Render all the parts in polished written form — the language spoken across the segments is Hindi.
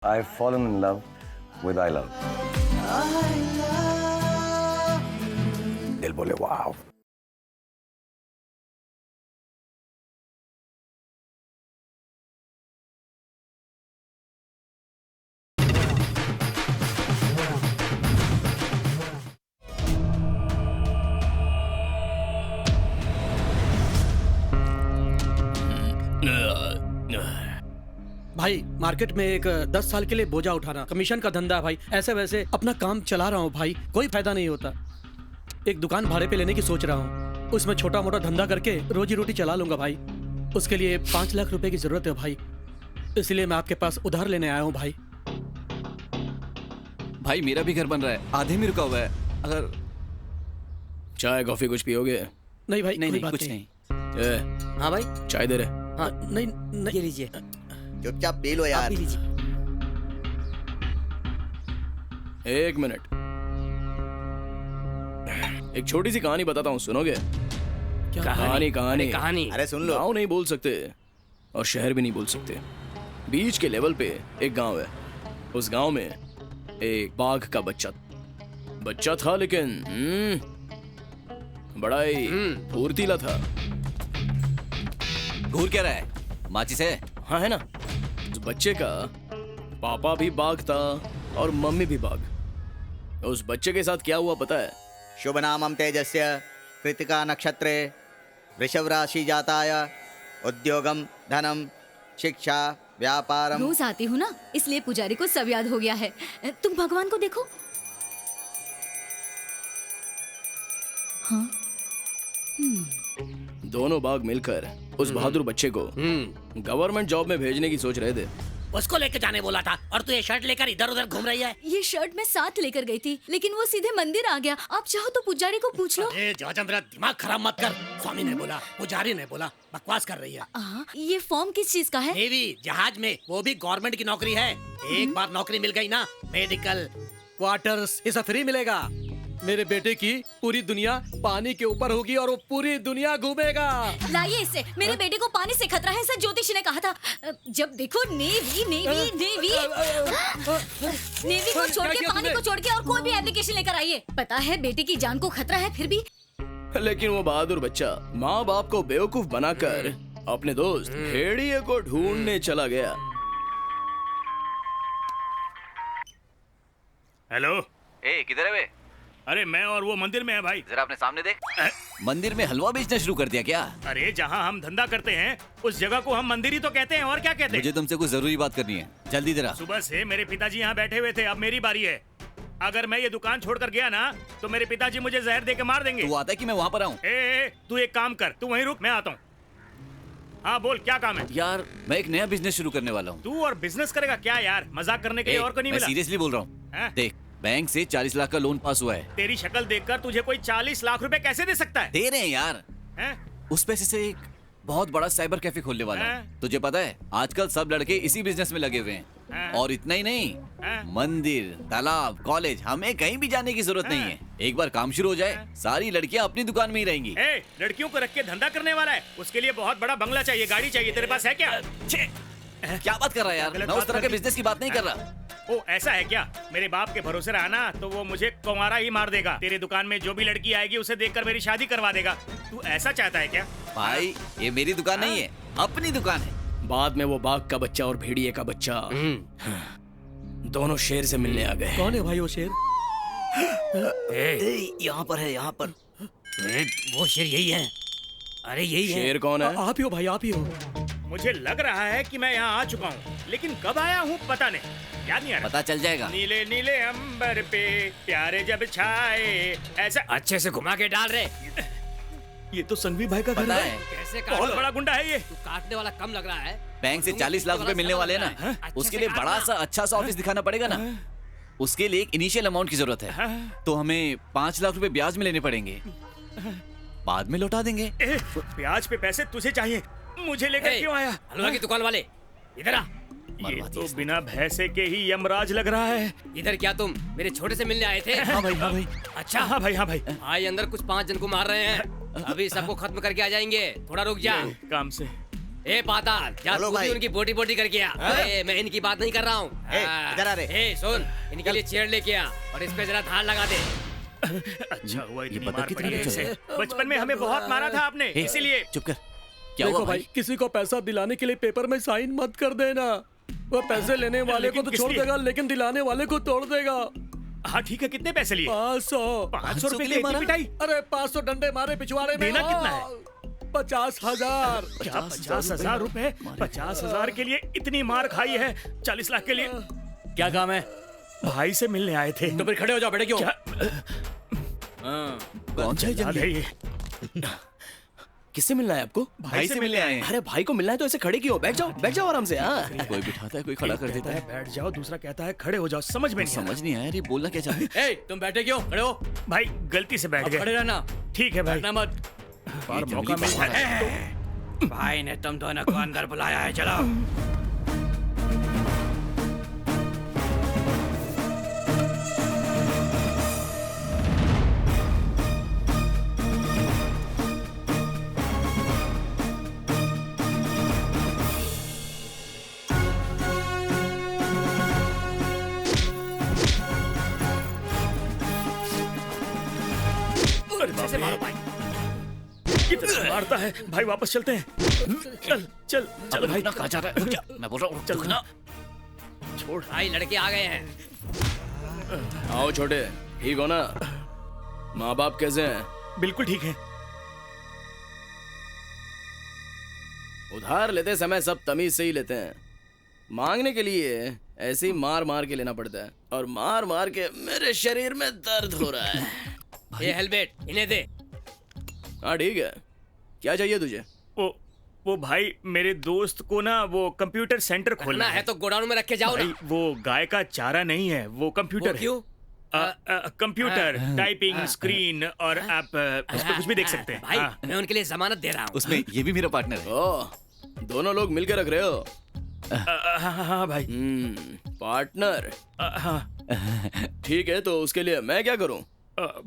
I've fallen in love with I love. दिल बोले वाव. भाई मार्केट में एक 10 साल के लिए बोझा उठाना, कमीशन का धंधा भाई, ऐसे वैसे अपना काम चला रहा हूँ भाई, कोई फायदा नहीं होता। एक दुकान भाड़े पे लेने की सोच रहा हूँ, उसमें छोटा मोटा धंधा करके रोजी रोटी चला लूंगा भाई। उसके लिए 5 लाख रुपए की जरूरत है भाई, इसलिए मैं आपके पास उधार लेने आया हूँ भाई। भाई मेरा भी घर बन रहा है, आधे में रुका हुआ है। अगर चाय कॉफी कुछ पियोगे? नहीं भाई, नहीं कोई नहीं बात कुछ नहीं। नहीं। हाँ भाई, चाय दे रहे। हाँ, नहीं नहीं, ये लीजिए, चुपचाप पी लो यार। आप भी लीजिए। एक मिनट, एक छोटी सी कहानी बताता हूँ, सुनोगे? क्या कहानी। अरे सुन लो। गाँव नहीं बोल सकते और शहर भी नहीं बोल सकते, बीच के लेवल पे एक गांव है। उस गांव में एक बाघ का बच्चा था, लेकिन बड़ा ही फुर्तीला था। घूर क्या रहा है? माचिस है? हाँ है ना। उस बच्चे का पापा भी बाघ था और मम्मी भी बाघ। उस बच्चे के साथ क्या हुआ पता है? शुभ नामम तेजस्य कृतिका नक्षत्रे वृषभ राशि जाताय उद्योगम धनम शिक्षा व्यापारम। रोज आती हूँ ना, इसलिए पुजारी को सब याद हो गया है। तुम भगवान को देखो। हाँ? दोनों बाघ मिलकर उस बहादुर बच्चे को गवर्नमेंट जॉब में भेजने की सोच रहे थे। उसको लेके जाने बोला था और तू ये शर्ट लेकर इधर उधर घूम रही है। ये शर्ट मैं साथ लेकर गई थी, लेकिन वो सीधे मंदिर आ गया। आप चाहो तो पुजारी को पूछ लो। अरे जॉर्ज, मेरा दिमाग खराब मत कर। स्वामी ने बोला, पुजारी ने बोला, बकवास कर रही है। ये फॉर्म किस चीज का है? नेवी जहाज में, वो भी गवर्नमेंट की नौकरी है। एक बार नौकरी मिल गई ना, मेडिकल क्वार्टर्स ये सब फ्री मिलेगा। मेरे बेटे की पूरी दुनिया पानी के ऊपर होगी और वो पूरी दुनिया घूमेगा। लाइए इसे, मेरे बेटे को पानी से खतरा है, ऐसा ज्योतिषी ने कहा था। जब देखो नेवी नेवी नेवी नेवी को छोड़ के, पानी को छोड़ के और कोई भी एप्लीकेशन लेकर आइए। पता है बेटे की जान को खतरा है, फिर भी। लेकिन वो बहादुर बच्चा माँ बाप को बेवकूफ बनाकर अपने दोस्त भेड़िए को ढूंढने चला गया। हेलो। ए किधर है वे? अरे मैं और वो मंदिर में है भाई। जरा अपने सामने देख। मंदिर में हलवा बेचना शुरू कर दिया क्या? अरे जहाँ हम धंधा करते हैं उस जगह को हम मंदिर ही तो कहते हैं, और क्या कहते हैं? मुझे तुमसे कुछ जरूरी बात करनी है, जल्दी जरा। सुबह से मेरे पिताजी यहाँ बैठे हुए थे, अब मेरी बारी है। अगर मैं ये दुकान छोड़कर गया ना तो मेरे पिताजी मुझे जहर दे के मार देंगे। तू आता है कि मैं वहाँ पर आऊँ? तू एक काम कर, तू वहीं रुक, मैं आता हूँ। हाँ बोल, क्या काम है? यार मैं एक नया बिजनेस शुरू करने वाला हूँ। तू और बिजनेस करेगा क्या यार? मजाक करने के लिए और को नहीं मैं मिला। सीरियसली बोल रहा हूँ। देख, बैंक से 40 लाख का लोन पास हुआ है। तेरी शक्ल देखकर तुझे कोई 40 लाख रुपए कैसे दे सकता है? दे रहे हैं यार। उस पैसे से एक बहुत बड़ा साइबर कैफे खोलने वाला हूँ। तुझे पता है आजकल सब लड़के इसी बिजनेस में लगे हुए हैं। और इतना ही नहीं, मंदिर, तालाब, कॉलेज, हमें कहीं भी जाने की जरूरत नहीं है। एक बार काम शुरू हो जाए, सारी लड़कियाँ अपनी दुकान में ही रहेंगी। लड़कियों को रख के धंधा करने वाला है, उसके लिए बहुत बड़ा बंगला चाहिए, गाड़ी चाहिए। तेरे पास है क्या? क्या बात कर रहा है यार? मैं उस तरह के बिजनेस की बात नहीं कर रहा। ओ ऐसा है क्या? मेरे बाप के भरोसे रहा ना तो वो मुझे कुंवारा ही मार देगा। तेरे दुकान में जो भी लड़की आएगी उसे देखकर मेरी शादी करवा देगा। तू ऐसा चाहता है क्या? भाई ये मेरी दुकान नहीं है, अपनी दुकान है। बाद में वो बाघ का बच्चा और भेड़िए का बच्चा दोनों शेर से मिलने आ गए। कौन है भाई वो शेर? यहाँ पर है, यहाँ पर। वो शेर यही है। अरे यही है। शेर कौन है? आप ही हो भाई, आप ही हो। मुझे लग रहा है कि मैं यहाँ आ चुका हूँ, लेकिन कब आया हूँ पता नहीं, याद नहीं आ रहा। पता चल जाएगा। नीले नीले अंबर पे प्यारे जब छाए, ऐसा अच्छे से घुमा के डाल रहे। ये तो संघवी भाई का घर पता है। है, कैसे बहुत बड़ा गुंडा है ये। तू काटने वाला कम लग रहा है। बैंक से 40 लाख रुपए मिलने वाले हैं ना, उसके लिए बड़ा सा अच्छा सा ऑफिस दिखाना पड़ेगा ना। उसके लिए एक इनिशियल अमाउंट की जरूरत है, तो हमें 5 लाख रुपए ब्याज में लेने पड़ेंगे, बाद में लौटा देंगे। ब्याज पे पैसे तुझे चाहिए, मुझे लेकर क्यों आया? हलवा की दुकान वाले इधर आ। ये तो बिना भैंसे के ही यमराज लग रहा है। इधर क्या तुम मेरे छोटे से मिलने आए थे? हाँ भाई, हाँ भाई। अच्छा हाँ भाई, हाँ भाई। भाई अंदर कुछ 5 जन को मार रहे हैं, अभी सबको खत्म करके आ जाएंगे, थोड़ा रुक जा। काम से ए पाताल, जा बोलो तू भी भाई। उनकी बोटी बोटी करके आ। ए, मैं इनकी बात नहीं कर रहा हूँ। ए, इधर आ रे। ए, सुन, इनके लिए चेयर लेके आ और इस पे जरा धार लगा दे। अच्छा हुआ इतनी पता मार कितना पड़ी है कुछ इसे। है? बचपन में हमें बहुत मारा था आपने, ए, इसीलिए। चुप कर। क्या देखो हुआ भाई, भाई? किसी को पैसा दिलाने के लिए पेपर में साइन मत कर देना। वो पैसे लेने वाले को लेकिन तो किस छोड़ लिए? देगा, लेकिन दिलाने वाले को तोड़ देगा। हाँ ठीक है, कितने पैसे लिए? 500। 500 रुपए के के लिए लिए मारा? पिटाई? अरे 500 डंडे मारे पिछवाड़े में। देना कितना है? 50,000। क्या 50,000 रुपए? 50,000 के लिए इतनी मार खाई है? 40 लाख के लिए? क्या काम है? भाई से मिलने आए थे। तो फिर खड़े हो जाओ, बैठे क्यों? क्या? कौन सा याद है ये? किससे मिलना है आपको? भाई से मिलने आए हैं। अरे भाई को मिलना है तो ऐसे खड़े क्यों? बैठ जाओ आराम से। हाँ, कोई बिठाता है, कोई खड़ा कर देता है। बैठ जाओ, दूसरा कहता है खड़े हो जाओ। समझ में नहीं आ रहा। समझ नहीं आया ये बोलना क्या चाहते ए, तुम बैठे क्यों? खड़े हो। भाई गलती से बैठ अब खड़े गए। रहना, ठीक है भाई, बैठना मत। बार मौका मिल जाए तो। भाई ने तुम दोनों को अंदर बुलाया है, चलो। अरे बाप रे। कितना मारता है भाई, वापस चलते हैं। चल चल चल भाई। कहाँ जा रहा है? रुक जा, मैं बोल रहा हूँ, चल रुक ना। छोड़। भाई लड़के आ गए हैं। आओ छोटे, ठीक हो ना? माँ बाप कैसे हैं? बिल्कुल ठीक है। उधार लेते समय सब तमीज से ही लेते हैं। मांगने के लिए ऐसे ही मार मार के लेना पड़ता है, और मार मार के मेरे शरीर में दर्द हो रहा है। ये हेलमेट इन्हें दे। हाँ ठीक है, क्या चाहिए तुझे? वो भाई मेरे दोस्त को ना वो कंप्यूटर सेंटर खोलना रखना है तो गोडाउन में रख के जाओ भाई ना। वो गाय का चारा नहीं है, वो कंप्यूटर वो है। क्यों? कंप्यूटर, टाइपिंग, स्क्रीन, और आप उस पर कुछ भी देख सकते हैं। भाई हाँ। मैं उनके लिए जमानत दे रहा हूँ। उसमें ये भी मेरा पार्टनर है। ओ, दोनों लोग मिलकर रख रहे हो? हाँ भाई। पार्टनर। हाँ ठीक है, तो उसके लिए मैं क्या करूं?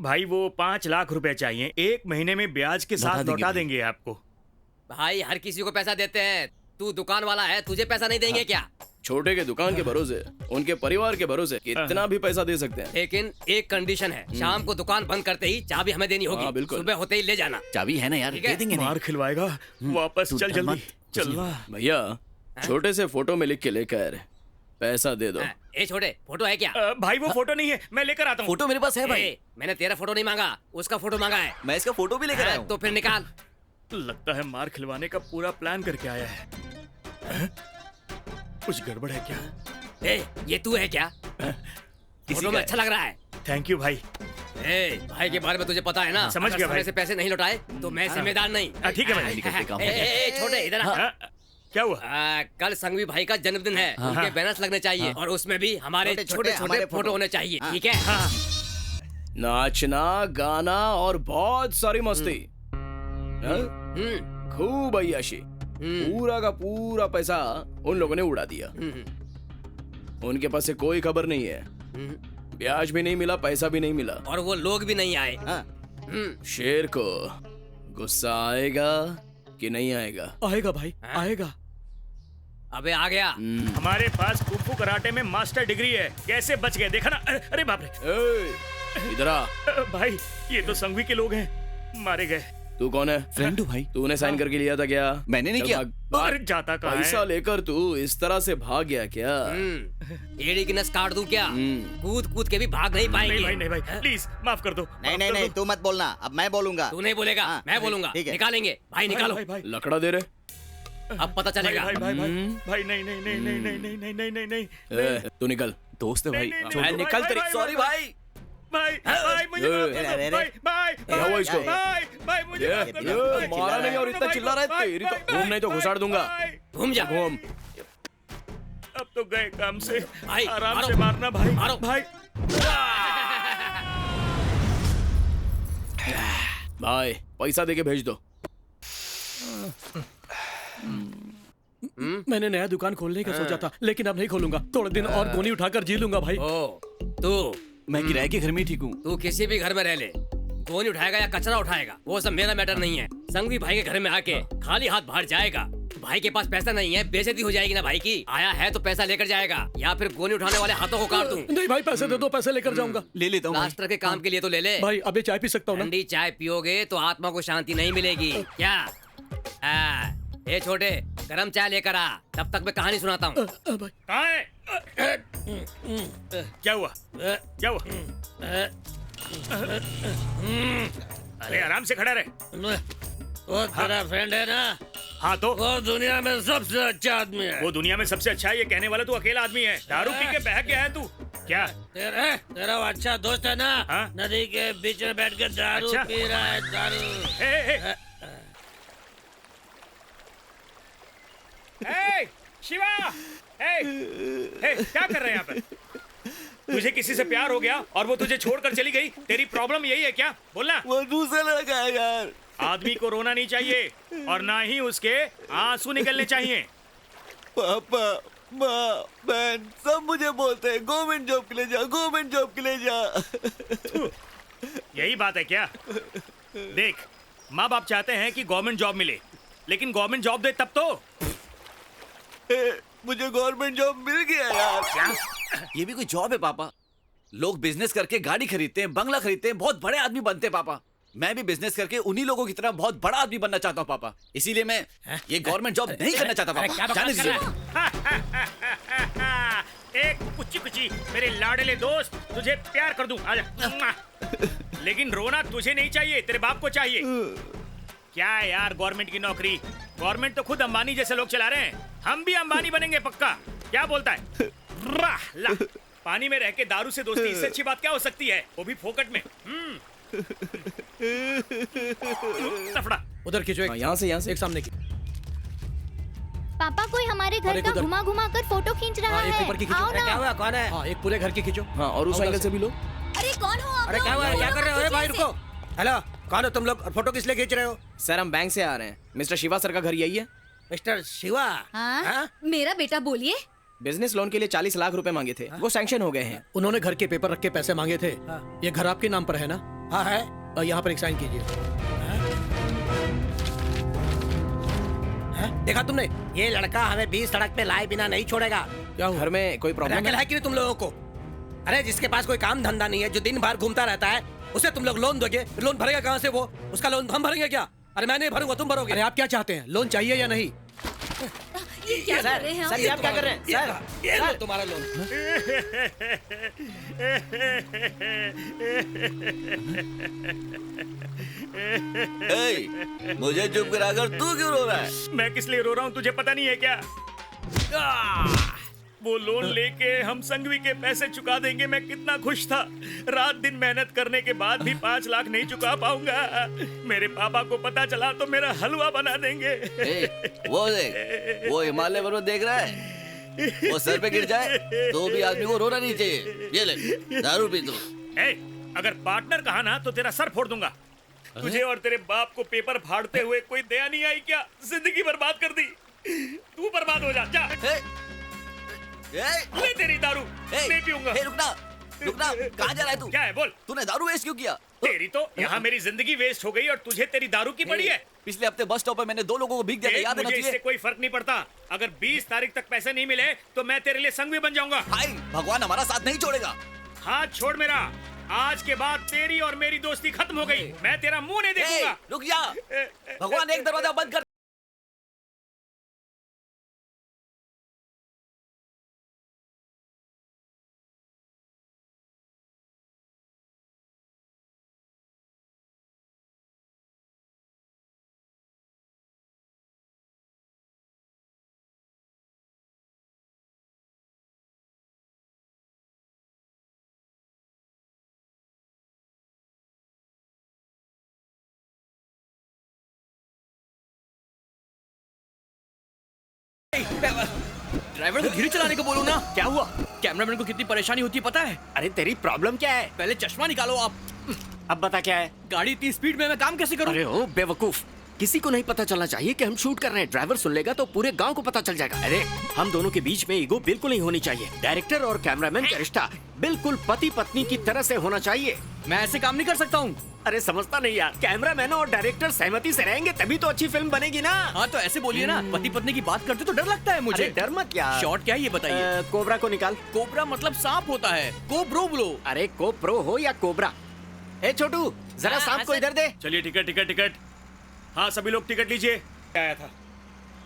भाई वो 5 लाख रुपए चाहिए, 1 महीने में ब्याज के साथ लौटा देंगे आपको। भाई हर किसी को पैसा देते हैं, तू दुकान वाला है, तुझे पैसा नहीं देंगे क्या? छोटे के दुकान के भरोसे, उनके परिवार के भरोसे कितना भी पैसा दे सकते हैं। लेकिन एक कंडीशन है, शाम को दुकान बंद करते ही चाबी हमें देनी होगी। हाँ, बिल्कुल। सुबह होते ही ले जाना। चाबी है ना यार, ठीक है? दे देंगे मार खिलवाएगा, वापस तू चल डर जल्दी मत, चलना। भैया छोटे से फोटो में लिख के लेकर पैसा दे दो। हाँ, ए छोटे, फोटो है क्या? भाई वो फोटो नहीं है, मैं लेकर आता हूँ। फोटो मेरे पास है भाई। ए, मैंने तेरा फोटो नहीं मांगा, उसका फोटो मांगा है। मैं इसका फोटो भी लेकर आया हूँ। तो फिर निकाल। लगता है मार खिलवाने का पूरा प्लान करके आया है। कुछ गड़बड़ है क्या? ए, ये तू है क्या? फोटो में अच्छा लग रहा है। थैंक यू भाई। ए, भाई के बारे में तुझे पता है ना? समझ अगर गया समय भाई। से पैसे नहीं लौटाए तो मैं जिम्मेदार नहीं। ठीक है भाई। निकलते काम ए, है। ए, ए, छोटे इधर आ। हाँ, क्या हुआ? कल संघवी भाई का जन्मदिन है, उनके बैनर्स लगने चाहिए और उसमें भी हमारे छोटे-छोटे छोटे छोटे हमारे फोटो फोटो होने चाहिए। हाँ। ठीक है? हाँ नाचना, गाना और बहुत सारी मस्ती। हाँ? खूब अय्याशी। पूरा का पूरा पैसा उन लोगों ने उड़ा दिया। उनके पास से कोई खबर नहीं है, ब्याज भी नहीं मिला, पैसा भी नहीं मिला। और वो लोग भी नहीं आए। हाँ। शेर को गुस्सा आएगा कि नहीं आएगा? आएगा भाई, आएगा। अबे आ गया। हमारे पास कुंफू कराटे में मास्टर डिग्री है, कैसे बच गए देखा ना? अरे बाप रे। ए, इधर आ। भाई ये तो संघवी के लोग हैं, मारे गए। तू कौन है? फ्रेंड हूँ भाई। तूने साइन करके लिया था क्या? मैंने नहीं चल किया। भाग। अरे जाता कहाँ पैसा है? लेकर तू इस तरह से भाग गया क्या? एड़ी की नस काट दूं क्या? कूद कूद के भी भाग नहीं पाएंगे। नहीं भाई, नहीं भाई, प्लीज माफ कर दो। नहीं नहीं नहीं, तू मत बोलना, अब मैं बोलूंगा। तू नहीं बोलेगा, हाँ, मैं बोलूंगा। ठीक है। निकालेंगे भाई, निकालो। भाई भाई लकड़ा दे रहे? अब पता चलेगा। भाई भाई भाई भाई नहीं नहीं नहीं नहीं नहीं नहीं नहीं नहीं नहीं नहीं ए, तू निकल। दोस्त है भाई। नहीं, छोड़ नहीं, दो। नहीं, निकल भाई, तेरी। भाई, सॉरी भाई। भाई भाई मुझे माफ कर अरे, दो। अरे, भाई भाई हवा इसको। भाई भाई मुझे ये, माफ कर ये, दो। मारा नहीं और इतना चिल्ला रहा है, तेरी तो घूम नहीं तो घुसाड़ दूंगा। घूम जा। घूम। अब तो गए काम से। भाई, आराम मारो। से मारना भाई। मारो। भाई भाई पैसा देके भेज दो। मैंने नया दुकान खोलने का सोचा था, लेकिन अब नहीं खोलूंगा। थोड़े दिन और गोनी उठाकर जी लूंगा भाई। ओ, तू मैं किराए के घर में ही ठीक हूँ। तू किसी भी घर में रह ले, गोनी उठाएगा या कचरा उठाएगा, वो सब मेरा मैटर नहीं है। संघवी भाई के घर में आके खाली हाथ बाहर जाएगा भाई के पास पैसा नहीं है, बेइज्जती हो जाएगी ना भाई की। आया है तो पैसा लेकर जाएगा, या फिर गोली उठाने वाले हाथों को काट दूं। नहीं भाई, पैसे दे दो, पैसे लेकर जाऊंगा। ले लेता हूँ भाई। प्लास्टर के काम के लिए तो ले ले। भाई अभी चाय पी सकता हूँ ना? ठंडी चाय पियोगे तो आत्मा को शांति नहीं मिलेगी क्या? ए छोटे, गरम चाय लेकर आ, तब तक मैं कहानी सुनाता हूँ। भाई कहाँ है? क्या हुआ? क्या हुआ? अरे आराम से खड़ा रहे। वो तेरा फ्रेंड है ना, हाँ तो वो दुनिया में सबसे अच्छा आदमी है। वो दुनिया में सबसे अच्छा है ये कहने वाला तू अकेला आदमी है। दारू पी के बहक गया है तू। क्या? तेरा वो अच्छा दोस्त है ना, हाँ? नदी के बीच में बैठ के दारू अच्छा? पी रहा है, दारू। शिवा, क्या कर रहे हैं यहाँ पे? तुझे किसी से प्यार हो गया और वो तुझे छोड़कर चली गई? तेरी प्रॉब्लम यही है क्या? बोलना। वो दूसरा लड़का है यार। आदमी को रोना नहीं चाहिए और ना ही उसके आंसू निकलने चाहिए। पापा, माँ, बहन सब मुझे बोलते हैं गवर्नमेंट जॉब के लिए जा, गवर्नमेंट जॉब के लिए जा। यही बात है क्या? देख, माँ बाप चाहते हैं कि गवर्नमेंट जॉब मिले, लेकिन गवर्नमेंट जॉब दे तब तो। मुझे गवर्नमेंट जॉब मिल गया यार। क्या? ये भी कोई जॉब है पापा? लोग बिजनेस करके गाड़ी खरीदते हैं, बंगला खरीदते हैं, बहुत बड़े आदमी बनते हैं पापा। मैं भी बिजनेस करके उन्हीं लोगों की तरह बहुत बड़ा आदमी बनना चाहता हूँ पापा। इसीलिए मैं ये गवर्नमेंट जॉब नहीं करना चाहता पापा। जाने दीजिए। एक कुची कुची मेरे लाडले दोस्त, तुझे प्यार कर दूं, आजा। लेकिन रोना तुझे नहीं चाहिए, तेरे बाप को चाहिए। क्या है यार गवर्नमेंट की नौकरी? गवर्नमेंट तो खुद अंबानी जैसे लोग चला रहे हैं। हम भी अंबानी बनेंगे पक्का। क्या बोलता है? ला, पानी में रह के दारू से दोस्ती, इससे अच्छी बात क्या हो सकती है? वो भी फोकट में। लफड़ा। उधर खींचो, यहाँ से एक सामने की। पापा कोई हमारे घर का घुमा घुमा कर फोटो खींच रहा एक है। ऊपर की खींचो। आओ ना। क्या हुआ, कौन है? हाँ, एक पूरे घर की खींचो। हाँ, और उस एंगल से भी लो। अरे कौन हो आप? अरे क्या हुआ, क्या कर रहे हो? अरे भाई रुको। हेलो, कौन हो तुम लोग और फोटो किस लिए खींच रहे हो? सर हम बैंक से आ रहे हैं। मिस्टर शिवा सर का घर यही है। मिस्टर शिवा? हाँ? मेरा बेटा बोलिए। बिजनेस लोन के लिए 40 लाख रुपए मांगे थे, वो सैंक्शन हो गए हैं। उन्होंने घर के पेपर रख के पैसे मांगे थे। ये घर आपके नाम पर है ना? हाँ है। और यहाँ पर एक साइन कीजिए। देखा तुमने, ये लड़का हमें बीच सड़क पे लाए बिना नहीं छोड़ेगा। क्या हुआ? घर में कोई प्रॉब्लम अकल है कि नहीं तुम लोगों को? अरे जिसके पास कोई काम धंधा नहीं है, जो दिन भर घूमता रहता है, उसे तुम लोग लोन दोगे? लोन भरेगा कहाँ से वो? उसका लोन हम भरेंगे क्या? अरे मैं नहीं भरूंगा, तुम भरोगे। अरे आप क्या चाहते हैं? लोन चाहिए या नहीं? ये क्या कर रहे हैं? सर ये आप क्या कर रहे हैं? सर ये लो तुम्हारा लोन। मुझे चुप कराकर तू क्यों रो रहा है? मैं किस लिए रो रहा हूँ तुझे पता नहीं है क्या? वो लोन लेके हम संगवी के पैसे चुका देंगे। मैं कितना खुश था। रात दिन मेहनत करने के बाद भी 5 लाख नहीं चुका पाऊंगा। मेरे पापा को पता चला तो मेरा हलवा बना देंगे। वो देख, वो हिमालय पर्वत देख रहा है? वो सर पे गिर जाए तो भी आदमी को रोना नहीं चाहिए। ये ले, दारू पी तू। अगर पार्टनर कहा ना तो तेरा सर फोड़ दूंगा। तुझे और तेरे बाप को पेपर फाड़ते हुए कोई दया नहीं आई क्या? जिंदगी बर्बाद कर दी। तू बर्बाद हो जा। जा। ले तेरी दारू। नहीं पीऊंगा। रुकना, कहाँ जा रहा है तू? क्या है बोल? तूने दारू वेस्ट क्यों किया? तेरी तो यहाँ मेरी जिंदगी वेस्ट हो गई और तुझे तेरी दारू की पड़ी है। पिछले हफ्ते बस स्टॉप पे मैंने 2 लोगों को भीख दिया था, याद है ना मुझे तुझे? इससे कोई फर्क नहीं पड़ता। अगर 20 तारीख तक पैसे नहीं मिले तो मैं तेरे लिए संगवी बन जाऊंगा। भाई, भगवान हमारा साथ नहीं छोड़ेगा। हाथ छोड़ मेरा। आज के बाद तेरी और मेरी दोस्ती खत्म हो गई। मैं तेरा मुंह नहीं देखूंगा। रुक जा। भगवान एक दरवाजा बंद कर। ड्राइवर को धीरे चलाने को बोलो ना। क्या हुआ? कैमरामैन को कितनी परेशानी होती है पता है? अरे तेरी प्रॉब्लम क्या है? पहले चश्मा निकालो आप। अब बता क्या है? गाड़ी इतनी स्पीड में मैं काम कैसे करूं? अरे ओ बेवकूफ, किसी को नहीं पता चलना चाहिए कि हम शूट कर रहे हैं। ड्राइवर सुन लेगा तो पूरे गांव को पता चल जाएगा। अरे हम दोनों के बीच में ईगो बिल्कुल नहीं होनी चाहिए। डायरेक्टर और कैमरामैन का रिश्ता बिल्कुल पति पत्नी की तरह से होना चाहिए। मैं ऐसे काम नहीं कर सकता हूँ। अरे समझता नहीं यार, कैमरामैन और डायरेक्टर सहमति से रहेंगे तभी तो अच्छी फिल्म बनेगी ना। हाँ तो ऐसे बोलिए ना, पति पत्नी की बात करते तो डर लगता है मुझे। अरे डर मत यार। शॉट क्या है ये बताइए। कोबरा को निकाल। कोबरा मतलब सांप होता है, कोब्रो बोलो। अरे कोप्रो हो या कोबरा। ए छोटू जरा सांप को इधर दे। चलिए टिकट टिकट टिकट। हाँ सभी लोग टिकट लीजिए। आया था।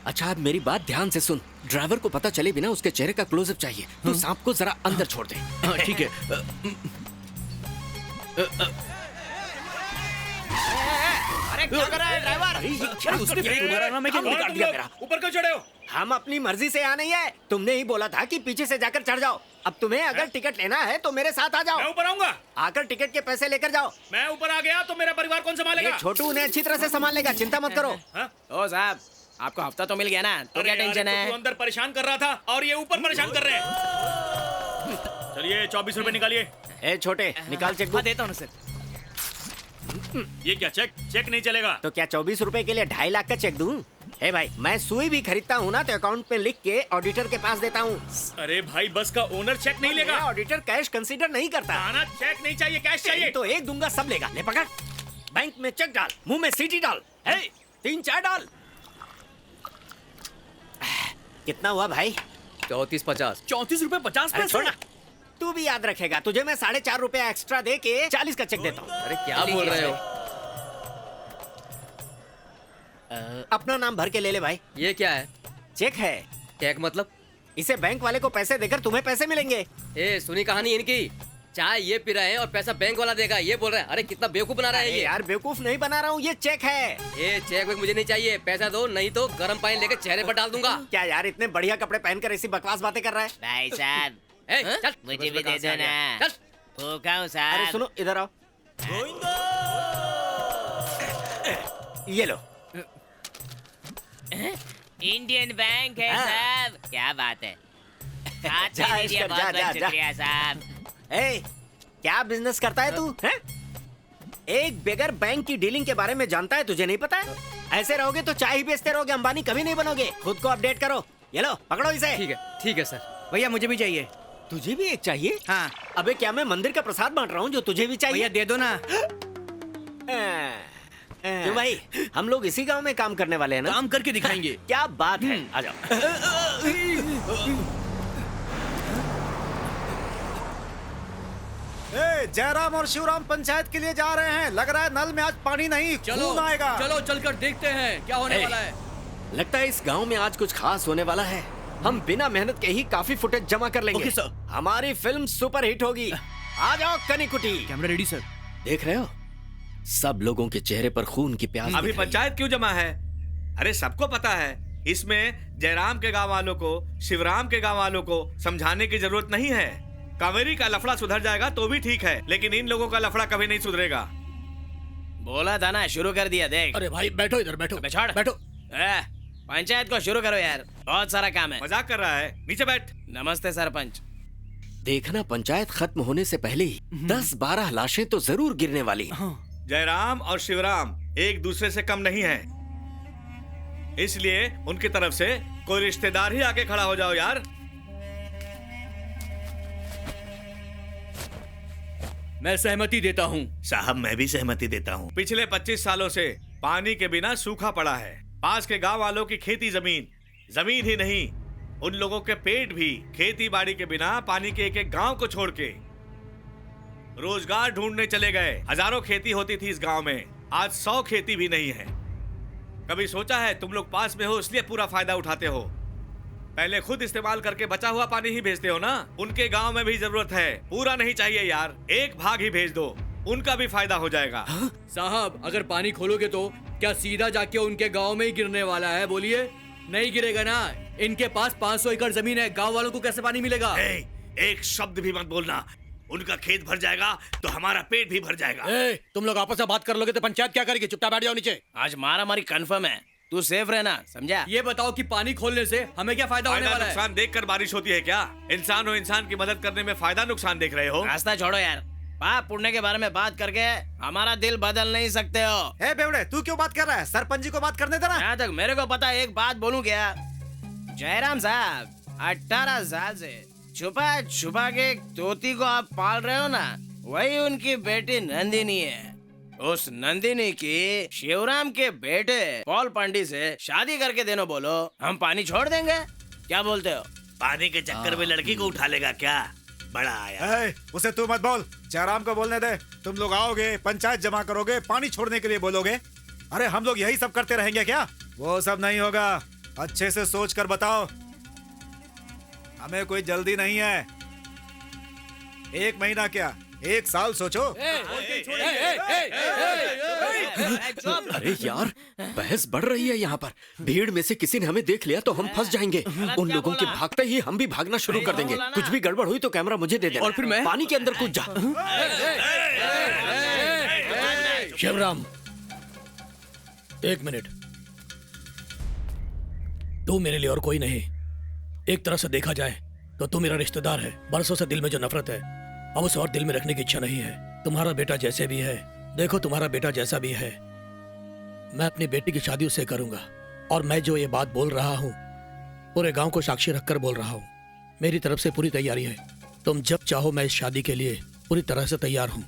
अच्छा अब मेरी बात ध्यान से सुन। ड्राइवर को पता चले बिना उसके चेहरे का क्लोजअप चाहिए। तो सांप को जरा अंदर छोड़ दे। हाँ ठीक है। अरे क्या कर रहा है ड्राइवर? उसने ब्रेक मारा ना, मैं क्या काट दिया मेरा। ऊपर क्यों चढ़े हो? हम अपनी मर्जी से यहाँ नहीं है। तुमने ही बोला था कि पीछे से जाकर चढ़ जाओ। अब तुम्हें अगर टिकट लेना है तो मेरे साथ आ मैं जाओ। ऊपर आऊंगा। आकर टिकट के पैसे लेकर जाओ। मैं ऊपर आ गया तो मेरा परिवार कौन संभालेगा? ये छोटू उन्हें अच्छी तरह से संभाल लेगा, चिंता मत करो। हाँ? ओ साहब, आपको हफ्ता तो मिल गया ना, तो क्या अरे यार, टेंशन तो है? तू अंदर परेशान कर रहा था और ये ऊपर परेशान कर रहे हैं। चलिए 24 रुपए निकालिए। ए छोटे निकाल चेकबुक। देता हूँ सर। ये क्या चेक नहीं चलेगा? तो क्या 24 रुपए के लिए 2.5 लाख का चेक दूं? ए भाई मैं सुई भी खरीदता हूँ ना तो अकाउंट पे लिख के ऑडिटर के पास देता हूँ। अरे भाई बस का ओनर चेक नहीं लेगा। ऑडिटर कैश कंसीडर नहीं करता। आना चेक नहीं चाहिए, कैश चाहिए। तो एक दूंगा सब लेगा। ले पकड़। बैंक में चेक डाल, मुंह में सीटी डाल, 3-4 डाल। कितना हुआ भाई? 34.50। 34 रुपए 50 अरे पैसे। छोड़ ना। तू भी याद रखेगा, तुझे मैं 4.5 रुपया एक्स्ट्रा दे के 40 का चेक देता हूँ। अरे क्या बोल रहे हो? अपना नाम भर के ले ले भाई। ये क्या है? चेक है। चेक मतलब? इसे बैंक वाले को पैसे देकर तुम्हें पैसे मिलेंगे। ए सुनी कहानी इनकी। चाय ये पी रहे हैं और पैसा बैंक वाला देगा, ये बोल रहे हैं। अरे कितना बेवकूफ बना रहा है अरे ये। यार बेवकूफ नहीं बना रहा हूँ, ये चेक है। ये चेक वेक मुझे नहीं चाहिए, पैसा दो नहीं तो गर्म पानी लेके चेहरे पर डाल दूंगा। क्या यार इतने बढ़िया कपड़े पहनकर ऐसी बकवास बातें कर रहा है? भाई साहब ए, चल मुझे भी दे दो ना। चल। भूखा हूँ अरे साहब। सुनो इधर आओ। ये लो। इंडियन बैंक है हाँ। साहब। क्या बात है। हाथ जा, में दीजिए, इसका, बहुत जा, बहुत जा। शुक्रिया साहब। ए, क्या बिजनेस करता है तू? हैं? एक बेगर बैंक की डीलिंग के बारे में जानता है, तुझे नहीं पता है? ऐसे रहोगे तो चाय ही बेचते रहोगे, अंबानी कभी नहीं बनोगे। खुद को अपडेट करो। ये लो पकड़ो इसे। ठीक है सर। भैया मुझे भी चाहिए। तुझे भी एक चाहिए? हाँ। अबे क्या मैं मंदिर का प्रसाद बांट रहा हूँ जो तुझे भी चाहिए? भैया दे दो ना। क्यों भाई, हम लोग इसी गांव में काम करने वाले हैं ना? काम करके दिखाएंगे। क्या बात है, आ जाओ। जयराम और शिवराम पंचायत के लिए जा रहे हैं। लग रहा है नल में आज पानी नहीं, चलो खून आएगा। चलो चलकर देखते हैं क्या होने वाला है। लगता है इस गांव में आज कुछ खास होने वाला है। हम बिना मेहनत के ही काफी फुटेज जमा कर लेंगे। Okay, sir. हमारी फिल्म सुपर हिट होगी। आ जाओ कनीकुटी। Camera ready sir. देख रहे हो, सब लोगों के चेहरे पर खून की प्यास अभी दिख रही है। पंचायत क्यों जमा है? अरे सबको पता है इसमें जयराम के गांव वालों को शिवराम के गांव वालों को समझाने की जरूरत नहीं है। कावेरी का लफड़ा सुधर जाएगा तो भी ठीक है, लेकिन इन लोगों का लफड़ा कभी नहीं सुधरेगा। बोला था ना, शुरू कर दिया। देख अरे भाई बैठो इधर, बैठो छोड़। बैठो। पंचायत को शुरू करो यार, बहुत सारा काम है। मजाक कर रहा है, नीचे बैठ। नमस्ते सरपंच। देखना पंचायत खत्म होने से पहले ही 10-12 लाशें तो जरूर गिरने वाली। जयराम और शिवराम एक दूसरे से कम नहीं है, इसलिए उनकी तरफ से कोई रिश्तेदार ही आके खड़ा हो जाओ यार। मैं सहमति देता हूँ। साहब मैं भी सहमति देता हूँ। पिछले 25 सालों से पानी के बिना सूखा पड़ा है। पास के गांव वालों की खेती जमीन ही नहीं, उन लोगों के पेट भी खेती बाड़ी के बिना पानी के एक एक गांव को छोड़ के रोजगार ढूंढने चले गए। हजारों खेती होती थी इस गांव में, आज 100 खेती भी नहीं है। कभी सोचा है तुम लोग पास में हो इसलिए पूरा फायदा उठाते हो? पहले खुद इस्तेमाल करके बचा हुआ पानी ही भेजते हो ना। उनके गांव में भी जरूरत है, पूरा नहीं चाहिए यार, एक भाग ही भेज दो, उनका भी फायदा हो जाएगा। साहब अगर पानी खोलोगे तो क्या सीधा जाके उनके गांव में ही गिरने वाला है? बोलिए। नहीं गिरेगा ना, इनके पास 500 एकड़ जमीन है, गांव वालों को कैसे पानी मिलेगा? एक शब्द भी मत बोलना, उनका खेत भर जाएगा तो हमारा पेट भी भर जाएगा। तुम लोग आपस में बात कर लोगे तो पंचायत क्या करेगी? चुपचाप बैठ जाओ नीचे। आज मारा मारी कंफर्म है, तू सेफ रहना, समझा? ये बताओ कि पानी खोलने से हमें क्या फायदा होने वाला है? नुकसान देख कर बारिश होती है क्या? इंसान हो इंसान की मदद करने में फायदा नुकसान देख रहे हो? रास्ता छोड़ो यार, पाप पुण्य के बारे में बात करके हमारा दिल बदल नहीं सकते हो। ए बेवड़े, तू क्यों बात कर रहा है? सरपंच जी को बात करने देना। यहाँ तक मेरे को पता है, एक बात बोलूं क्या? जयराम साहब 18 साल से छुपा छुपा के एक तोती को आप पाल रहे हो ना, वही उनकी बेटी नंदिनी है। उस नंदिनी की शिवराम के बेटे पॉल पांडी से शादी करके देनो बोलो, हम पानी छोड़ देंगे। क्या बोलते हो? पानी के चक्कर में लड़की को उठा लेगा क्या? बड़ा आया। ए, उसे तू मत बोल, जयराम को बोलने दे। तुम लोग आओगे, पंचायत जमा करोगे, पानी छोड़ने के लिए बोलोगे। अरे हम लोग यही सब करते रहेंगे क्या? वो सब नहीं होगा। अच्छे से सोच कर बताओ। हमें कोई जल्दी नहीं है। 1 महीना क्या, 1 साल सोचो। अरे यार, बहस बढ़ रही है यहाँ पर। भीड़ में से किसी ने हमें देख लिया तो हम फंस जाएंगे। उन लोगों के भागते ही हम भी भागना शुरू कर देंगे। कुछ भी गड़बड़ हुई तो कैमरा मुझे दे देना। और फिर मैं पानी के अंदर कूद जा। शिवराम, 1 मिनट। तू मेरे लिए और कोई नहीं। एक तरह से देखा जाए तो तू मेरा रिश्तेदार है। बरसों से दिल में जो नफरत है अब उसे और दिल में रखने की इच्छा नहीं है। तुम्हारा बेटा जैसे भी है, देखो तुम्हारा बेटा जैसा भी है, मैं अपनी बेटी की शादी उससे करूंगा। और मैं जो ये बात बोल रहा हूँ पूरे गांव को साक्षी रखकर बोल रहा हूँ। मेरी तरफ से पूरी तैयारी है। तुम जब चाहो मैं इस शादी के लिए पूरी तरह से तैयार हूँ।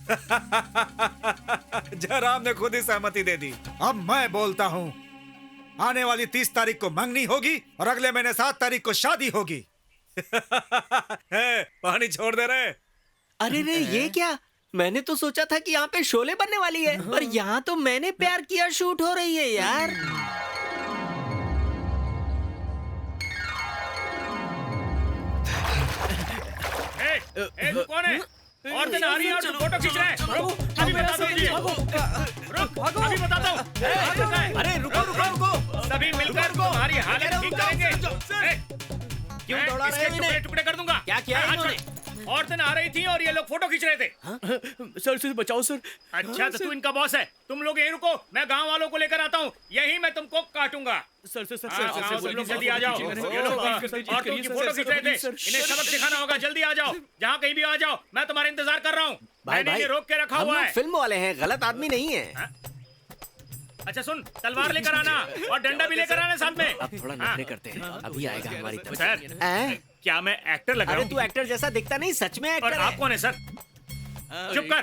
जयराम ने खुद ही सहमति दे दी। अब मैं बोलता हूँ, आने वाली 30 तारीख को मंगनी होगी और अगले महीने 7 तारीख को शादी होगी। पानी छोड़ दे रहे। अरे रे, ये क्या? मैंने तो सोचा था कि यहाँ पे शोले बनने वाली है, पर यहाँ तो मैंने प्यार किया शूट हो रही है यार। तू कौन है? और दिन आ रही है और तू फोटो खींच रहा है। अभी बताता हूँ तुझे। रुक, अभी बताता हूँ। अरे रुको रुको रुको, सभी मिलकर तुम्हारी हालत ठीक करेंगे। क्यों दौड़ा रहे हो इन्हें? टुकड़े कर दूंगा। क्या किया है इन्होंने? औरतें आ रही थी और ये लोग फोटो खींच रहे थे। सर से बचाओ सर। अच्छा तो तू इनका बॉस है। तुम लोग यहीं रुको, मैं गांव वालों को लेकर आता हूँ। यहीं मैं तुमको काटूंगा। सर से सर तुम लोग जल्दी आ जाओ। ये लोग औरतों की फोटो खींच रहे थे, इन्हें सबक सिखाना होगा। जल्दी आ जाओ, जहाँ कहीं भी आ जाओ, मैं तुम्हारा इंतजार कर रहा हूँ। मैंने इन्हें रोक के रखा हम हुआ लोग है। फिल्म वाले हैं, गलत आदमी नहीं है। अच्छा सुन, तलवार लेकर आना और डंडा भी लेकर आना साथ में। अब थोड़ा नखरे करते हैं, अभी आएगा हमारी तरफ। सर, क्या मैं एक्टर लग रहा अरे हूँ? तू एक्टर जैसा दिखता नहीं, सच में और एक्टर आप है। कौन है सर? चुप कर।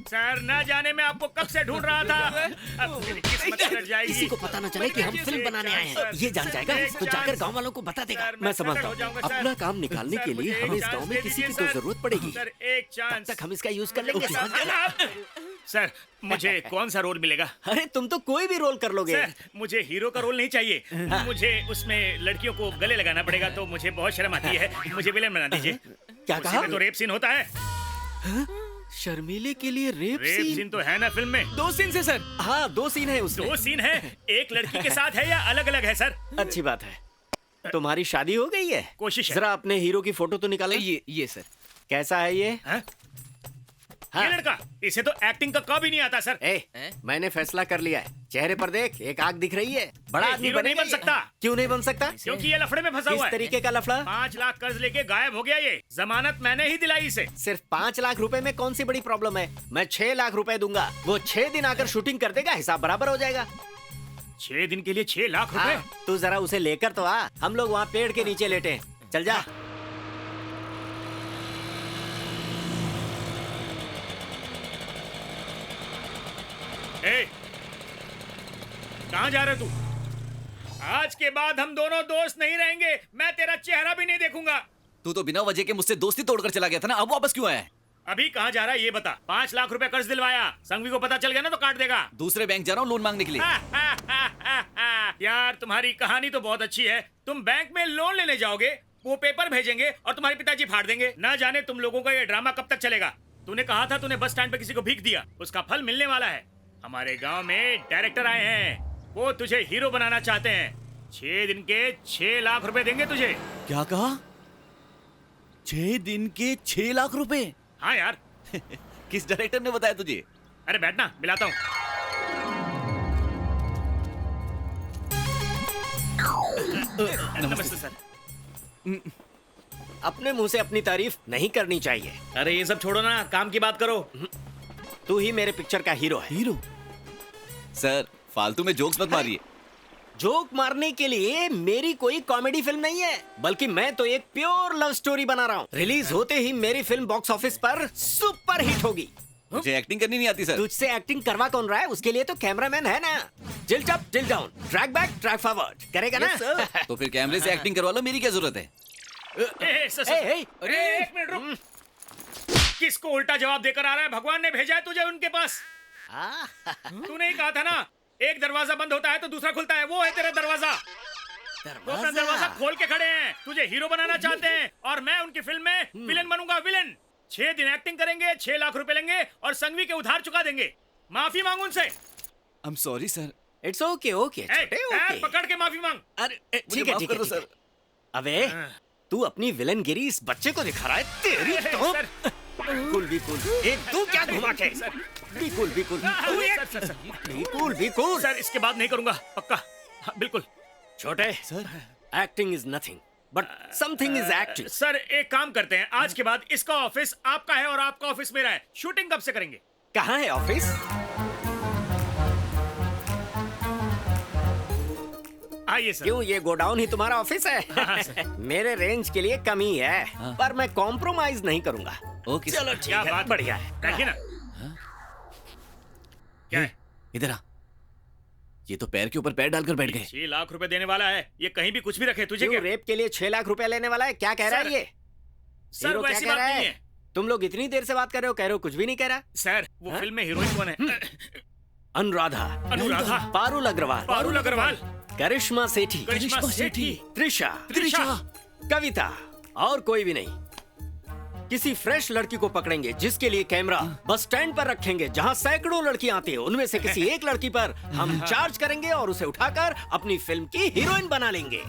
सर, न जाने मैं आपको कब से ढूंढ रहा था। अब मेरी किस्मत कट जाएगी। किसी को पता ना चले कि हम फिल्म बनाने आए हैं। ये जान जाएगा तो जाकर गांव वालों को बता देगा। मैं समझता हूँ अपना काम निकालने के लिए हमें इस गांव में किसी की तो जरूरत पड़ेगी। सर एक चांस। तब तक हम इसका यूज कर लेंगे। सर, मुझे कौन सा रोल मिलेगा? अरे तुम तो कोई भी रोल कर लोगे। सर, मुझे हीरो का रोल नहीं चाहिए। मुझे उसमें लड़कियों को गले लगाना पड़ेगा, तो मुझे बहुत शर्म आती है। मुझे विलेन बना दीजिए। क्या कहा? तो रेप सीन होता है। शर्मीले के लिए रेप सीन तो है ना फिल्म में? 2 सीन से सर। हाँ 2 सीन है उसमें। 2 सीन है। एक लड़की के साथ है या अलग अलग है सर? अच्छी बात है। तुम्हारी शादी हो गई है? कोशिश है। जरा अपने हीरो की फोटो तो निकालो। ये सर। कैसा है ये? ये लड़का, इसे तो एक्टिंग का कभी नहीं आता सर। मैंने फैसला कर लिया है। चेहरे पर देख, एक आग दिख रही है। बड़ा आदमी हीरो नहीं बन सकता। क्यों नहीं बन सकता? क्योंकि ये लफड़े में फंसा हुआ है। किस तरीके का लफड़ा? 5 लाख कर्ज लेके गायब हो गया ये। जमानत मैंने ही दिलाई इसे। सिर्फ 5 लाख रुपए में कौन सी बड़ी प्रॉब्लम है? मैं 6 लाख रुपए दूंगा। वो 6 दिन आकर शूटिंग कर देगा, हिसाब बराबर हो जाएगा। 6 दिन के लिए 6 लाख रुपए? तू जरा उसे लेकर तो आ। हम लोग वहाँ पेड़ के नीचे लेटे हैं। चल जा। कहाँ जा रहे तू? आज के बाद हम दोनों दोस्त नहीं रहेंगे। मैं तेरा चेहरा भी नहीं देखूंगा। तू तो बिना वजह के मुझसे दोस्ती तोड़कर चला गया था ना, अब वापस क्यों आया? अभी कहाँ जा रहा है ये बता। 5 लाख रुपए कर्ज दिलवाया, संघवी को पता चल गया ना तो काट देगा। दूसरे बैंक जा रहा हूँ लोन मांगने के लिए। यार तुम्हारी कहानी तो बहुत अच्छी है। तुम बैंक में लोन लेने जाओगे, वो पेपर भेजेंगे और तुम्हारे पिताजी फाड़ देंगे। ना जाने तुम लोगों का ये ड्रामा कब तक चलेगा। तूने कहा था तूने बस स्टैंड पे किसी को भीख दिया, उसका फल मिलने वाला है। हमारे गांव में डायरेक्टर आए हैं, वो तुझे हीरो बनाना चाहते हैं। 6 दिन के 6 लाख रुपए देंगे तुझे। क्या कहा? 6 दिन के 6 लाख रुपए? हाँ यार। किस डायरेक्टर ने बताया तुझे? अरे बैठना, मिलाता हूँ। नमस्ते सर। अपने मुंह से अपनी तारीफ नहीं करनी चाहिए। अरे ये सब छोड़ो ना, काम की बात करो। तू ही मेरे पिक्चर का हीरो है। हीरो? सर फालतू में जोक्स मत मारिए। जोक मारने के लिए मेरी कोई कॉमेडी फिल्म नहीं है, बल्कि मैं तो एक प्योर लव स्टोरी बना रहा हूँ। रिलीज होते ही मेरी फिल्म बॉक्स ऑफिस पर सुपर हिट होगी। मुझे एक्टिंग करनी नहीं आती सर। तुझसे एक्टिंग करवा कौन रहा है? उसके लिए तो कैमरामैन है ना। Tilt up tilt down, track back track forward करेगा ना? तो फिर कैमरे से एक्टिंग करवा लो, मेरी क्या जरूरत है? अरे एक मिनट रुक। किसको उल्टा जवाब देकर आ रहा है? भगवान ने भेजा है तुझे उनके पास। तूने ही कहा था ना, एक दरवाजा बंद होता है तो दूसरा खुलता है। वो है तेरा दरवाजा। वो अपना दरवाजा खोल के खड़े हैं, तुझे हीरो बनाना चाहते हैं, और मैं उनकी फिल्म में विलन बनूंगा। विलन 6 दिन एक्टिंग करेंगे, 6 लाख रुपए लेंगे और संघवी के उधार चुका देंगे। माफी मांग उनसे। I am sorry sir. It's okay okay पैर पकड़ के माफी मांग। अरे ठीक है ठीक है सर। अबे तू अपनी विलनगिरी इस बच्चे को दिखा रहा है। तेरी तो बिल्कुल बिल्कुल एक तू क्या घुमा के बिल्कुल बिल्कुल बिल्कुल बिल्कुल सर, इसके बाद नहीं करूंगा पक्का। हाँ, बिल्कुल। छोटे sir, acting is nothing but something is acting. Sir एक काम करते हैं, आज के बाद इसका ऑफिस आपका है और आपका ऑफिस मेरा है। शूटिंग कब से करेंगे? कहाँ है ऑफिस? आइए सर। क्यों, ये गोडाउन ही तुम्हारा ऑफिस है? मेरे रेंज के लिए कम ही है, पर मैं कॉम्प्रोमाइज नहीं करूंगा। ओके चलो ठीक है, बात बढ़िया है। देखिए ना। क्या है? इधर आ। ये तो पैर के ऊपर पैर डालकर बैठ गए। 6 लाख रुपए देने वाला है, ये कहीं भी कुछ भी रखे। तुझे क्यों, क्या? रेप के लिए 6 लाख रुपए लेने वाला है? क्या कह रहा है ये? सर हीरो क्या वैसी कह बात रहा नहीं है? है। तुम लोग इतनी देर से बात कर रहे हो कुछ भी नहीं कह रहा। सर वो फिल्म में हीरोइन कौन है? अनुराधा, अनुराधा, पारुल अग्रवाल, पारुल अग्रवाल, करिश्मा सेठी, करिश्मा सेठी, त्रिशा, त्रिशा, कविता, और कोई भी नहीं। किसी फ्रेश लड़की को पकड़ेंगे जिसके लिए कैमरा बस स्टैंड पर रखेंगे, जहां सैकड़ों लड़कियां आती है। उनमें से किसी एक लड़की पर हम चार्ज करेंगे और उसे उठाकर अपनी फिल्म की हीरोइन बना लेंगे।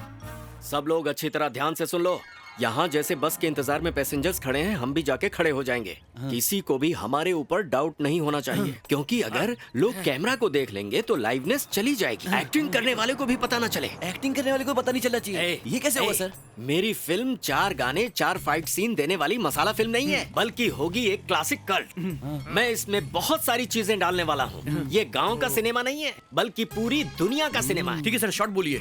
सब लोग अच्छी तरह ध्यान से सुन लो। यहाँ जैसे बस के इंतजार में पैसेंजर्स खड़े हैं, हम भी जाके खड़े हो जाएंगे। किसी को भी हमारे ऊपर डाउट नहीं होना चाहिए, क्योंकि अगर लोग कैमरा को देख लेंगे तो लाइवनेस चली जाएगी। एक्टिंग करने वाले को भी पता ना चले। एक्टिंग करने वाले को पता नहीं चलना चाहिए। ये कैसे होगा सर? मेरी फिल्म 4 गाने 4 फाइट सीन देने वाली मसाला फिल्म नहीं है, बल्कि होगी एक क्लासिक कल्ट। मैं इसमें बहुत सारी चीजें डालने वाला हूँ। ये गाँव का सिनेमा नहीं है, बल्कि पूरी दुनिया का सिनेमा है। ठीक है सर, शॉर्ट बोलिए।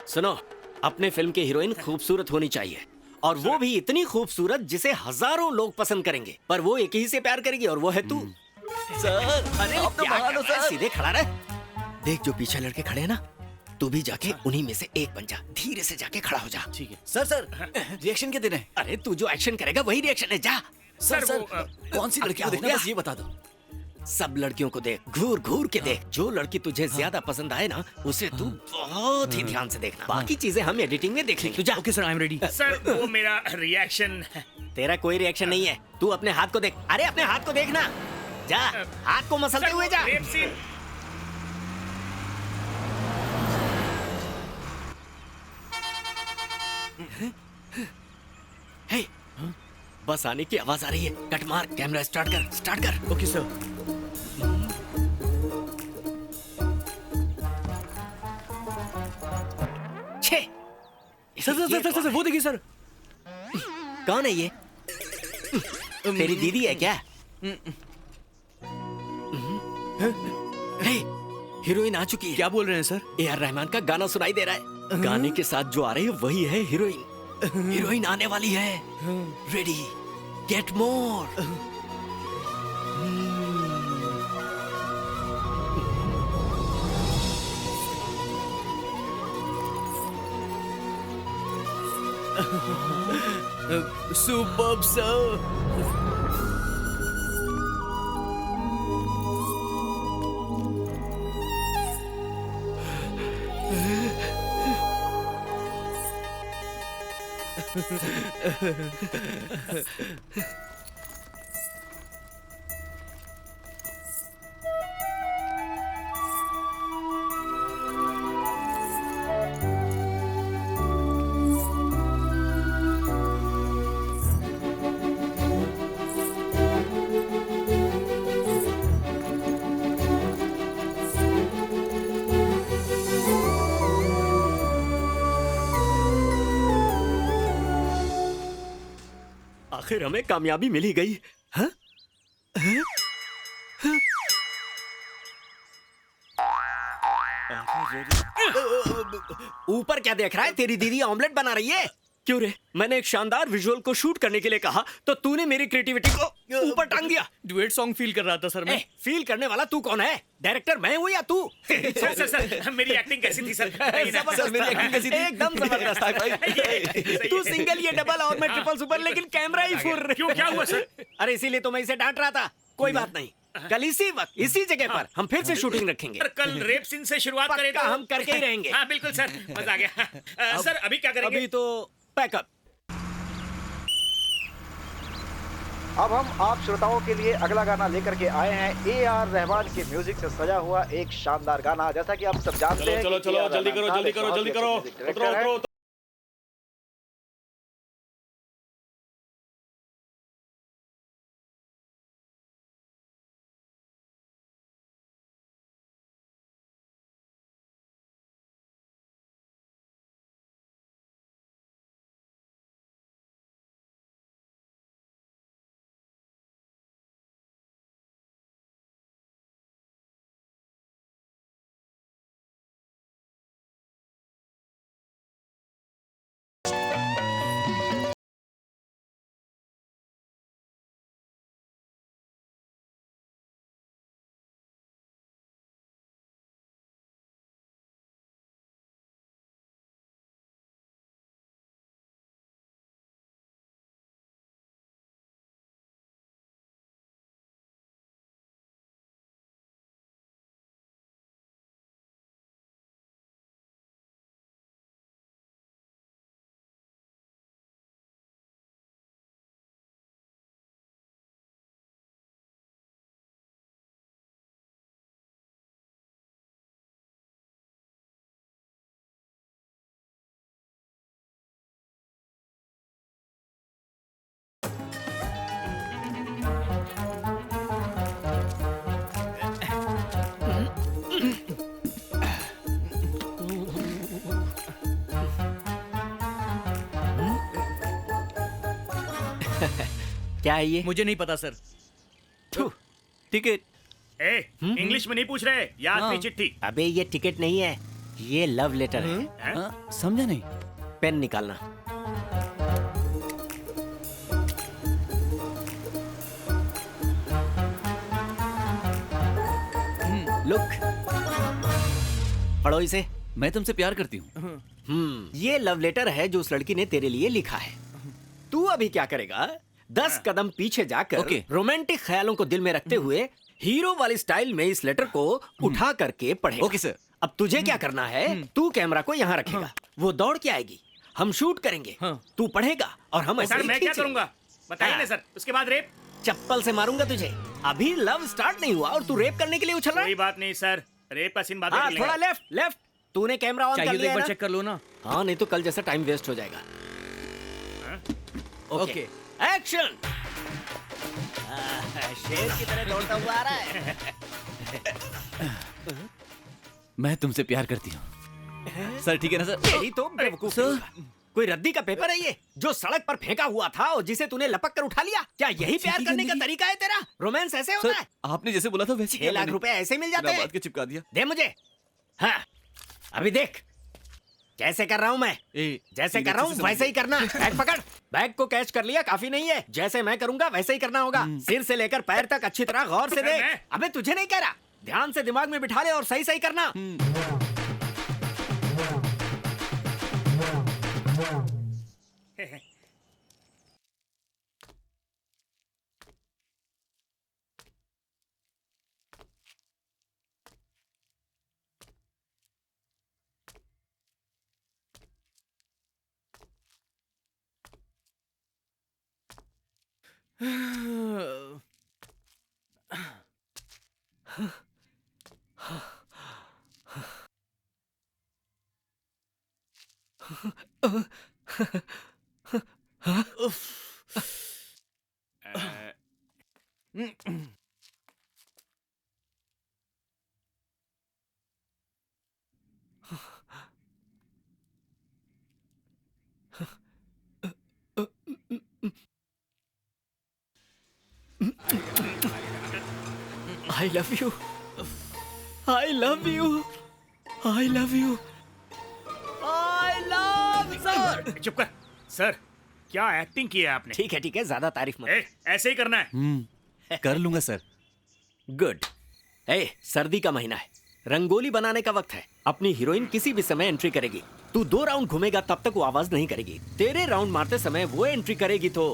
सुनो, अपने फिल्म की हीरोइन खूबसूरत होनी चाहिए, और वो भी इतनी खूबसूरत जिसे हजारों लोग पसंद करेंगे, पर वो एक ही से प्यार करेगी, और वो है तू। सर अरे आप तो क्या महान हो कर रहा है? सर। सीधे खड़ा रह। देख जो पीछे लड़के खड़े हैं ना, तू भी जाके उन्हीं में से एक बन जा। धीरे से जाके खड़ा हो जा। ठीक है सर। रिएक्शन क्या देना है? अरे तू जो एक्शन करेगा वही रिएक्शन है। जा। सर कौन सी लड़की को देखना, बस ये बता दो। सब लड़कियों को देख, घूर घूर के देख। जो लड़की तुझे ज्यादा पसंद आए ना, उसे तू बहुत ही ध्यान से देखना। बाकी चीजें हम एडिटिंग में देख लेंगे। तू जा। Okay sir, I am ready. Sir वो मेरा रिएक्शन। तेरा कोई रिएक्शन नहीं है। तू अपने हाथ को देख। अरे अपने हाथ को देखना। जा, हाथ को मसलते हुए जा। Rape scene. हे, बस आने की आवाज आ रही है। कट मार, कैमरा स्टार्ट कर, स्टार्ट कर। Okay sir. छे। सर वो देखिए सर। कौन है ये? तेरी दीदी है क्या? हे, हीरोइन आ चुकी है। क्या बोल रहे हैं सर? ए.आर. रहमान का गाना सुनाई दे रहा है। गाने के साथ जो आ रही है वही है हीरोइन। हीरोइन आने वाली है। Ready, get more. Superb sir. आखिर हमें कामयाबी मिल ही गई। हाँ? हाँ? हाँ? ऊपर क्या देख रहा है? तेरी दीदी ऑमलेट बना रही है। क्यों रे? मैंने एक शानदार विजुअल को शूट करने के लिए कहा तो तूने मेरी क्रिएटिविटी को ऊपर टांग दिया। डुएट सॉन्ग फील कर रहा था सर मैं। फील करने वाला तू कौन है? डायरेक्टर मैं हूँ या तू? सर मेरी एक्टिंग कैसी थी सर? जबरदस्त, मेरी एक्टिंग कैसी थी? एकदम जबरदस्त है भाई। तू सिंगल, ये डबल और मैं ट्रिपल सुपर, लेकिन कैमरा ही फुर। क्यों, क्या हुआ सर? अरे इसीलिए तो मैं इसे डांट रहा था। कोई बात नहीं, कल इसी वक्त इसी जगह पर हम फिर से शूटिंग रखेंगे। सर कल रेप सीन से शुरुआत करें तो हम करके ही रहेंगे। हाँ बिल्कुल सर, मजा आ गया। सर अभी क्या करेंगे? अभी तो पैकअप। अब हम आप श्रोताओं के लिए अगला गाना लेकर के आए हैं। ए.आर. रहमान के म्यूजिक से सजा हुआ एक शानदार गाना। जैसा कि आप सब जानते हैं। चलो चलो जल्दी करो जल्दी करो जल्दी करो, उतरो उतरो। क्या है ये? मुझे नहीं पता सर। टिकट। इंग्लिश में नहीं पूछ रहे, याद नहीं चिट्ठी। अबे ये टिकट नहीं है, ये लव लेटर है। समझा नहीं। पेन निकालना। लुक, पढ़ो इसे। मैं तुमसे प्यार करती हूँ। ये लव लेटर है जो उस लड़की ने तेरे लिए लिखा है। तू अभी क्या करेगा? 10 कदम पीछे जाकर रोमांटिक ख्यालों को दिल में रखते हुए हीरो वाली स्टाइल में इस लेटर को उठा करके पढ़ेगा। Okay sir. अब तुझे क्या करना है? तू कैमरा को यहाँ रखेगा, वो दौड़ के आएगी, हम शूट करेंगे, तू पढ़ेगा और हम ऐसे सर मैं क्या खींचेंगे। करूंगा बताइए ना सर। उसके बाद रेप? चप्पल से मारूंगा तुझे। अभी लव स्टार्ट नहीं हुआ और तू रेप करने के लिए उछल रहा है। कोई बात नहीं सर, रेप का सीन बाद में हाँ, कर लेंगे। थोड़ा लेफ्ट लेफ्ट। तूने कैमरा ऑन कर लिया है ना? चेक कर लो ना। हाँ, नहीं तो कल जैसा टाइम वेस्ट हो जाएगा। Okay, action. शेर की तरह दौड़ता हुआ आ रहा है। मैं तुमसे प्यार करती हूँ सर, ठीक है ना सर? तेरी तो बेवकूफ कोई रद्दी का पेपर है ये जो सड़क पर फेंका हुआ था और जिसे तूने लपक कर उठा लिया? क्या यही प्यार करने का तरीका है तेरा? रोमांस ऐसे होता है? आपने जैसे बोला था वैसे 6 लाख रुपए ऐसे मिल जाते हैं। के चिपका दिया। दे मुझे। हाँ, अभी देख कैसे कर रहा हूँ मैं। जैसे कर रहा हूँ वैसे ही करना। बैग पकड़। बैग को कैच कर लिया, काफी नहीं है। जैसे मैं करूंगा वैसे ही करना होगा। सिर से लेकर पैर तक अच्छी तरह गौर से देख। अबे तुझे नहीं कह रहा, ध्यान से दिमाग में बिठा ले और सही सही करना। I love you, I love you, I love you, I love. Sir चुप कर। सर क्या एक्टिंग की है आपने? ठीक है, ज्यादा तारीफ मत। ऐसे ही करना है। कर लूंगा सर। गुड। सर्दी का महीना है, रंगोली बनाने का वक्त है। अपनी हीरोइन किसी भी समय एंट्री करेगी। तू 2 राउंड घूमेगा तब तक वो आवाज नहीं करेगी। तेरे राउंड मारते समय वो एंट्री करेगी तो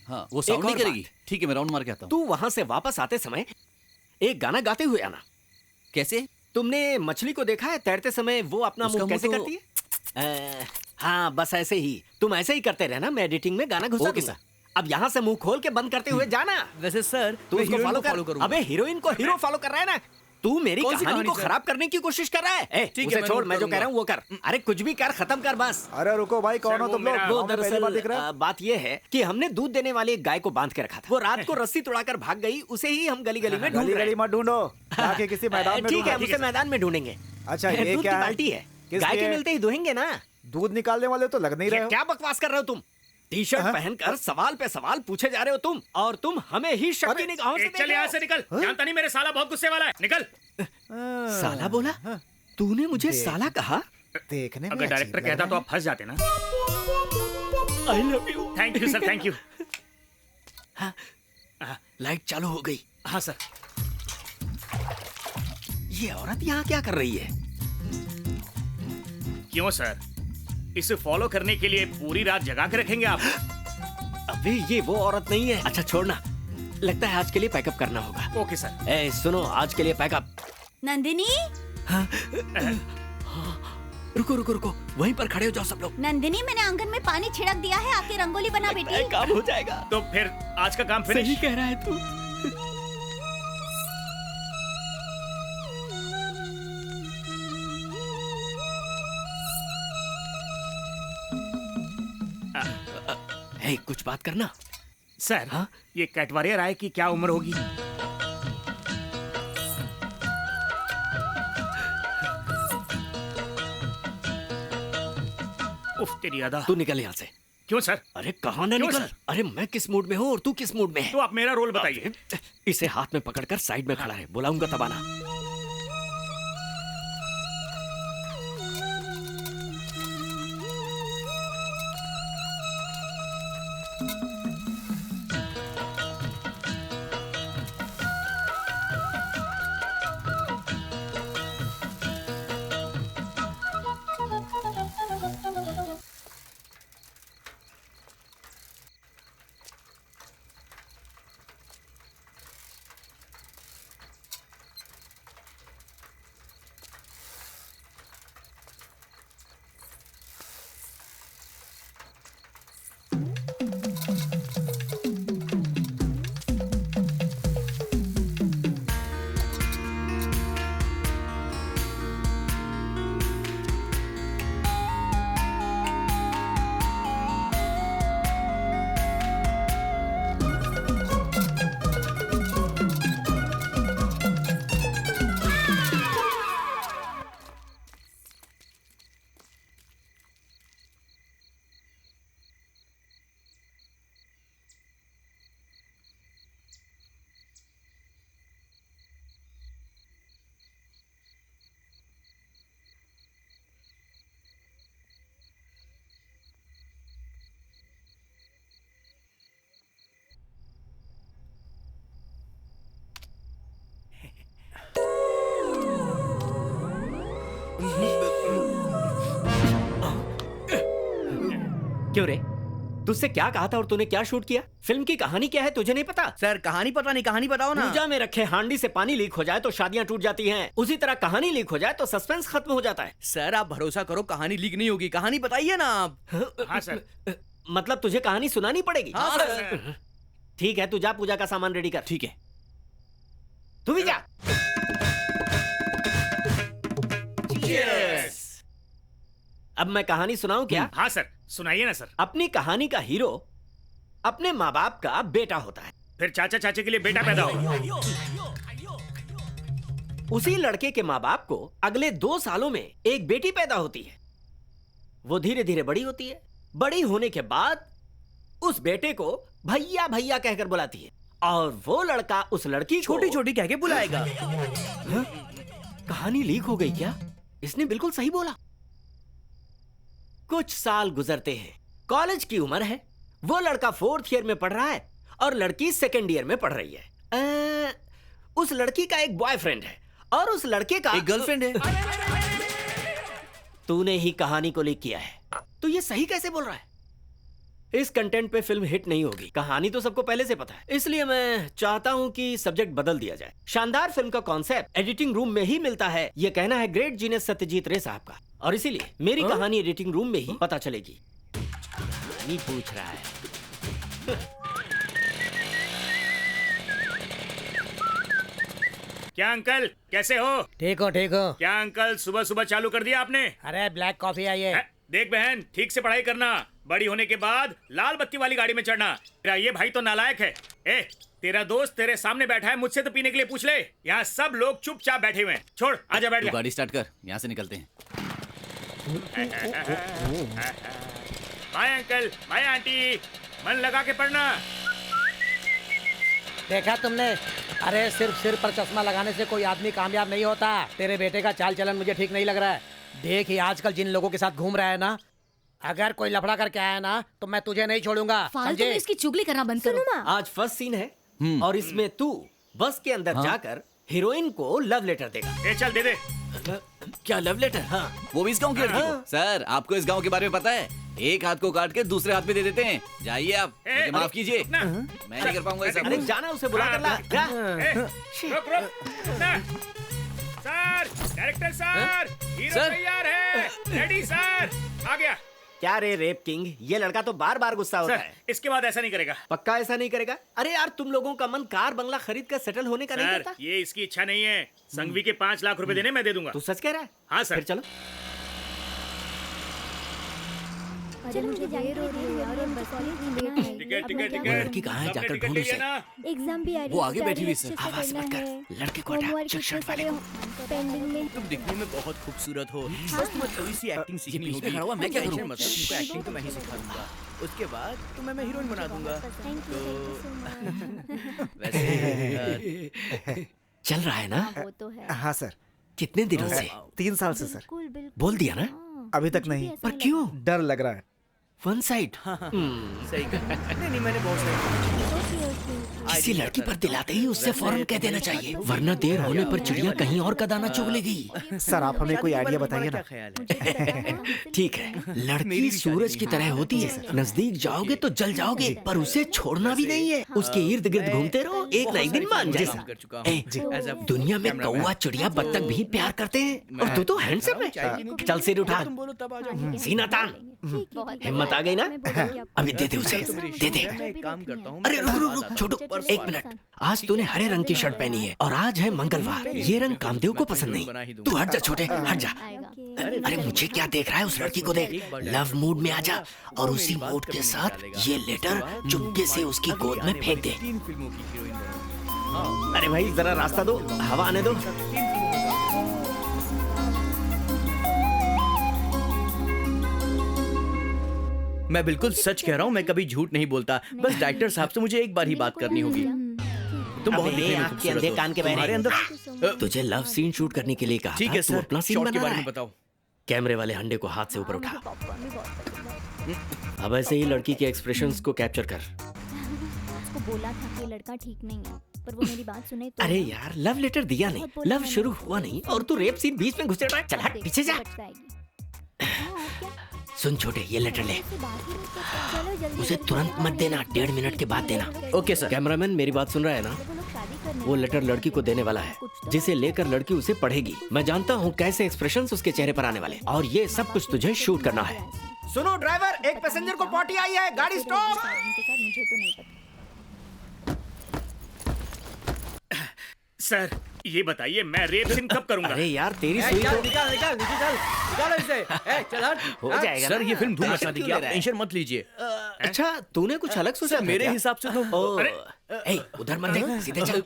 हाँ, वो साउंड नहीं करेगी। ठीक है, मैं राउंड मार के आता हूँ। तू वहां से वापस आते समय एक गाना गाते हुए आना। कैसे? तुमने मछली को देखा है तैरते समय वो अपना मुंह कैसे करती है? हाँ, बस ऐसे ही। तुम ऐसे ही करते रहना, मैं एडिटिंग में गाना घुसा दूंगा। अब यहाँ से मुंह खोल के बंद करते हुए जाना। वैसे सर तू उसको फॉलो कर। अबे हीरोइन को हीरो फॉलो कर रहा है ना। तू मेरी कहानी को खराब करने की कोशिश कर रहा है। उसे छोड़, मैं जो कह रहा हूँ वो कर। अरे कुछ भी कर, खत्म कर बस। अरे रुको भाई, कौन हो तुम लोग? वो हमें पहली बार दिख रहा है। दरअसल बात ये है कि हमने दूध देने वाली एक गाय को बांध के रखा था। वो रात को रस्सी तोड़ाकर भाग गई। उसे ही हम गली गली में ढूंढ रहे हैं। गली मत ढूंढो, जाके किसी मैदान में ठीक है, ढूंढो। उसे मैदान में ढूंढेंगे। अच्छा, ये दूध क्या की है? बाल्टी है, किस गाय के लिए? मिलते ही दुहेंगे ना। दूध निकालने वाले तो लग नहीं रहे हो। क्या बकवास कर रहे हो तुम? टी शर्ट पहनकर सवाल पे सवाल पूछे जा रहे हो तुम, और तुम हमें ही शक की निगाहों से देख चल रहे यहाँ हो। से निकल। जानता नहीं मेरे साला बहुत गुस्से वाला है। निकल। साला बोला? तूने मुझे साला कहा? देखने अगर डायरेक्टर कहता तो आप फंस जाते ना। I love you. Thank you sir, thank you. Light चालू हो गई। हाँ सर। ये औरत यहाँ क्या कर रही है? क्यों सर, इसे फॉलो करने के लिए पूरी रात जगा के रखेंगे आप? अबे ये वो औरत नहीं है। अच्छा छोड़ना, लगता है आज के लिए पैकअप करना होगा। Okay sir. सुनो, आज के लिए पैकअप। नंदिनी, रुको रुको रुको, वहीं पर खड़े हो जाओ सब लोग। नंदिनी, मैंने आंगन में पानी छिड़क दिया है, आके रंगोली बना बेटी। काम हो जाएगा। तो फिर आज का काम फिनिश। सही कह रहा है तू। कुछ बात करना सर। हाँ? ये कैटवारिया राय की क्या उम्र होगी? उफ तेरी अदा। तू निकल यहाँ से। क्यों सर? अरे कहाँ ना निकल। अरे मैं किस मूड में हूँ और तू किस मूड में है? तो आप मेरा रोल बताइए। इसे हाथ में पकड़कर साइड में खड़ा है, बुलाऊंगा तब आना। क्यों रे, तुझसे क्या कहा था और तूने क्या शूट किया? फिल्म की कहानी क्या है तुझे नहीं पता? सर कहानी पता नहीं, कहानी बताओ ना। पूजा में रखे हांडी से पानी लीक हो जाए तो शादियां टूट जाती हैं। उसी तरह कहानी लीक हो जाए तो सस्पेंस खत्म हो जाता है। सर आप भरोसा करो, कहानी लीक नहीं होगी। कहानी बताइए ना आप। हाँ सर। मतलब तुझे कहानी सुनानी पड़ेगी? हाँ सर। ठीक है, तू जा पूजा का सामान रेडी कर। ठीक है। तू भी जा। अब मैं कहानी सुनाऊं क्या? हाँ सर, सुनाइए ना सर। अपनी कहानी का हीरो अपने माँ बाप का बेटा होता है। फिर चाचा चाचे के लिए बेटा पैदा होगा। उसी लड़के के माँ बाप को अगले 2 सालों में एक बेटी पैदा होती है। वो धीरे धीरे बड़ी होती है। बड़ी होने के बाद उस बेटे को भैया भैया कहकर बुलाती है और वो लड़का उस लड़की छोटी छोटी कह के बुलाएगा। कहानी लीक हो गई क्या? इसने बिल्कुल सही बोला। कुछ साल गुजरते हैं, कॉलेज की उम्र है, वो लड़का 4th ईयर में पढ़ रहा है और लड़की 2nd ईयर में पढ़ रही है। उस लड़की का एक बॉयफ्रेंड है और उस लड़के का एक गर्लफ्रेंड है। तूने ही कहानी को लीक किया है, तो ये सही कैसे बोल रहा है? इस कंटेंट पे फिल्म हिट नहीं होगी। कहानी तो सबको पहले से पता है, इसलिए मैं चाहता हूं कि सब्जेक्ट बदल दिया जाए। शानदार फिल्म का कॉन्सेप्ट एडिटिंग रूम में ही मिलता है, ये कहना है ग्रेट जीनियस सत्यजीत रे साहब का, और इसीलिए मेरी कहानी एडिटिंग रूम में ही पता चलेगी। नहीं पूछ रहा है। क्या अंकल, कैसे हो? ठीक हो ठीक हो। क्या अंकल, सुबह सुबह चालू कर दिया आपने? अरे ब्लैक कॉफी आई है। देख बहन, ठीक से पढ़ाई करना, बड़ी होने के बाद लाल बत्ती वाली गाड़ी में चढ़ना। तेरा ये भाई तो नालायक है। ए, तेरा दोस्त तेरे सामने बैठा है, मुझसे तो पीने के लिए पूछ ले। यहाँ सब लोग चुपचाप बैठे हुए हैं। छोड़, आजा बैठ जा। गाड़ी स्टार्ट कर, यहाँ से निकलते हैं। बाय अंकल, बाय आंटी, मन लगा के पढ़ना। देखा तुमने? अरे सिर्फ सिर पर चश्मा लगाने से कोई आदमी कामयाब नहीं होता। तेरे बेटे का चाल चलन मुझे ठीक नहीं लग रहा है। देख ही आजकल जिन लोगों के साथ घूम रहा है ना, अगर कोई लफड़ा करके आया ना तो मैं तुझे नहीं छोड़ूंगा। फालतू में इसकी चुगली करना बंद करो। आज फर्स्ट सीन है और इसमें तू बस के अंदर जाकर हीरोइन को लव लेटर देगा। चल दे दे। क्या लव लेटर? हाँ, वो भी इस गांव की लड़की को। सर, आपको इस गांव के बारे में पता है? एक हाथ को काट के दूसरे हाथ में दे देते हैं। जाइए आप, मुझे माफ कीजिए, मैं नहीं कर पाऊंगा ये सब। अरे जाना, उसे बुला कर ला। रुक रुक ना। सर, डायरेक्टर सर, हीरो तैयार है। रेडी सर, आ गया। क्या रे रेप किंग, ये लड़का तो बार बार गुस्सा होता है। इसके बाद ऐसा नहीं करेगा। पक्का ऐसा नहीं करेगा? अरे यार, तुम लोगों का मन कार बंगला खरीद कर सेटल होने का नहीं करता? ये इसकी इच्छा नहीं है। संघवी के 5 लाख रुपए देने मैं दे दूंगा। तू सच कह रहा है? हाँ सर। फिर चलो। टिकट लड़की कहाँ है? जाकर ढूंढ उसे। एग्जाम भी आ रही है, वो आगे बैठी हुई अच्छे सर। से आवाज करना मत कर, है। लड़के को हटा, होमवर्क चेक अच्छे शर्ट से वाले को। पेंडिंग में। तुम दिखने में बहुत खूबसूरत हो, बस तुम्हें थोड़ी सी एक्टिंग सीखनी बीच में होगी। खड़ा हुआ, मैं क्या टेंशन करूं? मत लो, तुमको एक्टिंग तो मैं ही सिखा दूंगा। उसके बाद तुम्हें मैं हीरोइन बना दूंगा। वैसे चल रहा है ना? वो तो है। हाँ सर। कितने दिनों से? 3 साल से सर। बोल दिया ना? अभी तक नहीं। पर क्यों? डर लग रहा है। One side. सही कहा। नहीं, मैंने बहुत सही। किसी लड़की पर दिलाते ही उससे फौरन कह देना चाहिए, वरना देर होने पर चिड़िया कहीं और का दाना चुग लेगी। सर, आप हमें कोई आइडिया बताइए ना। ठीक है, लड़की सूरज की तरह होती है, नजदीक जाओगे तो जल जाओगे, पर उसे छोड़ना भी नहीं है। उसके इर्द गिर्द घूमते रहो, एक ना एक दिन मान जाएगा। दुनिया में कौवा, चिड़िया, बत्तख भी प्यार करते हैं, और तू तो हैंडसम है। चल सिर उठा, सीना तान। हिम्मत आ गई ना? अभी दे दे उसे, दे दे। अरे रुक रुक रुक, छोटू, 1 मिनट। आज तूने हरे रंग की शर्ट पहनी है और आज है मंगलवार। ये रंग कामदेव को पसंद नहीं। तू हट जा छोटे, हट जा। अरे मुझे क्या देख रहा है? उस लड़की को देख। लव मूड में आ जा और उसी मूड के साथ ये लेटर चुपके से उसकी गोद में फेंक दे। अरे भाई, जरा रास्ता दो, हवा आने दो। मैं बिल्कुल सच कह रहा हूँ, मैं कभी झूठ नहीं बोलता। बस डायरेक्टर साहब से मुझे एक बार ही बात करनी होगी। तुम बहुत दिखने में खूबसूरत हो। कान के बहरे। हमारे अंदर तुझे लव सीन शूट करने के लिए कहा ठीक था, है तू सर, अपना सीन शॉट बना के रहा बारे में है। बताओ। कैमरे वाले हंडे को हाथ से ऊपर उठा। अब ऐसे ही लड़की के एक्सप्रेशंस को कैप्चर कर। उसको बोला था कि लड़का ठीक नहीं है, पर वो मेरी बात सुने तो। अरे यार, लव लेटर दिया नहीं, लव शुरू हुआ नहीं और तू रेप सीन बीच में घुसे रहा है। चल हट, पीछे जा। सुन छोटे, ये लेटर ले, उसे तुरंत मत देना, 1.5 मिनट के बाद देना। Okay sir. कैमरामैन, मेरी बात सुन रहा है ना? वो लेटर लड़की को देने वाला है, जिसे लेकर लड़की उसे पढ़ेगी। मैं जानता हूँ कैसे एक्सप्रेशंस उसके चेहरे पर आने वाले, और ये सब कुछ तुझे शूट करना है। सुनो ड्राइवर, एक पैसेंजर को पॉटी आई है, गाड़ी स्टॉप। मुझे तो नहीं पता। सर, ये बताइए मैं रेप सीन कब करूंगा? अरे यार, तेरी सुई तो निकाल इसे। चल हट। हो जाएगा सर, ना? ये फिल्म धूम मचा देगी, आप क्यों ले रहा है? टेंशन मत लीजिए। अच्छा, तूने कुछ अलग सोचा? मेरे हिसाब से तो ए, उधर मत देख, सीधे चल।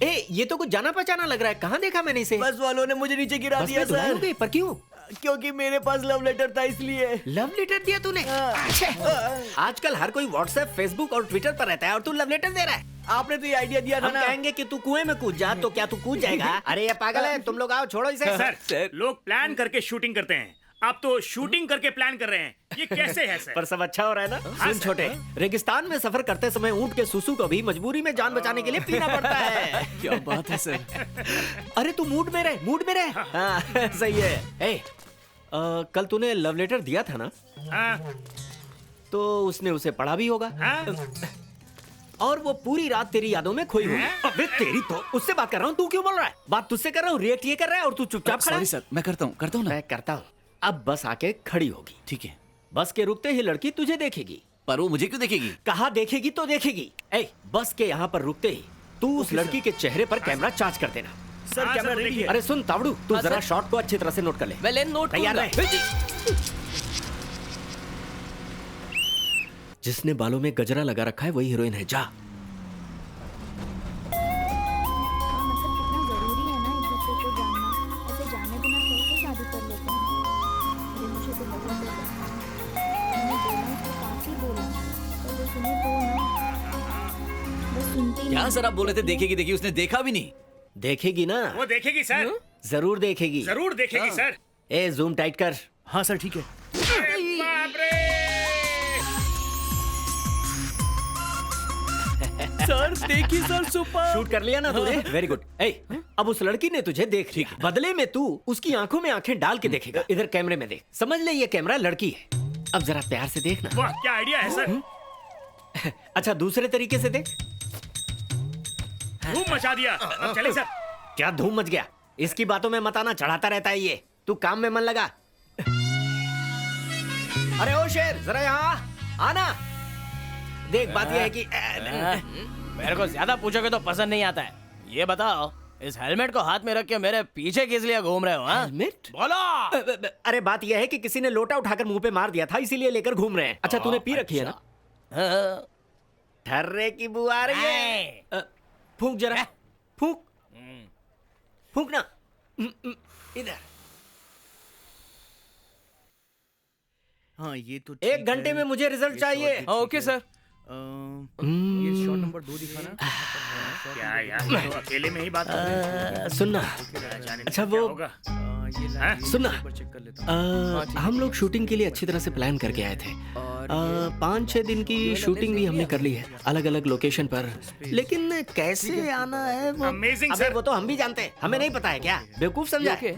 ए, ये तो कुछ जाना पहचाना लग रहा है। कहाँ देखा मैंने इसे? बस वालों ने मुझे नीचे गिरा बस दिया में धुलाई हो सर। गई, पर क्यों? क्योंकि मेरे पास लव लेटर था इसलिए। लव लेटर दिया तूने? आजकल हर कोई व्हाट्सएप, फेसबुक और ट्विटर पर रहता है और तू लव लेटर दे रहा है। आपने तो ये आइडिया दिया था हम ना। कहेंगे कि तू कुएं में कूद जा तो क्या तू कूद जाएगा? अरे ये पागल है, तुम लोग आओ, छोड़ो इसे। सर लोग प्लान करके शूटिंग करते हैं, आप तो शूटिंग करके प्लान कर रहे हैं, ये कैसे है सर? पर सब अच्छा हो रहा है ना? सुन छोटे, रेगिस्तान में सफर करते समय ऊंट के सुसु को भी मजबूरी में जान बचाने के लिए पीना पड़ता है। क्या बात है सर। अरे तू मूड में रह, मूड में रह। हाँ, सही है। ए, कल तूने लव लेटर दिया था ना? तो उसने उसे पढ़ा भी होगा। और वो पूरी रात तेरी यादों में खोई होगी। अबे तेरी तो उससे बात कर रहा हूँ, तू क्यों बोल रहा है? बात तुझसे कर रहा हूँ, रिएक्ट ये कर रहा है और तू चुपचाप खड़ा है। सॉरी सर, मैं करता हूँ ना। मैं करता हूँ। अब बस आके खड़ी होगी। ठीक है। बस के रुकते ही लड़की तुझे देखेगी। पर वो मुझे क्यों देखेगी? कहा देखेगी तो देखेगी। ए, बस के यहाँ पर रुकते ही तू उस लड़की के चेहरे पर कैमरा चार्ज कर देना। सर कैमरा रेडी है। अरे सुन तावड़ू, तू जरा शॉट को अच्छी तरह से नोट कर ले। मैं नोट तैयार रहे। जिसने बालों में गजरा लगा रखा है वही हीरोइन है। जा। क्या सर आप बोल रहे थे देखेगी देखी, उसने देखा भी नहीं। देखेगी ना? वो देखेगी सर। जरूर देखेगी। जरूर देखेगी सर। ए जूम टाइट कर। हाँ सर ठीक है। सर देखी सर, सुपर शूट कर लिया ना तूने? Very good. ए, अब उस लड़की ने तुझे देख लिया, बदले में तू उसकी आंखों में आंखें डाल के देखेगा। इधर कैमरे में देख, समझ ले ये कैमरा लड़की है। अब जरा प्यार से देखना। वाह क्या आइडिया है सर। अच्छा दूसरे तरीके से देख। धूम मचा दिया। अब चले सर। क्या धूम मच गया? इसकी बातों में मत आना, चढ़ाता रहता है ये। तू काम में मन लगा। अरे ओ शेर जरा यहाँ आना। देख बात यह है कि मेरे को ज्यादा पूछोगे तो पसंद नहीं आता है। ये बताओ, इस हेलमेट को हाथ में रख के मेरे पीछे किस लिए घूम रहे हो? हेलमेट? बोलो। अरे बात यह है कि किसी ने लोटा उठाकर मुंह पे मार दिया था, इसीलिए लेकर घूम रहे हैं। अच्छा तूने पी रखी है ना? ठर्रे की बुआ आ रही है। फूंक जरा, फूंक फूंक ना। इधर। हाँ ये तो 1 घंटे में मुझे रिजल्ट चाहिए। Okay sir. ये शॉट नंबर 2 दिखाना। क्या यार, तो अकेले में ही बात कर रहे हैं। सुनना। अच्छा वो सुनना, हम लोग शूटिंग के लिए अच्छी तरह से प्लान करके आए थे। 5-6 दिन की शूटिंग भी हमने कर ली है अलग अलग लोकेशन पर, लेकिन कैसे आना है वो अमेजिंग अबे सर। वो तो हम भी जानते हैं, हमें नहीं पता है क्या? बेवकूफ समझा है?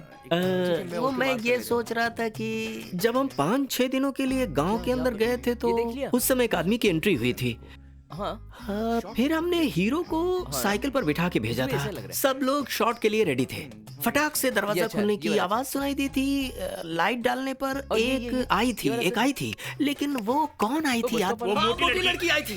वो मैं ये सोच रहा था कि जब हम 5-6 दिनों के लिए गांव के अंदर गए थे तो उस समय एक आदमी की एंट्री हुई थी। फिर हमने हीरो को साइकिल पर बिठा के भेजा था। सब लोग शॉट के लिए रेडी थे। फटाक से दरवाजा खुलने की आवाज सुनाई दी थी। लाइट डालने पर एक आई थी, लेकिन वो कौन आई थी याद? वो मोटी लड़की आई थी।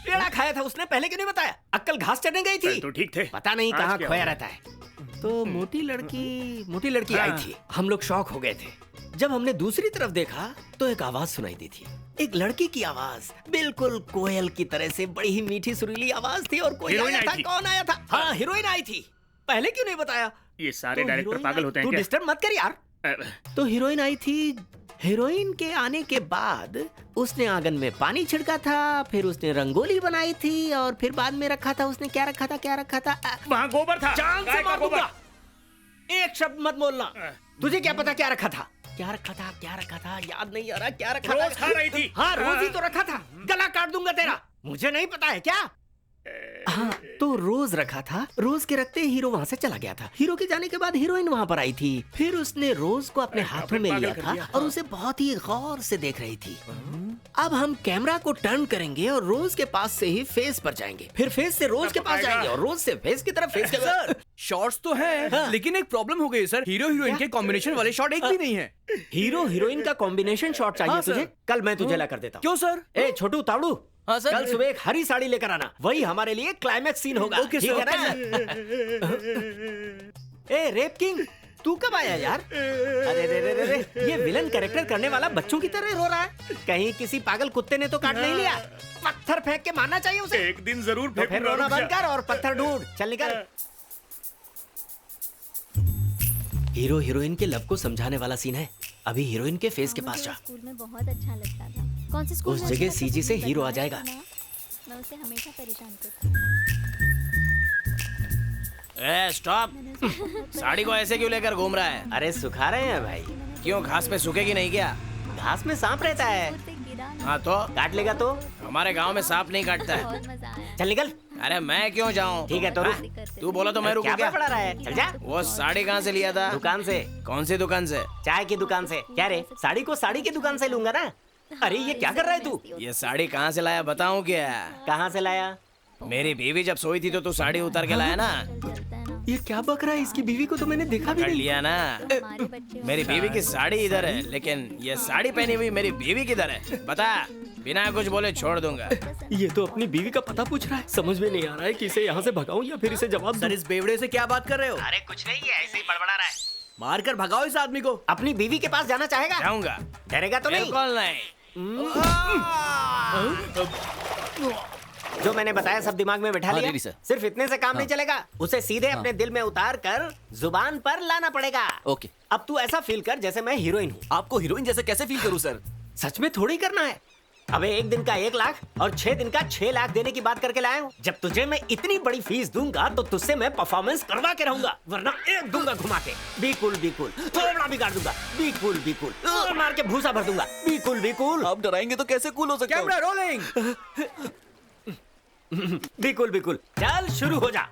पेड़ा खाया था उसने, पहले क्यों नहीं बताया? अक्कल घास चढ़ने गई थी। तो ठीक थे। पता नहीं कहाँ खोया रहता है। तो मोटी लड़की आई थी। हम लोग शॉक हो गए थे। जब हमने दूसरी तरफ देखा तो एक आवाज सुनाई दी थी, एक लड़की की आवाज, बिल्कुल कोयल की तरह से, बड़ी ही मीठी सुरीली आवाज थी। और कोई आया था। कौन आया था? हाँ हीरोइन आई थी। पहले क्यों नहीं बताया? ये सारे डायरेक्टर पागल होते हैं क्या? तू डिस्टर्ब मत कर यार। तो हीरोइन आई थी। हीरोइन के आने के बाद उसने आंगन में पानी छिड़का था, फिर उसने रंगोली बनाई थी और फिर बाद में रखा था उसने क्या रखा था? वहाँ गोबर था। जान से मार दूंगा। एक शब्द मत बोलना। तुझे क्या पता क्या रखा था? याद नहीं आ रहा क्या रखा था। रोज खा रही थी। हाँ रोज ही तो रखा था। गला काट दूंगा तेरा। मुझे नहीं पता है क्या? हाँ तो रोज रखा था। रोज के रखते ही हीरो वहाँ से चला गया था। हीरो के जाने के बाद हीरोइन वहाँ पर आई थी। फिर उसने रोज को अपने हाथों में लिया था और उसे बहुत ही गौर से देख रही थी। अब हम कैमरा को टर्न करेंगे और रोज के पास से ही फेस पर जाएंगे, फिर फेस से रोज के पास जाएंगे और रोज से फेस की तरफ फेस के सर शॉट्स तो है लेकिन एक प्रॉब्लम हो गई सर। हीरो हीरोइन के कॉम्बिनेशन वाले शॉट एक भी नहीं है। हीरो हीरोइन का कॉम्बिनेशन शॉट चाहिए तुझे? कल मैं तुझे ला कर देता हूँ। क्यों सर? ए छोटू तावड़ू, हाँ सर। कल सुबह एक हरी साड़ी लेकर आना, वही हमारे लिए क्लाइमैक्स सीन होगा। ओके ठीक है ना? ए रेप किंग, तू कब आया यार? अरे रे, ये विलन कैरेक्टर करने वाला बच्चों की तरह रो रहा है। कहीं किसी पागल कुत्ते ने तो काट नहीं लिया? पत्थर फेंक के मारना चाहिए उसे। एक दिन जरूर तो फिर रोना बंद कर और पत्थर ढूंढ। चल निकल। हीरो हीरोइन के लव को समझाने वाला सीन है। अभी हीरोइन के फेस के पास जा। स्कूल में बहुत अच्छा लगता था। कौन से स्कूल उस में जगह अच्छा सीजी से लगता था? हीरो आ जाएगा। मैं उसे हमेशा परेशान करती। ए स्टॉप। साड़ी को ऐसे क्यों लेकर घूम रहा है? अरे सुखा रहे हैं भाई। क्यों, घास पे सूखेगी नहीं क्या? घास में सांप रहता है। हाँ तो काट लेगा तो? हमारे गांव में सांप नहीं काटता है। चल निकल। अरे मैं क्यों जाऊँ? ठीक है तो रुक। तू बोला तो मैं रुकूं क्या क्या? पड़ा रहा है? चल जा। वो साड़ी कहाँ से लिया था? दुकान से। कौन सी दुकान से? चाय की दुकान से। क्या रे, साड़ी को साड़ी की दुकान से लूंगा ना। अरे ये क्या कर रहा है तू? ये साड़ी कहाँ से लाया बताऊँ क्या? कहाँ से लाया? मेरी बीवी जब सोई थी तो तू साड़ी उतार के लाया ना। ये क्या बक रहा है? इसकी बीवी को तो मैंने देखा भी कर नहीं। लिया ना। मेरी बीवी की साड़ी इधर है, लेकिन ये साड़ी पहनी हुई मेरी बीवी किधर है बता। बिना कुछ बोले छोड़ दूंगा। ये तो अपनी बीवी का पता पूछ रहा है। समझ में नहीं आ रहा है कि इसे यहाँ से भगाऊं या फिर इसे जवाब दूं। इस बेवड़े से क्या बात कर रहे हो? अरे कुछ नहीं है, ऐसे ही बड़बड़ा रहा है। मार कर भगाओ इस आदमी को। अपनी बीवी के पास जाना चाहेगा? जाऊंगा। डरेगा तो नहीं? बिल्कुल नहीं। जो मैंने बताया सब दिमाग में बैठा लिया? सिर्फ इतने से काम नहीं चलेगा, उसे सीधे अपने दिल में उतार कर जुबान पर लाना पड़ेगा। ओके। अब तू ऐसा फील कर जैसे मैं हीरोइन हूँ। आपको हीरोइन जैसे कैसे फील करूं सर? सच में थोड़ी करना है। अबे 1 दिन का 1 लाख और 6 दिन का 6 लाख देने की बात करके लाया हूँ। जब तुझे मैं इतनी बड़ी फीस दूंगा तो तुझसे मैं परफॉर्मेंस करवा के रहूंगा, वरना एक दूंगा घुमा के। बिल्कुल बिल्कुल। थोड़ा बिगाड़ दूंगा। बिल्कुल बिल्कुल। और मार के भूसा भर दूंगा। बिल्कुल बिल्कुल। आप डराएंगे तो कैसे कूल हो सकते हो? Camera rolling. बिल्कुल बिल्कुल। चल शुरू हो जा।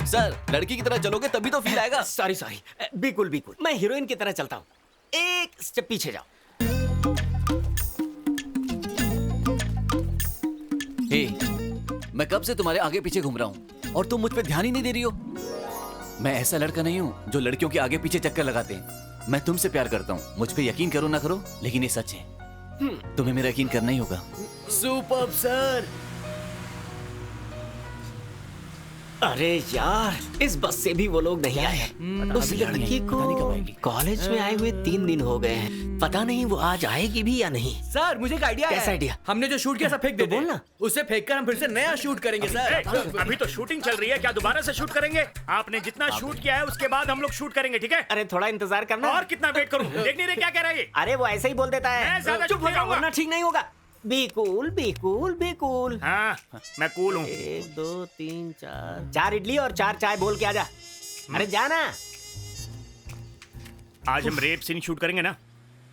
सर लड़की की तरह चलोगे तभी तो फील आएगा। Sorry sorry. बिल्कुल बिल्कुल। मैं हीरोइन की तरह चलता हूँ। एक स्टेप पीछे जाओ। हे, मैं कब से तुम्हारे आगे पीछे घूम रहा हूँ और तुम मुझ पे ध्यान ही नहीं दे रही हो। मैं ऐसा लड़का नहीं हूँ जो लड़कियों के आगे पीछे चक्कर लगाते हैं। मैं तुमसे प्यार करता हूँ। मुझ पे यकीन करो ना करो, लेकिन ये सच है। तुम्हें मेरा यकीन करना ही होगा। Superb sir. अरे यार, इस बस से भी वो लोग नहीं आए। उस लड़की को कॉलेज में आए हुए 3 दिन हो गए हैं। पता नहीं वो आज आएगी भी या नहीं। सर मुझे एक आइडिया है। कैसा आइडिया? हमने जो शूट किया सब फेंक देते हैं। बोलना। उसे फेंक कर हम फिर से नया शूट करेंगे सर। अभी तो शूटिंग चल रही है, क्या दोबारा से शूट करेंगे? आपने जितना शूट किया है उसके बाद हम लोग शूट करेंगे, ठीक है? अरे थोड़ा इंतजार करना। और कितना वेट करूं? देख नहीं रहे क्या कह रहा है ये? अरे वो ऐसे ही बोल देता है। मैं ज्यादा चुप हो जाओ वरना ठीक नहीं होगा। बिल्कुल बिल्कुल बिल्कुल। हाँ मैं कूल हूँ। 1 2 3 4 इडली और 4 चाय बोल के आजा। अरे जाना। आज हम रेप सीन शूट करेंगे ना?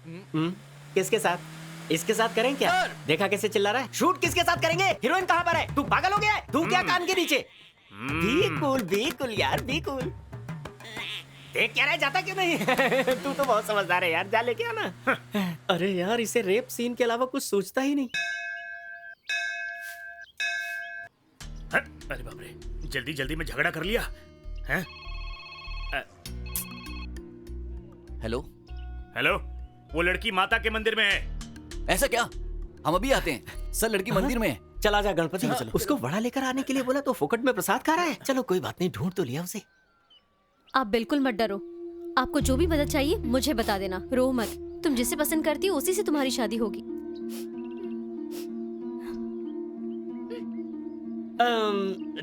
किसके साथ? इसके साथ करें क्या? देखा कैसे चिल्ला रहा है? शूट किसके साथ करेंगे? हीरोइन कहाँ पर है? तू पागल हो गया है? तू क्या कान के नीचे? बिल्कुल बिल्कुल यार बिल्कुल। देख क्या रहा है, जाता क्यों नहीं? तू तो बहुत समझदार है यार, जा लेके आना। अरे यार इसे रेप सीन के अलावा कुछ सोचता ही नहीं। अरे बाप रे, जल्दी जल्दी में झगड़ा कर लिया हैं? हेलो हेलो, वो लड़की माता के मंदिर में है। ऐसा क्या? हम अभी आते हैं। सर लड़की मंदिर में है। चला जा गणपति। चलो। उसको वड़ा लेकर आने के लिए बोला तो फोकट में प्रसाद खा रहा है। चलो कोई बात नहीं, ढूंढ तो लिया उसे। आप बिल्कुल मत डरो। आपको जो भी मदद चाहिए मुझे बता देना। रो मत। तुम जिसे पसंद करती हो उसी से तुम्हारी शादी होगी।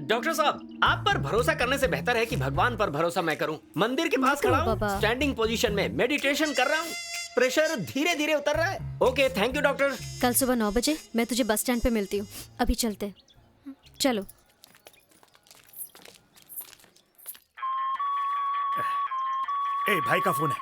डॉक्टर साहब, आप पर भरोसा करने से बेहतर है कि भगवान पर भरोसा मैं करूं। मंदिर के पास खड़ा हूं, स्टैंडिंग पोजीशन में मेडिटेशन कर रहा हूं। प्रेशर धीरे धीरे उतर रहा है। Okay thank you doctor. कल सुबह 9 बजे मैं तुझे बस स्टैंड पे मिलती हूँ। अभी चलते। चलो। ए भाई का फोन है।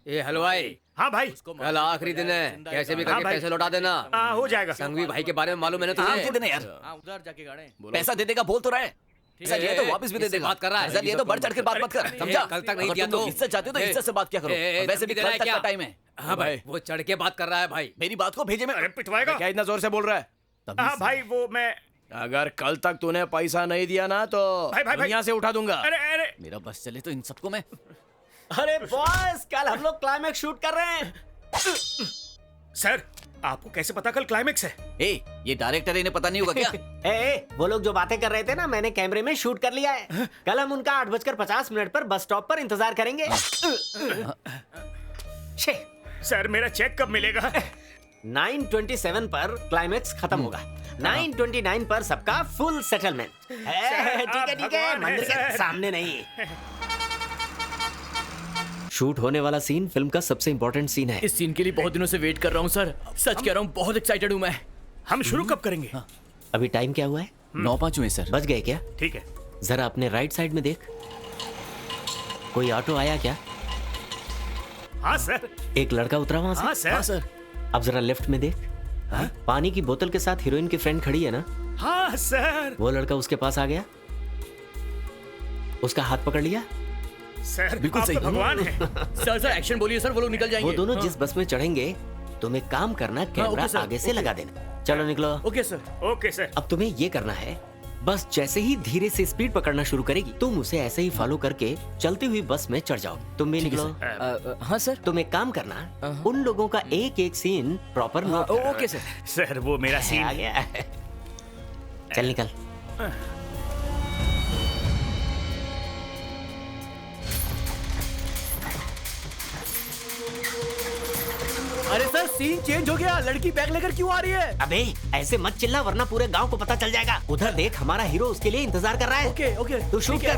ए हलवाई। हाँ भाई। कल आखिरी दिन है, कैसे भी करके पैसे लौटा देना। हो जाएगा। संघवी भाई के बारे में मालूम है ना तुझे? आखिरी दिन है यार। उधर जाके गाड़े। पैसा दे देगा बोल तो रहा है। पैसा लिए तो वापस भी दे देगा। बात कर रहा है। पैसा लिए तो बढ़ चढ़ के बात मत कर, समझा? कल तक नहीं अगर दिया तुम लोग इज्जत चाहते हो तो इज्जत से बात क्या करो। वैसे भी कल तक का टाइम है। हाँ भाई, वो चढ़ के बात कर रहा है भाई। मेरी बात को भेजे में। अरे पिटवाएगा क्या इतना जोर से बोल रहा है? हाँ भाई वो मैं, अगर कल तक तूने पैसा नहीं दिया ना तो दुनिया से उठा दूंगा। अरे अरे मेरा बस चले तो इन सबको मैं। अरे बॉस, कल हम लोग क्लाइमैक्स शूट कर रहे हैं। सर आपको कैसे पता कल क्लाइमेक्स है? ये डायरेक्टर इन्हें पता नहीं होगा क्या? वो लोग जो बातें कर रहे थे ना, मैंने कैमरे में शूट कर लिया है। कल हम उनका 8:50 पर बस स्टॉप पर इंतजार करेंगे। सर मेरा चेक कब मिलेगा? 9:27 पर क्लाइमेक्स खत्म होगा। 929 पर सबका फुल सेटलमेंट। ठीक है, मंदिर के सामने नहीं। शूट होने वाला सीन फिल्म का सबसे इम्पोर्टेंट सीन है। इस सीन के लिए बहुत दिनों से वेट कर रहा हूँ सर। सच कह रहा हूँ, बहुत एक्साइटेड हूँ मैं। हम शुरू कब करेंगे? अभी टाइम क्या हुआ है? 9:05 हुए सर। बज गए क्या? ठीक है। जरा अपने राइट साइड में देख, कोई ऑटो आया क्या? हाँ सर। एक लड़का उतरा वहां से? हाँ सर। हाँ सर। अब जरा लेफ्ट में देख। हाँ? पानी की बोतल के साथ हीरोइन की फ्रेंड खड़ी है ना? हाँ सर। वो लड़का उसके पास आ गया, उसका हाथ पकड़ लिया। सर बिल्कुल आप सही। तो भगवान है। सर एक्शन बोलिए सर, वो लोग निकल जाएंगे। वो दोनों जिस बस में चढ़ेंगे, तुम एक काम करना, कैमरा आगे से लगा देना। चलो निकलो। Okay sir. Okay sir. अब तुम्हें ये करना है, बस जैसे ही धीरे से स्पीड पकड़ना शुरू करेगी, तुम उसे ऐसे ही फॉलो करके चलती हुई बस में चढ़ जाओ। तुम भी निकलो। हाँ सर। तुम एक काम करना, उन लोगों का एक एक scene proper note. Okay sir. Sir वो मेरा सीन आ गया। चल निकल। अरे सर सीन चेंज हो गया, लड़की बैग लेकर क्यों आ रही है? अबे ऐसे मत चिल्ला, वरना पूरे गांव को पता चल जाएगा। उधर देख, हमारा हीरो उसके लिए इंतजार कर रहा है। ओके ओके, तू शूट कर।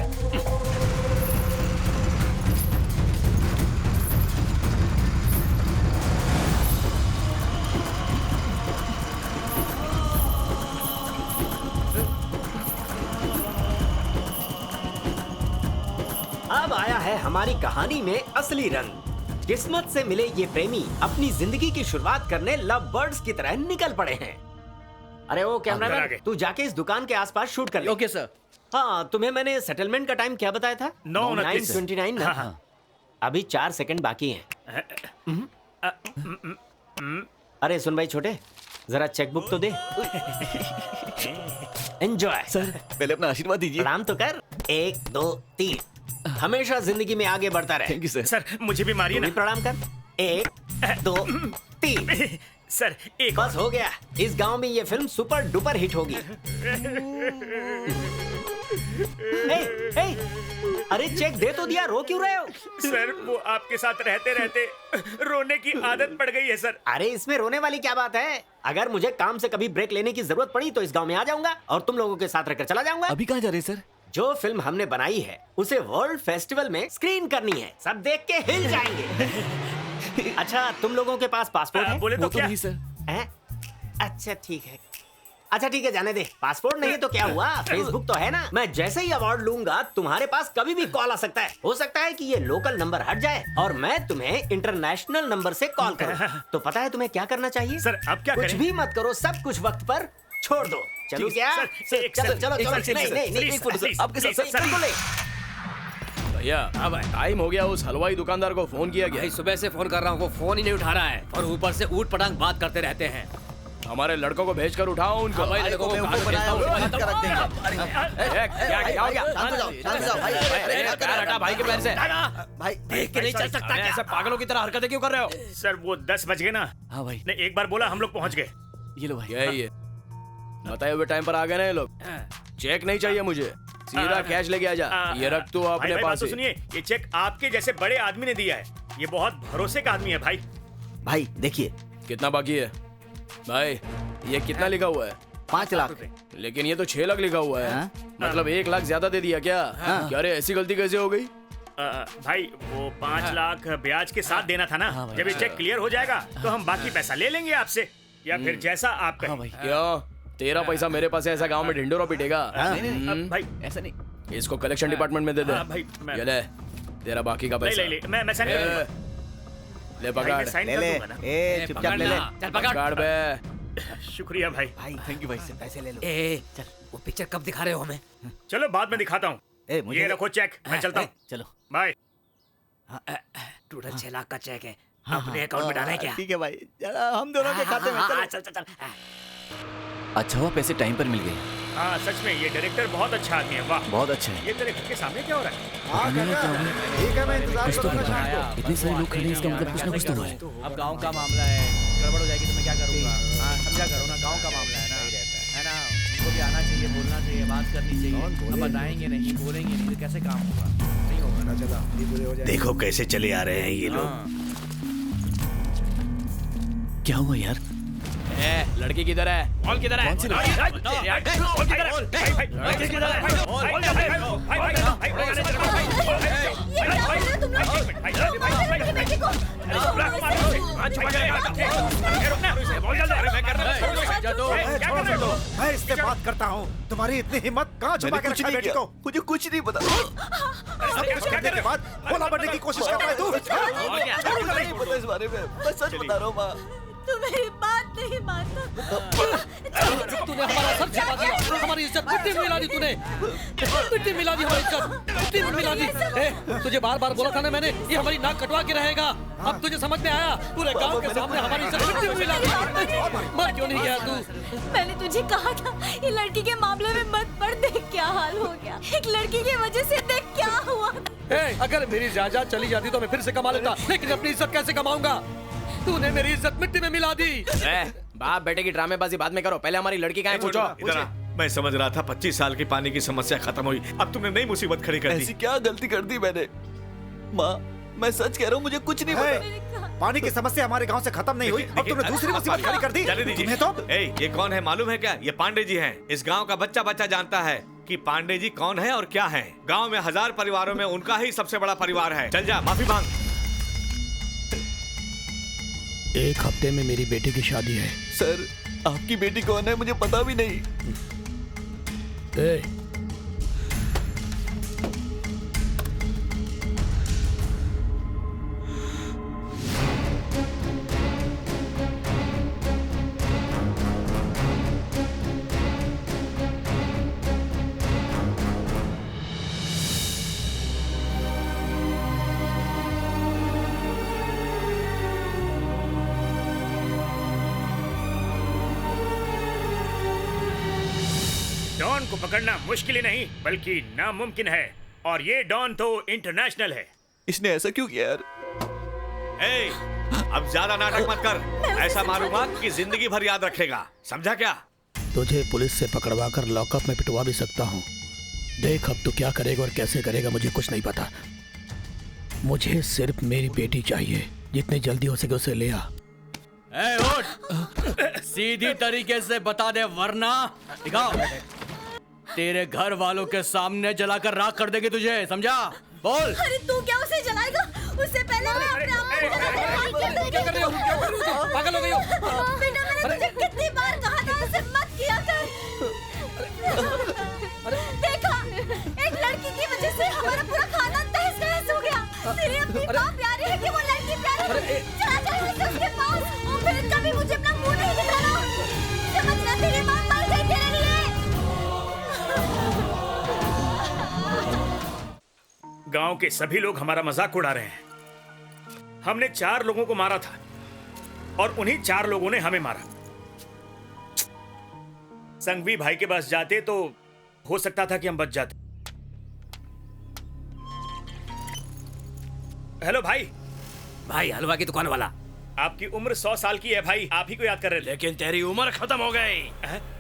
अब आया है हमारी कहानी में असली रंग। किस्मत से मिले ये प्रेमी अपनी जिंदगी की शुरुआत करने लव बर्ड्स की तरह निकल पड़े हैं। अरे वो कैमरामैन, तू जाके इस दुकान के आसपास शूट कर ले। Okay sir. हाँ, तुम्हें मैंने सेटलमेंट का टाइम क्या बताया था? 9:29 ना? हाँ। अभी 4 सेकंड बाकी हैं। अरे सुन भाई छोटे, जरा चेकबुक तो दे। एंजॉय। सर पहले अपना आशीर्वाद दीजिए। प्रणाम तो कर। 1 2 3। हमेशा जिंदगी में आगे बढ़ता रहे। Thank you sir. सर मुझे भी मारिए ना। प्रणाम कर। 1 2 3। सर एक बस हो गया। इस गांव में ये फिल्म सुपर डुपर हिट होगी। अरे चेक दे तो दिया, रो क्यों रहे हो? सर वो आपके साथ रहते रहते रोने की आदत पड़ गई है सर। अरे इसमें रोने वाली क्या बात है? अगर मुझे काम से कभी ब्रेक लेने की जरूरत पड़ी तो इस गांव में आ जाऊंगा और तुम लोगों के साथ रहकर चला जाऊंगा। अभी कहाँ जा रहे हैं सर? जो फिल्म हमने बनाई है उसे वर्ल्ड फेस्टिवल में स्क्रीन करनी है। सब देख के हिल जाएंगे। अच्छा तुम लोगों के पास पासपोर्ट है? बोले तो क्या? नहीं सर। हैं? अच्छा ठीक है। अच्छा ठीक है, जाने दे। पासपोर्ट नहीं तो क्या हुआ, फेसबुक तो है ना। मैं जैसे ही अवार्ड लूंगा तुम्हारे पास कभी भी कॉल आ सकता है। हो सकता है कि ये लोकल नंबर हट जाए और मैं तुम्हें इंटरनेशनल नंबर से कॉल करूं। तो पता है तुम्हें क्या करना चाहिए? सर अब क्या कुछ करें? भी मत करो, सब कुछ वक्त पर छोड़ दो। चलो क्या? चलो भैया टाइम हो गया। उस हलवाई दुकानदार को फोन किया गया। भाई सुबह से फोन कर रहा हूँ, वो फोन ही नहीं उठा रहा है और ऊपर से ऊट पटांग बात करते रहते हैं। हमारे लड़कों को भेजकर उठाओ उनको। भाई लड़कों को क्या हो गया? हटा भाई के पैर से। भाई देख के नहीं चल सकता क्या? ऐसे पागलों की तरह हरकतें क्यों कर रहे हो? सर वो 10 बज गए ना। हाँ भाई। ने एक बार बोला हम लोग पहुंच गए। ये लो भाई। ये बताए हुए टाइम पर आ गए ना ये लोग। चेक नहीं चाहिए मुझे, सीधा कैश लेके आ जा। ये रख तू अपने भाई, पास। तो सुनिए, ये चेक आपके जैसे बड़े आदमी ने दिया है। ये बहुत भरोसे का आदमी है भाई। भाई देखिए कितना बाकी है भाई? ये कितना लिखा हुआ है? 5 लाख। लेकिन ये तो 6 लाख लिखा हुआ है। मतलब 1 लाख ज्यादा दे दिया क्या? क्या रे, ऐसी गलती कैसे हो गई? भाई वो 5 लाख ब्याज के साथ देना था ना। जब ये चेक क्लियर हो जाएगा तो हम बाकी पैसा ले लेंगे आपसे, या फिर जैसा आप कहें। क्यों तेरा पैसा मेरे पास है, ऐसा गांव में ढिंडोरा पिटेगा? भाई ऐसा नहीं। इसको कलेक्शन डिपार्टमेंट में दे दे। भाई ये ले तेरा बाकी का पैसा। ले मैं साइन कर दूंगा। ले पकड़। साइन कर दूंगा ना। चुपचाप ले ले। चल पकड़ बे। शुक्रिया भाई। थैंक यू भाई। पैसे ले लो। चल वो पिक्चर कब दिखा रहे हो हमें? चलो बाद में दिखाता हूँ। ये रखो चेक, मैं चलता हूँ। चलो बाय। टोटल 6 लाख का चेक है, अपने अकाउंट में डाला है क्या? ठीक है भाई, हम दोनों के खाते में। चल। अच्छा हुआ पैसे टाइम पर मिल गए। हाँ सच में ये डायरेक्टर बहुत अच्छा आदमी है। वाह बहुत अच्छा है। ये तेरे घर के सामने क्या हो रहा है? ठीक है, मैं इंतजार करूंगा। इतने सारे लोग खड़े हैं, इसका मतलब कुछ ना कुछ तो हुआ है। अब गांव का मामला है, गड़बड़ हो जाएगी तो मैं क्या करूंगा? हाँ समझा करो ना, गांव का मामला है ना, है ना? उनको भी आना चाहिए, बोलना चाहिए, बात करनी चाहिए। अब बताएंगे नहीं, बोलेंगे नहीं तो कैसे काम होगा? नहीं होगा ना। चला देखो कैसे चले आ रहे हैं ये लोग। क्या हुआ यार? लड़की किधर है? बॉल किधर है? कौन सी लड़की? बॉल किधर है? लड़की किधर मैं इससे बात करता हूँ। तुम्हारी इतनी हिम्मत कहाँ छुपा के रखा है बेटी को? मुझे कुछ नहीं पता। सब कुछ करने के बाद बोला बनने की कोशिश कर रहा है तू? नहीं पता इस बारे में, मैं सच बता रहा हूँ माँ। तू मेरी बात नहीं मानता। तूने हमारा सब छिपा दिया, हमारी इज्जत मिट्टी में मिला दी तूने, मिट्टी में मिला दी हमारी इज्जत, मिट्टी में मिला दी। तुझे बार बार बोला था ना मैंने, ये हमारी नाक कटवा के रहेगा। अब तुझे समझ में आया? पूरे गांव के सामने हमारी इज्जत मिट्टी में मिला दी। मर क्यों नहीं गया तू? मैंने तुझे कहा था ये लड़की के मामले में मत पड़, देख क्या हाल हो गया। एक लड़की की वजह से देख क्या हुआ। अगर मेरी जायदाद चली जाती तो मैं फिर से कमा लेता, लेकिन अपनी इज्जत कैसे कमाऊंगा? तूने मेरी इज्जत मिट्टी में मिला दी। बाप बेटे की ड्रामेबाजी बाद में करो, पहले हमारी लड़की कहाँ है पूछो। इधर आ। मैं समझ रहा था 25 साल की पानी की समस्या खत्म हुई, अब तुमने नई मुसीबत खड़ी कर दी। ऐसी क्या गलती कर दी मैंने? माँ, मैं सच कह रहा हूँ, मुझे कुछ नहीं पता। पानी की समस्या हमारे गांव से खत्म नहीं हुई, अब तुमने दूसरी मुसीबत खड़ी कर दी। जाने दीजिए। तुम्हें तो ये कौन है मालूम है क्या? ये पांडे जी हैं। इस गांव का बच्चा बच्चा जानता है कि पांडे जी कौन है और क्या है। गांव में 1000 परिवारों में उनका ही सबसे बड़ा परिवार है। चल जा, माफी मांग। एक हफ्ते में मेरी बेटी की शादी है। सर, आपकी बेटी कौन है मुझे पता भी नहीं। डॉन को पकड़ना मुश्किल ही नहीं बल्कि नामुमकिन है, और ये डॉन तो इंटरनेशनल है। इसने ऐसा क्यों किया यार? अब ज्यादा नाटक मत कर, ऐसा मारूंगा कि जिंदगी भर याद रखेगा, समझा क्या? तुझे पुलिस से पकड़वा कर लॉकअप में पिटवा भी सकता हूँ। देख अब तू क्या करेगा और कैसे करेगा, मुझे कुछ नहीं पता। मुझे सिर्फ मेरी बेटी चाहिए, जितनी जल्दी हो सके उसे ले आ। उठ, सीधी तरीके से बता दे वरना दिखाओ, तेरे घर वालों के सामने जलाकर राख कर देंगे तुझे, समझा? बोल। अरे तू क्या उसे जलाएगा? उससे पहले मैं अपने आप को जला। क्या कर रही हो? क्या कर रही हो? पागल हो गई हो? बेटा मैंने तुझे कितनी बार कहा था उसे मत किया कर। देखा, एक लड़की की वजह से हमारा पूरा खानदान तहस नहस हो गया। तेरी अपनी माँ प्यारी है कि वो लड़की प्यारी है? चला जा उसके पास और फिर कभी मुझे अपना मुंह नहीं दिखाना, समझना? तेरी माँ मर गई तेरे लिए। गांव के सभी लोग हमारा मजाक उड़ा रहे हैं। हमने 4 लोगों को मारा था और उन्हीं 4 लोगों ने हमें मारा। संघवी भाई के पास जाते तो हो सकता था कि हम बच जाते। हेलो भाई। भाई हलवा की दुकान वाला। आपकी उम्र 100 साल की है भाई, आप ही को याद कर रहे थे। लेकिन तेरी उम्र खत्म हो गई।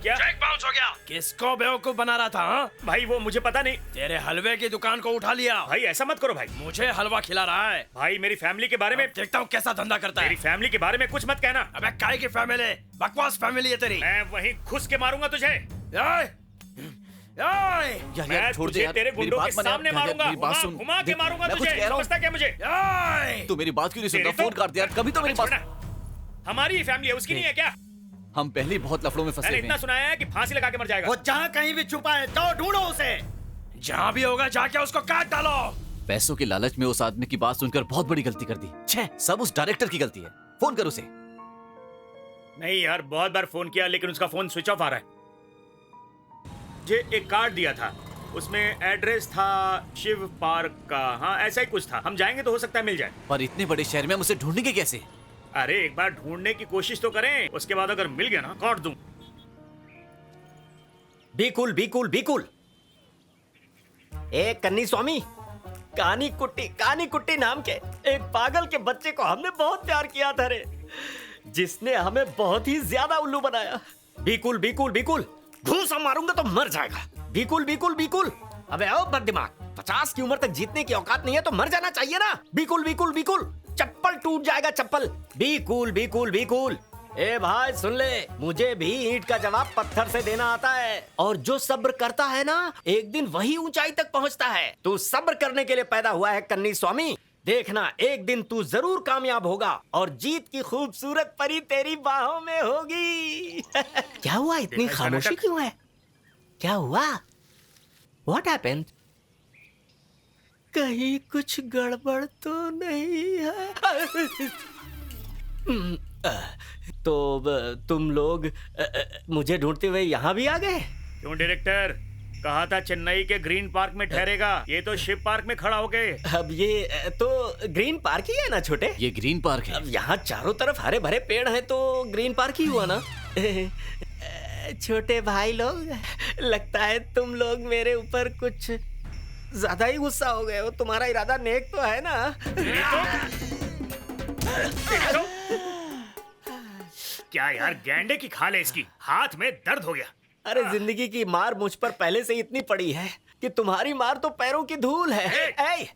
क्या? चेक बाउंस हो गया। किसको बेवकूफ बना रहा था? हा? भाई वो मुझे पता नहीं। तेरे हलवे की दुकान को उठा लिया। भाई ऐसा मत करो भाई। मुझे हलवा खिला रहा है। भाई मेरी फैमिली के बारे में देखता हूँ कैसा धंधा करता है। मेरी फैमिली के बारे में कुछ मत कहना। अबे काय की फैमिली? बकवास फैमिली है तेरी। मैं वहीं घुस के मारूंगा तुझे। यार छोड़ दे यार, तेरे गुंडों के सामने मारूंगा, घुमा के मारूंगा तुझे। समझता क्या मुझे? तू मेरी बात क्यों नहीं सुनता? फोन काट दे यार, कभी तो मेरी बात। हमारी फैमिली है, उसकी नहीं है क्या? हम पहले ही बहुत लफड़ों में फंसे हुए हैं। इतना सुनाया है कि फांसी लगा के मर जाएगा। वो जहाँ कहीं भी छुपा है तो ढूंढो उसे। जहाँ भी होगा जाके उसको काट डालो। पैसों के लालच में उस आदमी की बात सुनकर बहुत बड़ी गलती कर दी। छे, सब उस डायरेक्टर की गलती है। फोन कर उसे। नहीं यार, बहुत बार फोन किया लेकिन उसका फोन स्विच ऑफ आ रहा है। मुझे एक कार्ड दिया था, उसमें एड्रेस था शिव पार्क का। हाँ ऐसा ही कुछ था। हम जाएंगे तो हो सकता है मिल जाए। पर इतने बड़े शहर में हम उसे ढूंढेंगे कैसे? अरे एक बार ढूंढने की कोशिश तो करें, उसके बाद अगर मिल गया ना काट दूं। बिल्कुल बिल्कुल बिल्कुल। एक कन्नी स्वामी, कानी कुट्टी नाम के एक पागल के बच्चे को हमने बहुत प्यार किया था रे, जिसने हमें बहुत ही ज्यादा उल्लू बनाया। बिल्कुल बिल्कुल बिल्कुल। घूसा मारूंगा तो मर जाएगा। बिल्कुल बिल्कुल बिल्कुल। अबे आओ बददिमाग, 50 की उम्र तक जीतने की औकात नहीं है तो मर जाना चाहिए ना। बिल्कुल बिल्कुल बिल्कुल। चप्पल टूट जाएगा, चप्पल। बिल्कुल बिल्कुल बिल्कुल। ए भाई सुन ले, मुझे भी ईंट का जवाब पत्थर से देना आता है, और जो सब्र करता है ना एक दिन वही ऊंचाई तक पहुंचता है। तू सब्र करने के लिए पैदा हुआ है कन्नी स्वामी। देखना एक दिन तू जरूर कामयाब होगा और जीत की खूबसूरत परी तेरी बाहों में होगी। क्या हुआ, इतनी खामोशी क्यों है? क्या हुआ? What happened? कहीं कुछ गड़बड़ तो नहीं है? तो तुम लोग मुझे ढूंढते हुए यहाँ भी आ गए? क्यों डायरेक्टर, कहा था चेन्नई के ग्रीन पार्क में ठहरेगा, ये तो शिप पार्क में खड़ा हो गए। अब ये तो ग्रीन पार्क ही है ना छोटे? ये ग्रीन पार्क है। अब यहाँ चारों तरफ हरे भरे पेड़ हैं तो ग्रीन पार्क ही हुआ ना। छोटे भाई लोग, लगता है तुम लोग मेरे ऊपर कुछ ज्यादा ही गुस्सा हो गए हो। तुम्हारा इरादा नेक तो है ना? क्या यार, गैंडे की खाल है इसकी, हाथ में दर्द हो गया। अरे जिंदगी की मार मुझ पर पहले से इतनी पड़ी है कि तुम्हारी मार तो पैरों की धूल है। ए,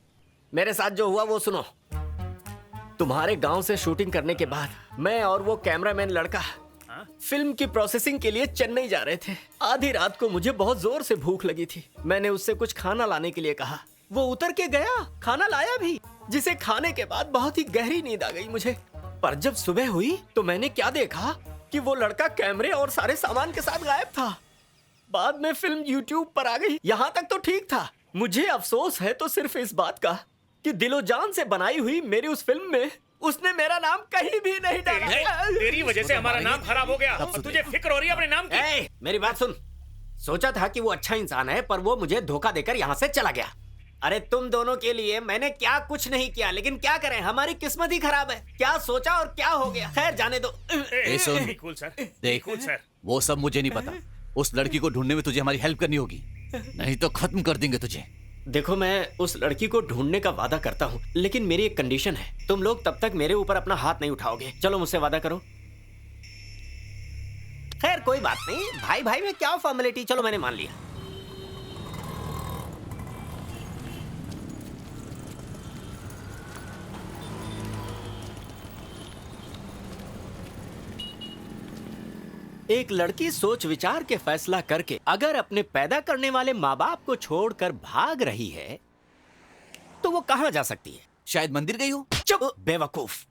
मेरे साथ जो हुआ वो सुनो। तुम्हारे गांव से शूटिंग करने के बाद मैं और वो कैमरामैन लड़का फिल्म की प्रोसेसिंग के लिए चेन्नई जा रहे थे। आधी रात को मुझे बहुत जोर से भूख लगी थी। मैंने उससे कुछ खाना लाने के लिए कहा। वो उतर के गया, खाना लाया भी, जिसे खाने के बाद बहुत ही गहरी नींद आ गई मुझे। पर जब सुबह हुई तो मैंने क्या देखा कि वो लड़का कैमरे और सारे सामान के साथ गायब था। बाद में फिल्म YouTube पर आ गई। यहाँ तक तो ठीक था। मुझे अफसोस है तो सिर्फ इस बात का कि दिलो जान से बनाई हुई मेरी उस फिल्म में उसने मेरा नाम कहीं भी नहीं डाला। तेरी वजह से हमारा नाम खराब हो गया और तुझे फिक्र हो रही है अपने नाम की। मेरी बात सुन। सोचा था कि वो अच्छा इंसान है पर वो मुझे धोखा देकर यहाँ से चला गया। अरे तुम दोनों के लिए मैंने क्या कुछ नहीं किया, लेकिन क्या करें, हमारी किस्मत ही खराब है। क्या सोचा और क्या हो गया। खैर जाने दो। कूल सर, देख कूल सर, वो सब मुझे नहीं पता। उस लड़की को ढूंढने में तुझे हमारी हेल्प करनी होगी, नहीं तो खत्म कर देंगे तुझे। देखो मैं उस लड़की को ढूंढने का वादा करता हूँ, लेकिन मेरी एक कंडीशन है। तुम लोग तब तक मेरे ऊपर अपना हाथ नहीं उठाओगे। चलो मुझसे वादा करो। खैर कोई बात नहीं, भाई भाई में क्या फॉर्मेलिटी। चलो मैंने मान लिया। एक लड़की सोच विचार के फैसला करके अगर अपने पैदा करने वाले माँ बाप को छोड़कर भाग रही है तो वो कहाँ जा सकती है? शायद मंदिर गई हो। चुप बेवकूफ।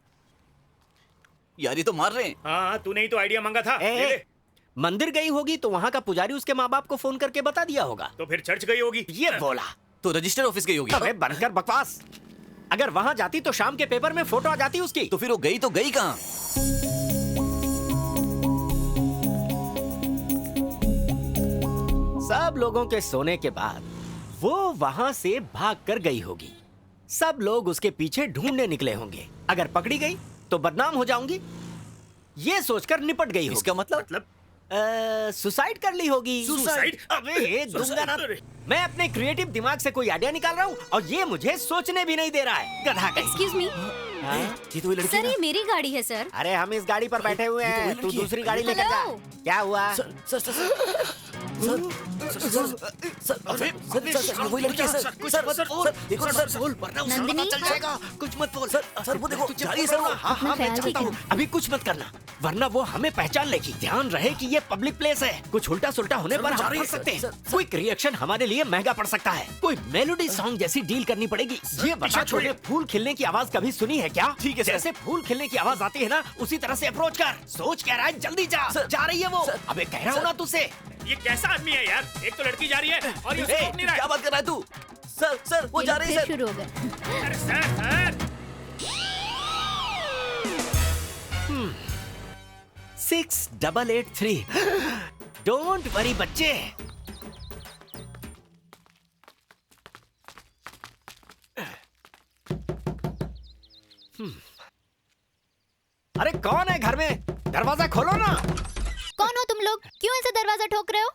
यार ये तो मार रहे हैं। हाँ तूने ही तो आइडिया मांगा था। मंदिर गई होगी तो वहाँ का पुजारी उसके माँ बाप को फोन करके बता दिया होगा। तो फिर चर्च गई होगी। ये बोला तो रजिस्टर ऑफिस गई होगी। अबे बनकर बकवास। अगर वहाँ जाती तो शाम के पेपर में फोटो आ जाती उसकी। तो फिर वो गई तो गई कहाँ? सब लोगों के सोने के बाद वो वहां से भागकर गई होगी। सब लोग उसके पीछे ढूंढने निकले होंगे। अगर पकड़ी गई तो बदनाम हो जाऊंगी, ये सोचकर निपट गई होगी। इसका मतलब सुसाइड कर ली होगी। सुसाइड? अबे दूंगा ना। मैं अपने क्रिएटिव दिमाग से कोई आइडिया निकाल रहा हूँ और ये मुझे सोचने भी नहीं दे रहा है। गधा कहीं। एक्सक्यूज मी सर, ये मेरी गाड़ी है सर। अरे हम इस गाड़ी पर बैठे हुए हैं, तू दूसरी गाड़ी लेकर जा। क्या हुआ? वही लड़की है सर। देखो सर, नंदिनी, कुछ मत बोल सर। वो देखो जा रही है सर। हाँ मैं जानता हूँ। अभी कुछ मत करना वरना वो हमें पहचान लेगी। ध्यान रहे कि ये पब्लिक प्लेस है। कुछ उल्टा सुल्टा होने पर हम फंस सकते हैं। क्विक रिएक्शन हमारे लिए महंगा पड़ सकता है। कोई मेलोडी सॉन्ग जैसी डील करनी पड़ेगी। ये बता छोड़े, फूल खिलने की आवाज कभी सुनी है क्या? ठीक है सर। जैसे फूल खिलने की आवाज आती है ना, उसी तरह से अप्रोच कर। सोच कह रहा है जल्दी जा। जा रही है वो। अबे कह रहा हूँ ना तुझसे। ये कैसा आदमी है यार? एक तो लड़की जा रही है और ये रोक नहीं रहा है। क्या बात कर रहा है तू? सर वो जा रही है सर। शुरू हो गए। अरे सर 6883। डोंट वरी बच्चे। अरे कौन है घर में? दरवाजा खोलो ना। कौन हो तुम लोग? क्यों ऐसे दरवाजा ठोक रहे हो?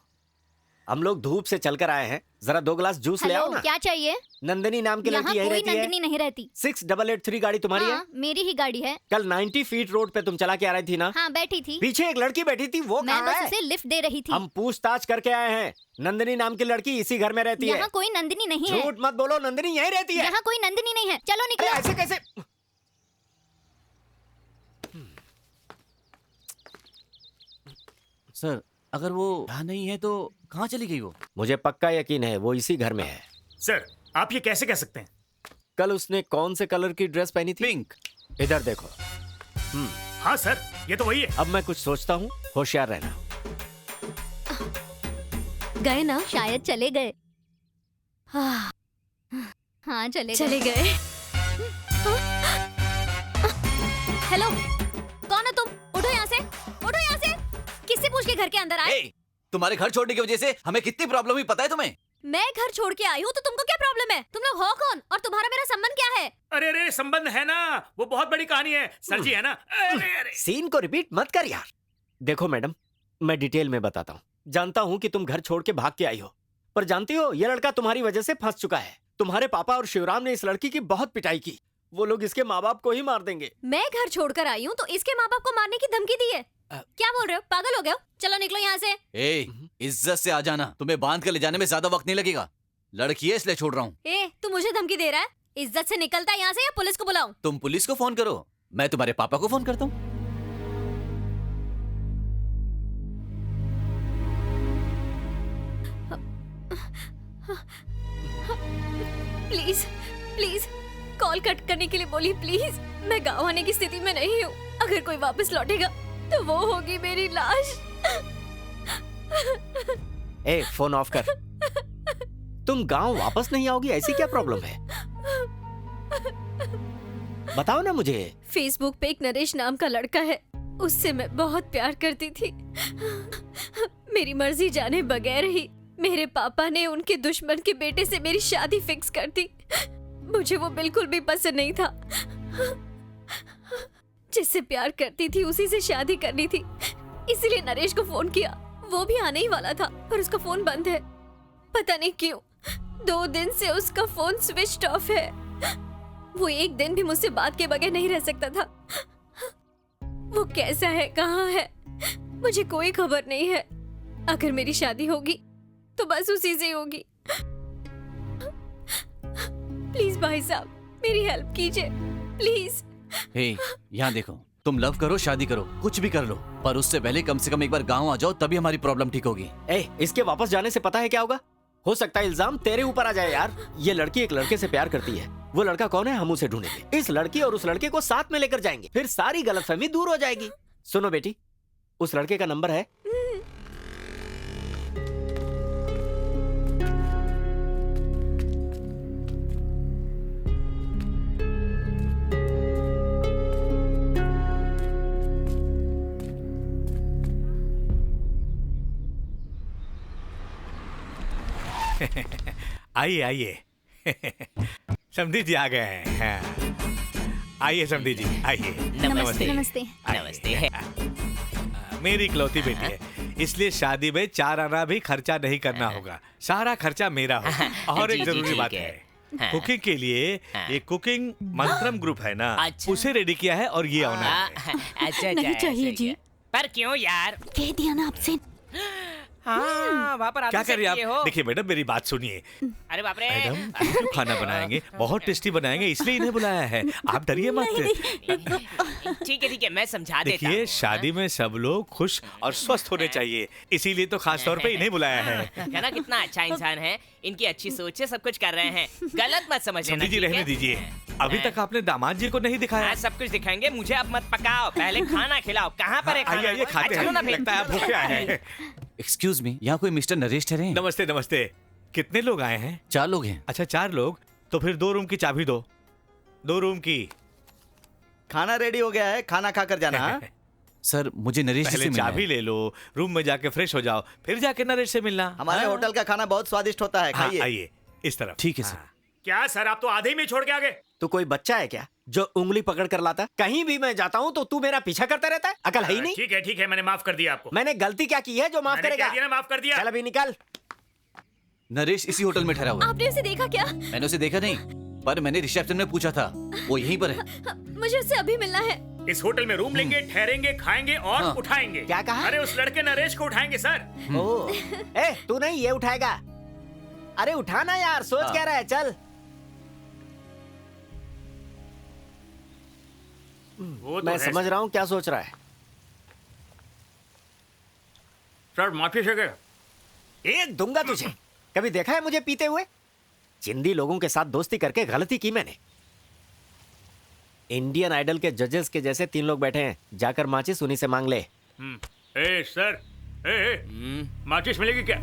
हम लोग धूप से चलकर आए हैं। जरा 2 गिलास जूस ले आओ ना। क्या चाहिए? नंदिनी नाम की यहाँ लड़की यही कोई रहती है। नंदिनी नहीं रहती। 6883 गाड़ी तुम्हारी है? मेरी ही गाड़ी है। कल 90 फीट रोड पे तुम चला के आ रही थी ना? हाँ बैठी थी। पीछे एक लड़की बैठी थी, वो मैं कहाँ बस है? उसे लिफ्ट दे रही थी। हम पूछताछ करके आए हैं। नंदिनी नाम की लड़की इसी घर में रहती है। यहाँ कोई नंदिनी नहीं है। झूठ मत बोलो, नंदिनी यही रहती है। यहाँ कोई नंदिनी नहीं है। चलो निकलो। ऐसे कैसे? सर अगर वो यहाँ नहीं है तो कहाँ चली गई वो? मुझे पक्का यकीन है वो इसी घर में है। सर आप ये कैसे कह सकते हैं? कल उसने कौन से कलर की ड्रेस पहनी थी? पिंक। इधर देखो। हाँ सर ये तो वही है। अब मैं कुछ सोचता हूँ, होशियार रहना। गए ना? शायद चले गए। हाँ, हाँ चले गए। हेलो, कौन हो तुम? उठो यहाँ से, उठो यहाँ से। किससे पूछ के घर के अंदर आए? तुम्हारे घर छोड़ने की वजह से हमें कितनी प्रॉब्लम हुई पता है तुम्हें? मैं घर छोड़ के आई हूँ तो तुमको क्या प्रॉब्लम है? तुम लोग हो कौन और तुम्हारा मेरा संबंध क्या है? अरे अरे संबंध है ना, वो बहुत बड़ी कहानी है सर जी, है ना? अरे अरे सीन को रिपीट मत कर यार। देखो मैडम, मैं डिटेल में बताता हूँ। जानता हूँ कि तुम घर छोड़ के भाग के आई हो, पर जानती हो ये लड़का तुम्हारी वजह से फंस चुका है। तुम्हारे पापा और शिवराम ने इस लड़की की बहुत पिटाई की। वो लोग इसके माँ बाप को ही मार देंगे। मैं घर छोड़कर आई हूँ तो इसके माँ बाप को मारने की धमकी दी है? क्या बोल रहे हो? पागल हो गए हो? चलो निकलो यहाँ से। इज्जत से आ जाना, तुम्हें बांध कर ले जाने में ज्यादा वक्त नहीं लगेगा। लड़की है इसलिए छोड़ रहा हूँ। तू मुझे धमकी दे रहा है? इज्जत से निकलता है यहाँ से या पुलिस को बुलाऊं? तुम पुलिस को फोन करो, मैं तुम्हारे पापा को फोन करता हूँ। प्लीज प्लीज कॉल कट करने के लिए बोलिए प्लीज। मैं गाँव आने की स्थिति में नहीं हूँ। अगर कोई वापस लौटेगा तो वो होगी मेरी लाश। फोन ऑफ कर। तुम गांव वापस नहीं आओगी, ऐसी क्या प्रॉब्लम है? बताओ ना मुझे। फेसबुक पे एक नरेश नाम का लड़का है, उससे मैं बहुत प्यार करती थी। मेरी मर्जी जाने बगैर ही मेरे पापा ने उनके दुश्मन के बेटे से मेरी शादी फिक्स कर दी। मुझे वो बिल्कुल भी पसंद नहीं था। जिससे प्यार करती थी उसी से शादी करनी थी, इसीलिए नरेश को फोन किया। वो भी आने ही वाला था पर उसका फोन बंद है, पता नहीं क्यों। 2 दिन से उसका फोन स्विच ऑफ है। वो एक दिन भी मुझसे बात के बगैर नहीं रह सकता था। वो कैसा है, कहाँ है, मुझे कोई खबर नहीं है। अगर मेरी शादी होगी तो बस उसी से होगी। प्लीज भाई साहब मेरी हेल्प कीजिए प्लीज। यहाँ देखो, तुम लव करो, शादी करो, कुछ भी कर लो, पर उससे पहले कम से कम एक बार गांव आ जाओ, तभी हमारी प्रॉब्लम ठीक होगी। इसके वापस जाने से पता है क्या होगा? हो सकता है इल्जाम तेरे ऊपर आ जाए यार। ये लड़की एक लड़के से प्यार करती है। वो लड़का कौन है हम उसे ढूंढेंगे। इस लड़की और उस लड़के को साथ में लेकर जाएंगे, फिर सारी गलतफहमी दूर हो जाएगी। सुनो बेटी, उस लड़के का नंबर है? आइए आइए। समधी जी आ गए हैं। हाँ। आइए समधी जी आइए। नमस्ते नमस्ते नमस्ते। मेरी इकलौती बेटी है, इसलिए शादी में 4 आना भी खर्चा नहीं करना होगा। सारा खर्चा मेरा होगा। और एक जरूरी बात है, कुकिंग के लिए ये कुकिंग मंत्रम ग्रुप है ना, उसे रेडी किया है और ये ऑनर है। अच्छा नहीं चाहिए जी। पर क्यों यार? कह दिया ना आपसे। हाँ वहाँ पर क्या कर रही हैं आप? देखिए मैडम मेरी बात सुनिए। अरे बाप रे। मैडम जो खाना बनाएंगे बहुत टेस्टी बनाएंगे, इसलिए इन्हें बुलाया है। आप डरिए मत। ठीक है मैं समझा देता हूँ। देखिए शादी में सब लोग खुश और स्वस्थ होने चाहिए, इसीलिए तो खास तौर पे इन्हें बुलाया है। कहना कितना अच्छा इंसान है, इनकी अच्छी सोच से सब कुछ कर रहे हैं, गलत मत समझ लेना। जी रहने दीजिए, अभी तक आपने दामाद जी को नहीं दिखाया। सब कुछ दिखाएंगे, मुझे अब मत पकाओ, पहले खाना खिलाओ। कहाँ पर है खाना? आइए खाते हैं, लगता है आप भूखे आए हैं। एक्सक्यूज मी, यहाँ कोई मिस्टर नरेश ठहरे हैं? नमस्ते नमस्ते। कितने लोग आए हैं? 4 लोग हैं। अच्छा 4 लोग, तो फिर 2 रूम की चाबी दो। 2 रूम की। खाना रेडी हो गया है, खाना खाकर जाना। सर मुझे नरेश से मिलना है। चाबी ले लो, रूम में जाके फ्रेश हो जाओ, फिर जाके नरेश से मिलना। हमारे होटल का खाना बहुत स्वादिष्ट होता है, खाइए। आइए इस तरफ। ठीक है सर। क्या सर आप तो आधे ही में छोड़ के आ गए? तो कोई बच्चा है क्या जो उंगली पकड़ कर लाता? कहीं भी मैं जाता हूँ तो तू मेरा पीछा करता रहता है, अकल है ही नहीं। ठीक है मैंने माफ कर दिया आपको। मैंने गलती क्या की है जो माफ करेगा? माफ कर दिया। चल अभी निकल। नरेश इसी होटल में ठहरा हुआ है। आपने उसे देखा क्या? मैंने उसे देखा नहीं, पर मैंने रिसेप्शन में पूछा था, वो यहीं पर है। मुझे उससे अभी मिलना है। इस होटल में रूम लेंगे, ठहरेंगे, खाएंगे और उठाएंगे। क्या कहा? अरे उस लड़के नरेश को उठाएंगे सर। तू नहीं, ये उठाएगा। अरे उठाना यार, सोच क्या रहा है? चल। मैं समझ रहा हूँ क्या सोच रहा है। सर माफी से एक दूंगा तुझे। कभी देखा है मुझे पीते हुए? चिंदी लोगों के साथ दोस्ती करके गलती की मैंने। इंडियन आइडल के जजेस के जैसे 3 लोग बैठे हैं, जाकर माचिस उन्हीं से मांग ले। ए सर, माचिस मिलेगी क्या?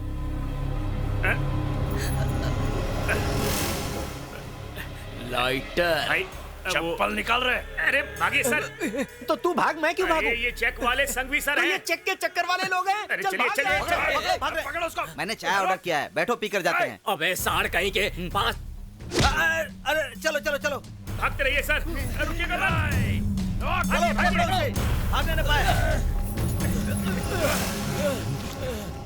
लाइटर। चप्पल निकाल रहे। अरे भागे सर। तो तू भाग, मैं क्यों भागूं? ये चेक वाले संग भी सर तो हैं। ये चेक के चक्कर वाले लोग हैं। अरे चल चलिए भाग, चलिए भाग, चलिए। भाग, पकड़ो उसको। मैंने चाय ऑर्डर किया है, बैठो पीकर जाते हैं। अबे साड़ कहीं के 5। अरे चलो चलो चलो, भागते रहिए सर। रुकिएगा मत। भागने न पाए।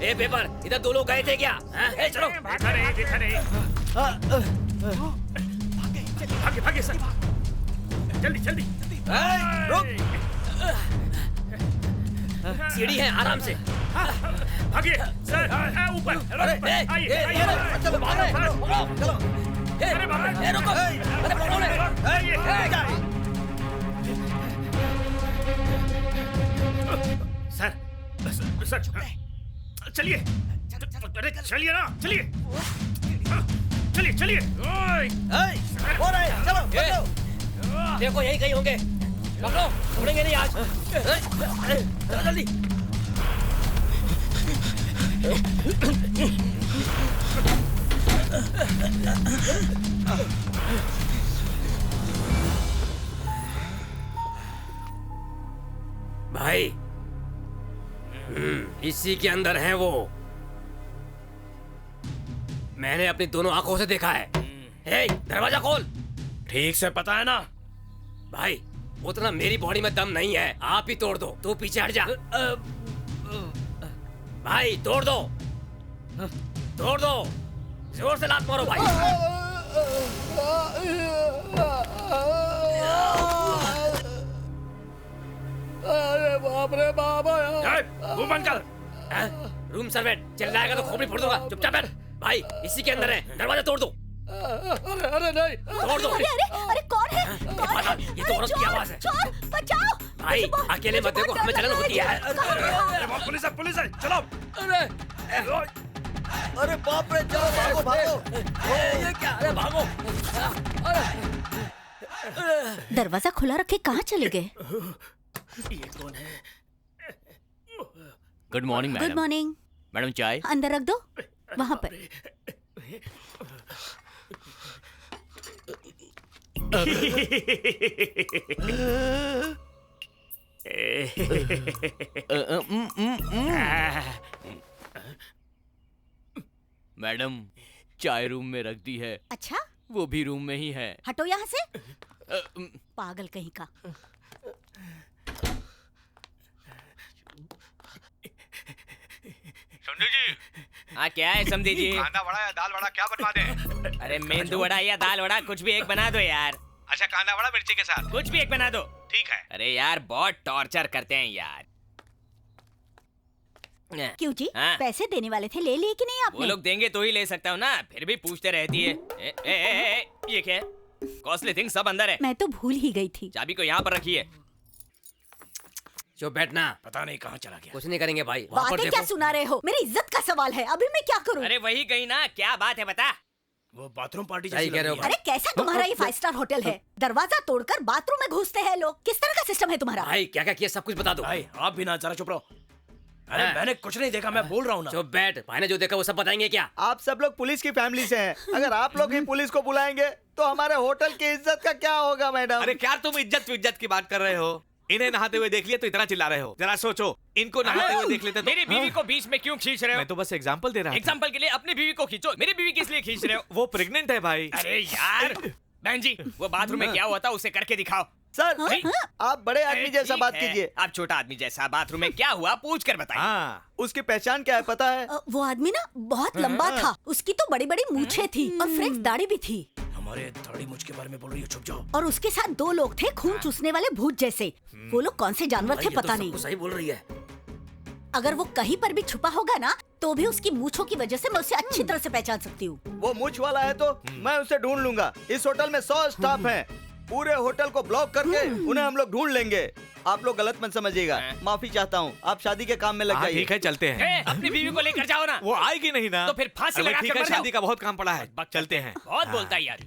ए पेपर, इधर 2 लोग गए थे क्या? ए चलो। देखा नहीं। भागे सर। जल्दी। सीढ़ी है, आराम से। भागिए सर। ऊपर। आइए। चलो भागो, चलो। अरे रुको। अरे पकड़ो सर चलिए। अरे चलिए ना, चलिए। हो रहा है, चलो। देखो यही कहीं होंगे। पकड़ो, छोड़ेंगे नहीं आज। चलो जल्दी। भाई, इसी के अंदर हैं वो। मैंने अपनी दोनों आंखों से देखा है। हे, दरवाजा खोल। ठीक से पता है ना? भाई, उतना मेरी बॉडी में दम नहीं है, आप ही तोड़ दो। तू पीछे हट जा। भाई तोड़ दो, जोर से लात मारो भाई। अरे बाप रे बाप। मुंह बंद कर। रूम सर्वेंट चिल्लाएगा तो खोपड़ी फोड़ दूंगा। चुपचाप बैठ। भाई इसी के अंदर है, दरवाजा तोड़ दो। अरे नहीं, तोड़ दो। अरे कौन है? ये तो औरत की आवाज है। चोर, बचाओ। भाई अकेले मत देखो, हमें जलन होती है। पुलिस है, चलो। अरे बाप रे, चलो भागो। ये क्या? अरे भागो। दरवाजा खुला रखे कहाँ चले गए? ये कौन है? Good morning madam. Good morning. Madam चाय। अंदर रख दो, वहाँ पर। मैडम चाय रूम में रख दी है। अच्छा, वो भी रूम में ही है। हटो यहाँ से, पागल कहीं का। समझू जी। हाँ क्या है समझी जी? कांदा वड़ा या दाल वड़ा क्या बनवा दें? अरे मेंदू वड़ा या दाल वड़ा कुछ भी एक बना दो यार। अच्छा, कांदा वड़ा मिर्ची के साथ कुछ भी एक बना दो। ठीक है। अरे यार बहुत टॉर्चर करते हैं यार। क्यों जी? हाँ? पैसे देने वाले थे, ले लिए कि नहीं आपने? वो लोग देंगे तो ही ले सकता हूँ ना, फिर भी पूछते रहती है। ये क्या है? कॉस्टली थिंग सब अंदर है। मैं तो भूल ही गई थी। चाबी को यहाँ पर रखिए। जो बैठना, पता नहीं कहाँ चला गया। कुछ नहीं करेंगे भाई। वहाँ पर बातें क्या देखो। सुना रहे हो? मेरी इज्जत का सवाल है, अभी मैं क्या करूं? अरे वही गई ना, क्या बात है बता। वो बाथरूम पार्टी सही कह रहे हो। अरे कैसा तुम्हारा ये 5 स्टार होटल है? दरवाजा तोड़कर बाथरूम में घुसते हैं लोग। किस तरह का सिस्टम है तुम्हारा? भाई क्या क्या किया सब कुछ बता दो। भाई आप भी ना, जरा चुप रहो। अरे मैंने कुछ नहीं देखा, मैं बोल रहा हूँ ना। चुप बैठ। भाई ने जो देखा वो सब बताएंगे क्या? आप सब लोग पुलिस की फैमिली से हैं। अगर आप लोग ही पुलिस को बुलाएंगे तो हमारे होटल की इज्जत का क्या होगा मैडम? अरे क्या तुम इज्जत की बात कर रहे हो? इन्हें नहाते हुए देख लिया तो इतना चिल्ला रहे हो? जरा सोचो, इनको नहाते हुए देख लेते तो। मेरी बीवी को बीच में क्यों खींच रहे हो? मैं तो बस एग्जांपल दे रहा हूँ। एग्जाम्पल के लिए अपनी बीवी को खींचो, मेरी बीवी किस लिए खींच रहे हो? वो प्रेग्नेंट है भाई। अरे यार बहन जी, वो बाथरूम में क्या हुआ था उसे करके दिखाओ। सर आप बड़े आदमी जैसा बात कीजिए। आप छोटा आदमी जैसा। बाथरूम में क्या हुआ पूछ कर बताइए। हाँ, उसकी पहचान क्या है पता है? वो आदमी ना बहुत लंबा था, उसकी तो बड़ी बड़ी मूछें थी और फ्रेंच दाढ़ी भी थी। हमारे दाढ़ी मुझ के बारे में बोल रही हो, चुप जाओ। और उसके साथ 2 लोग थे, खून चूसने वाले भूत जैसे। वो लोग कौन से जानवर थे पता नहीं। सही बोल रही है। अगर वो कहीं पर भी छुपा होगा ना, तो भी उसकी मूछों की वजह से मैं उसे अच्छी तरह से पहचान सकती हूँ। वो मूछ वाला है तो मैं उसे ढूंढ लूंगा। इस होटल में 100 स्टाफ हैं। पूरे होटल को ब्लॉक करके उन्हें हम लोग ढूंढ लेंगे। आप लोग गलत मत समझिएगा, माफी चाहता हूँ। आप शादी के काम में लग जाइए। ठीक है, चलते हैं। अपनी बीवी को लेकर जाओ ना। वो आएगी नहीं ना। तो फिर फांसी अरे लगा ठीक के है, मर जाओ। शादी का बहुत काम पड़ा है, चलते हैं। बहुत बोलता है यार।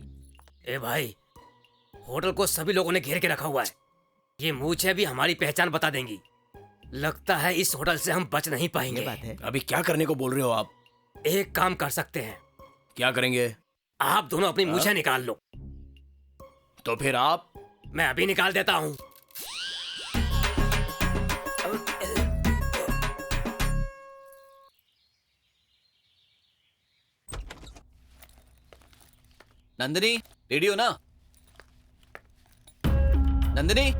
ए भाई, होटल को सभी लोगों ने घेर के रखा हुआ है। ये मूंछें भी हमारी पहचान बता देंगी। लगता है इस होटल से हम बच नहीं पाएंगे। बात है। अभी क्या करने को बोल रहे हो आप? एक काम कर सकते हैं। क्या करेंगे? आप दोनों अपनी मूंछें निकाल लो। तो फिर आप? मैं अभी निकाल देता हूँ। नंदिनी, रेडियो ना? नंदिनी?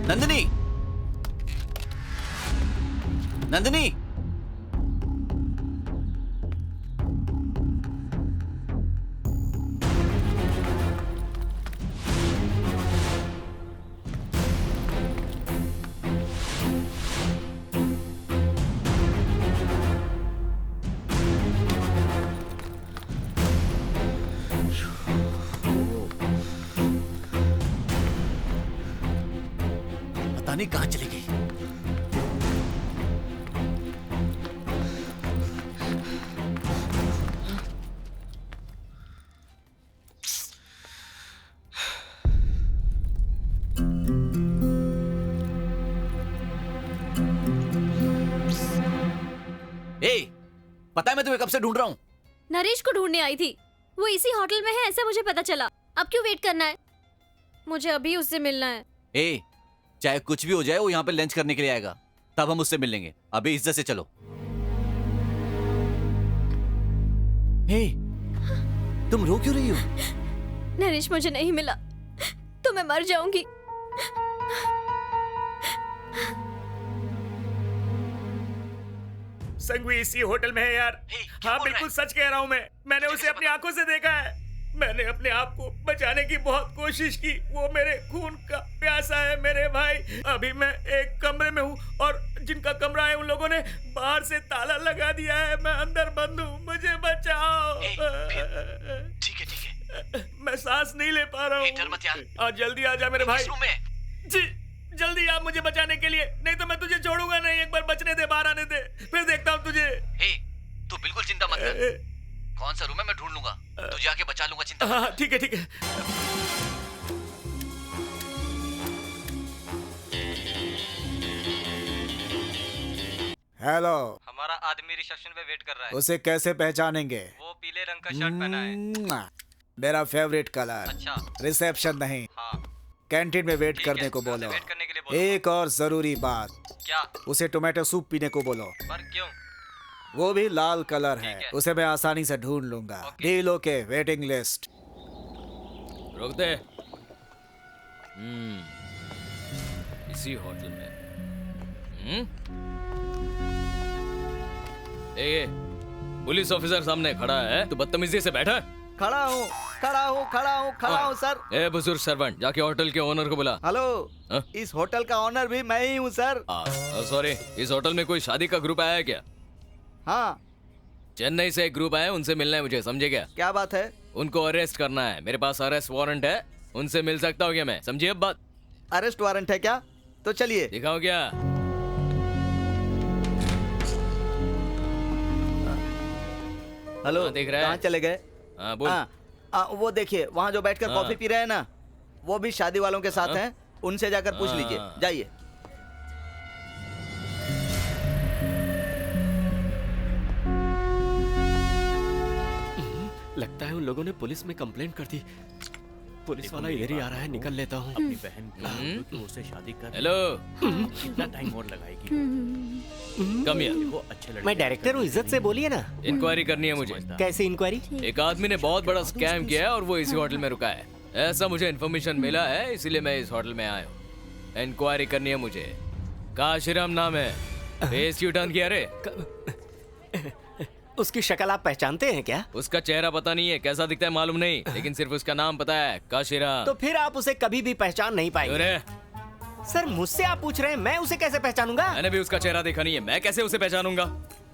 नंदिनी? नंदिनी? पता नहीं कहाँ चली गई। ए, पता है मैं तुम्हें कब से ढूंढ रहा हूँ। नरेश को ढूंढने आई थी। वो इसी होटल में है ऐसा मुझे पता चला। अब क्यों वेट करना है? मुझे अभी उससे मिलना है। ए, चाहे कुछ भी हो जाए, वो यहाँ पे लंच करने के लिए आएगा, तब हम उससे मिल लेंगे। अभी इज्जत से चलो। हे, तुम रो क्यों रही हो? नरेश मुझे नहीं मिला तो मैं मर जाऊंगी। संगवी इसी होटल में है यार। हाँ बिल्कुल सच कह रहा हूँ मैं। मैंने उसे अपनी आंखों से देखा है। मैंने अपने आप को बचाने की बहुत कोशिश की। वो मेरे खून का प्यासा है मेरे भाई। अभी मैं एक कमरे में हूँ और जिनका कमरा है उन लोगों ने बाहर से ताला लगा दिया है। मैं अंदर बंद हूँ, मुझे बचाओ। ठीक है। मैं सांस नहीं ले पा रहा हूँ। और जल्दी आ जा मेरे भाई। जी जल्दी आ मुझे बचाने के लिए, नहीं तो मैं तुझे छोड़ूंगा नहीं। एक बार बचने दे, बाहर आने दे, फिर देखता हूँ तुझे। तू बिल्कुल चिंता मत कर। कौन सा रूम है मैं ढूंढ लूंगा, तुझे आके बचा लूंगा, चिंता मत कर। हाँ ठीक है ठीक है। हेलो। हमारा आदमी रिसेप्शन पे वेट कर रहा है। उसे कैसे पहचानेंगे? वो पीले रंग का शर्ट पहना है। मेरा फेवरेट कलर। अच्छा। रिसेप्शन नहीं। हाँ। कैंटीन में वेट करने को बोलो। वेट करने के लिए बोलो। एक और जरूरी बात। क्या? उसे टोमेटो सूप पीने को बोलो। पर क्यों? वो भी लाल कलर है। उसे मैं आसानी से ढूंढ लूंगा। Deal okay, waiting list. रोक दे। इसी होटल में। ए, पुलिस ऑफिसर सामने खड़ा है, तो बदतमीजी से बैठा है। खड़ा हूँ सर। ए बुजुर्ग सर्वेंट, जाके होटल के ओनर को बुला। हेलो। हाँ? इस होटल का ओनर भी मैं ही हूँ सर। सॉरी, इस होटल में कोई शादी का ग्रुप आया है क्या? हाँ। चेन्नई से एक ग्रुप आया, उनसे मिलना है मुझे, समझे क्या? क्या बात है? उनको अरेस्ट करना है। मेरे पास अरेस्ट वारंट है, उनसे मिल सकता हूँ क्या मैं? समझिए अब बात। अरेस्ट वारंट है क्या? तो चलिए। दिखाओ क्या? हेलो। दिख रहा है? कहाँ चले गए? हाँ बोल। वो देखिए वहाँ जो बैठकर कॉफी पी रहे हैं ना, वो भी शादी वालों के साथ हैं। उनसे जाकर पूछ लीजिए, जाइए। लगता है उन लोगों ने पुलिस में कंप्लेंट कर दी। पुलिस वाला इधर ही आ रहा है, निकल लेता हूँ। अपनी बहन की उससे शादी कर। हेलो। कितना टाइम और लगाएगी? कम यार। वो अच्छे लड़के। मैं डायरेक्टर हूँ, इज्जत से बोलिए ना। इंक्वायरी करनी है मुझे। कैसी इंक्वायरी? एक आदमी ने बहुत बड़ा स्कैम किया है और वो इसी होटल में रुका है, ऐसा मुझे इन्फॉर्मेशन मिला है, इसीलिए मैं इस होटल में आया हूँ। इंक्वायरी करनी है मुझे। काशीराम नाम है। फेस क्यों टर्न किया रे? उसकी शक्ल आप पहचानते हैं क्या? उसका चेहरा पता नहीं है, कैसा दिखता है मालूम नहीं, लेकिन सिर्फ उसका नाम पता है, काशीराम। तो फिर आप उसे कभी भी पहचान नहीं पाएंगे। सर मुझसे आप पूछ रहे हैं, मैं उसे कैसे पहचानूंगा? मैंने भी उसका चेहरा देखा नहीं है, मैं कैसे उसे पहचानूंगा?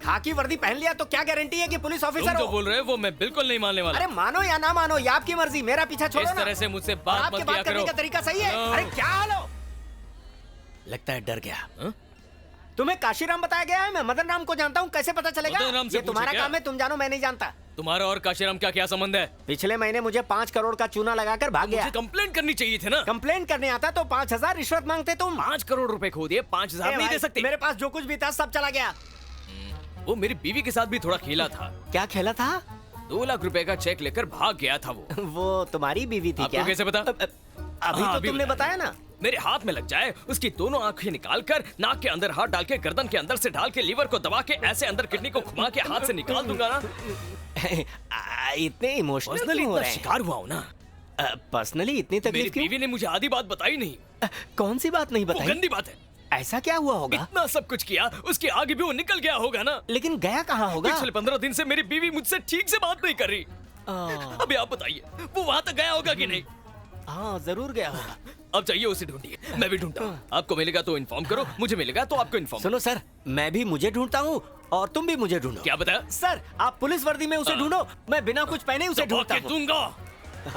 खाकी वर्दी पहन लिया तो क्या गारंटी है कि पुलिस तुम ऑफिसर जो हो? बोल रहे हो वो मैं बिल्कुल नहीं मानने वाला। अरे मानो या ना मानो, ये आपकी मर्जी, मेरा पीछा छोड़ो इस ना। तरह से मुझसे बात आपके मत किया बात करने करो। का तरीका सही है। नो। अरे क्या हाल हो? लगता है डर गया। तुम्हें काशीराम बताया गया है? मैं मदन राम को जानता हूँ, कैसे पता चलेगा? मदन राम से ये तुम्हारा पूछे क्या? काम है, तुम जानो, मैं नहीं जानता। तुम्हारा और काशीराम का क्या संबंध है? पिछले महीने मुझे 5 करोड़ का चूना लगाकर भाग गया। मुझे कंप्लेंट करनी चाहिए थी ना। कंप्लेंट करने आता तो 5,000 रिश्वत मांगते तुम। 5 करोड़ रुपए खो दिए, 5,000 नहीं भाई, दे सकते। मेरे पास जो कुछ भी था सब चला गया। वो मेरी बीवी के साथ भी थोड़ा खेला था। क्या खेला था? 2 लाख रुपए का चेक लेकर भाग गया था वो। वो तुम्हारी बीवी थी क्या? आपको कैसे पता? अभी हाँ, तो तुमने बताया ना। मेरे हाथ में लग जाए, उसकी दोनों आंखें निकाल कर नाक के अंदर हाथ डाल के गर्दन के अंदर से ढाल के लीवर को दबा के ऐसे अंदर किडनी को घुमा के हाथ से निकाल दूंगा ना। इतने इमोशनल पर्सनली क्यों हो रहे हैं? शिकार हुआ हूँ ना। पर्सनली इतनी मेरी तकलीफ क्यों? बीवी ने मुझे आधी बात बताई नहीं। कौन सी बात नहीं बताई? गंदी बात है। ऐसा क्या हुआ होगा? इतना सब कुछ किया, उसके आगे भी वो निकल गया होगा ना। लेकिन गया कहाँ होगा? पिछले 15 दिन से मेरी बीवी मुझसे ठीक से बात नहीं कर रही। अभी आप बताइए, वो वहाँ तक गया होगा कि नहीं? हाँ, जरूर गया होगा। अब चाहिए उसे ढूंढिए, मैं भी ढूंढता हूँ। आपको मिलेगा तो इन्फॉर्म करो, मुझे मिलेगा तो आपको इन्फॉर्म। सुनो सर, मैं भी मुझे ढूंढता हूँ और तुम भी मुझे ढूंढो। क्या बताया? सर, आप पुलिस वर्दी में उसे ढूंढो, मैं बिना कुछ पहने उसे ढूंढता हूँ। दूंगा।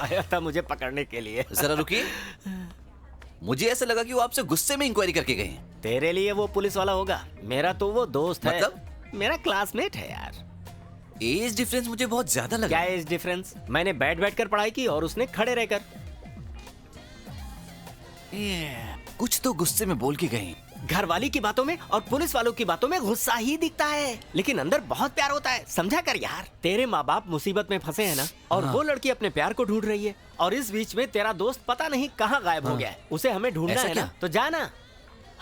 आया था मुझे पकड़ने के लिए। जरा रुकिए, मुझे ऐसा लगा कि वो आपसे गुस्से में इंक्वायरी करके गए हैं। तेरे लिए वो पुलिस वाला होगा, मेरा तो वो दोस्त है। मतलब? मेरा क्लासमेट है यार। एज डिफरेंस मुझे बहुत ज्यादा लगा। क्या एज डिफरेंस? मैंने बैठ कर पढ़ाई की और उसने खड़े रहकर। कुछ तो गुस्से में बोल के गए। घर वाली की बातों में और पुलिस वालों की बातों में गुस्सा ही दिखता है, लेकिन अंदर बहुत प्यार होता है। समझा कर यार, तेरे माँ बाप मुसीबत में फंसे हैं ना, और वो लड़की अपने प्यार को ढूंढ रही है, और इस बीच में तेरा दोस्त पता नहीं कहाँ गायब हो गया है। उसे हमें ढूंढना ऐसा है क्या? ना, तो जाना।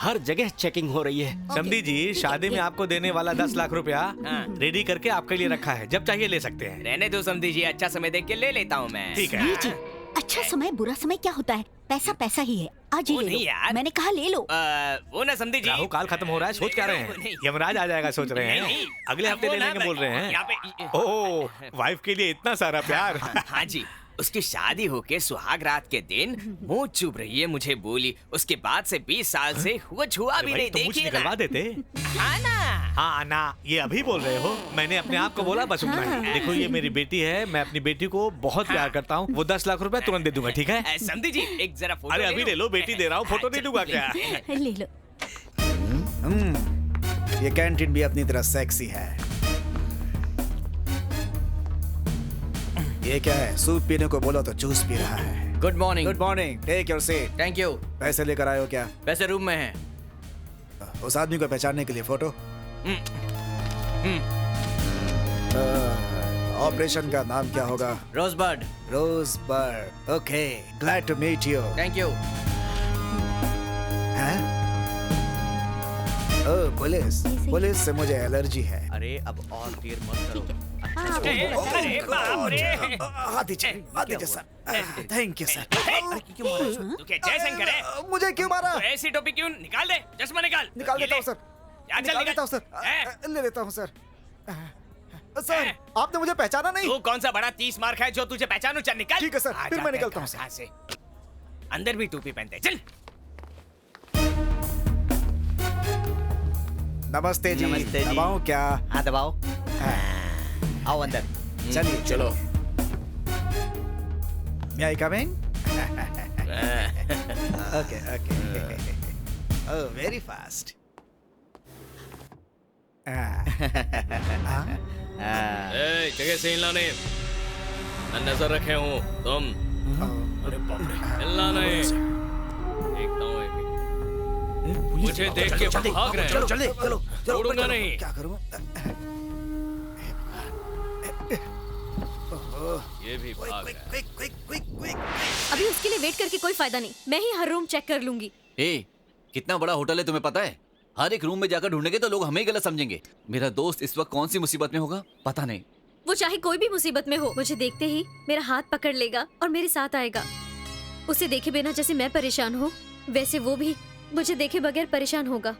हर जगह चेकिंग हो रही है। समधी जी, शादी में आपको देने वाला 10 लाख रुपया रेडी करके आपके लिए रखा है, जब चाहिए ले सकते हैं। रहने दो समधी जी, अच्छा समय देख के ले लेता हूँ मैं। ठीक है। अच्छा समय बुरा समय क्या होता है? पैसा पैसा ही है, आज ही वो ले नहीं लो। यार। मैंने कहा ले लो। वो ना समधी जी, राहु काल खत्म हो रहा है, सोच क्या रहे हैं? यमराज आ जाएगा सोच रहे नहीं, हैं। अगले हफ्ते वो ले ना लेंगे बोल रहे हैं। यहाँ पे ओह, वाइफ के लिए इतना सारा प्यार। हाँ जी, उसकी शादी होके सुहाग रात के दिन मुंह चुभ रही है, मुझे बोली। उसके बाद से 20 साल से हुआ छुआ भी नहीं, तो मुझ देखिए निकलवा देते। हाँ ना। हाँ ना, ये अभी बोल रहे हो? मैंने अपने आप को बोला बस उतना ही। देखो ये मेरी बेटी है, मैं अपनी बेटी को बहुत प्यार करता हूँ। वो 10 लाख रुपए तुरंत दे दूंगा, ठीक है? समधी जी, एक जरा फोटो अरे अभी ले लो, बेटी दे रहा हूँ, फोटो नहीं दूंगा क्या? ले लो। ये कैंटीन भी अपनी तरह सेक्सी है। ये क्या है? सूप पीने को बोलो तो जूस पी रहा है। Good morning. Good morning, take your seat. Thank you. पैसे लेकर आए हो क्या? पैसे रूम में हैं। उस आदमी को पहचानने के लिए फोटो। ऑपरेशन का नाम क्या होगा? Rosebird. Rosebird, okay, glad to meet you. Thank you. Oh, police से मुझे एलर्जी है। अरे अब और देर मत करो। अरे बाप रे। हाथ दीजिए सर। Thank you sir. तू क्या जयशंकर है? मुझे क्यों मारा? तो ऐसी टोपी क्यों? निकाल दे, चश्मा निकाल। निकाल ये देता हूँ ले। सर। चल निकाल देता हूँ सर। ले लेता हूँ सर। सर, आपने मुझे पहचाना नहीं? तू कौन सा बड़ा 30 मार्क है जो तुझे पहचानू? चल निकल। ठीक है सर, फिर मैं निकलता हूँ यहाँ से। अंदर भी टोपी पहनते, चल। नमस्ते जी। नमस्ते जी। दबाऊं क्या? हाँ दबाओ। आओ अंदर। चलिए चलो। May I come in? Okay, okay. Oh, very fast. ए, जगह से हिलना नहीं। मैं नजर रखे हूँ तुम। अरे बाप रे, हिलना नहीं। देखता हूँ एक। मुझे देख के भाग रहे हैं। चलो। छोड़ूंगा नहीं। क्या करूँ? ये भी भाग रहा है। अभी उसके लिए वेट करके कोई फायदा नहीं, मैं ही हर रूम चेक कर लूंगी। ए, कितना बड़ा होटल है तुम्हें पता है? हर एक रूम में जाकर ढूंढेंगे तो लोग हमें ही गलत समझेंगे। मेरा दोस्त इस वक्त कौन सी मुसीबत में होगा पता नहीं। वो चाहे कोई भी मुसीबत में हो, मुझे देखते ही मेरा हाथ पकड़ लेगा और मेरे साथ आएगा। उसे देखे बिना जैसे मैं परेशान हूँ, वैसे वो भी मुझे देखे बगैर परेशान होगा।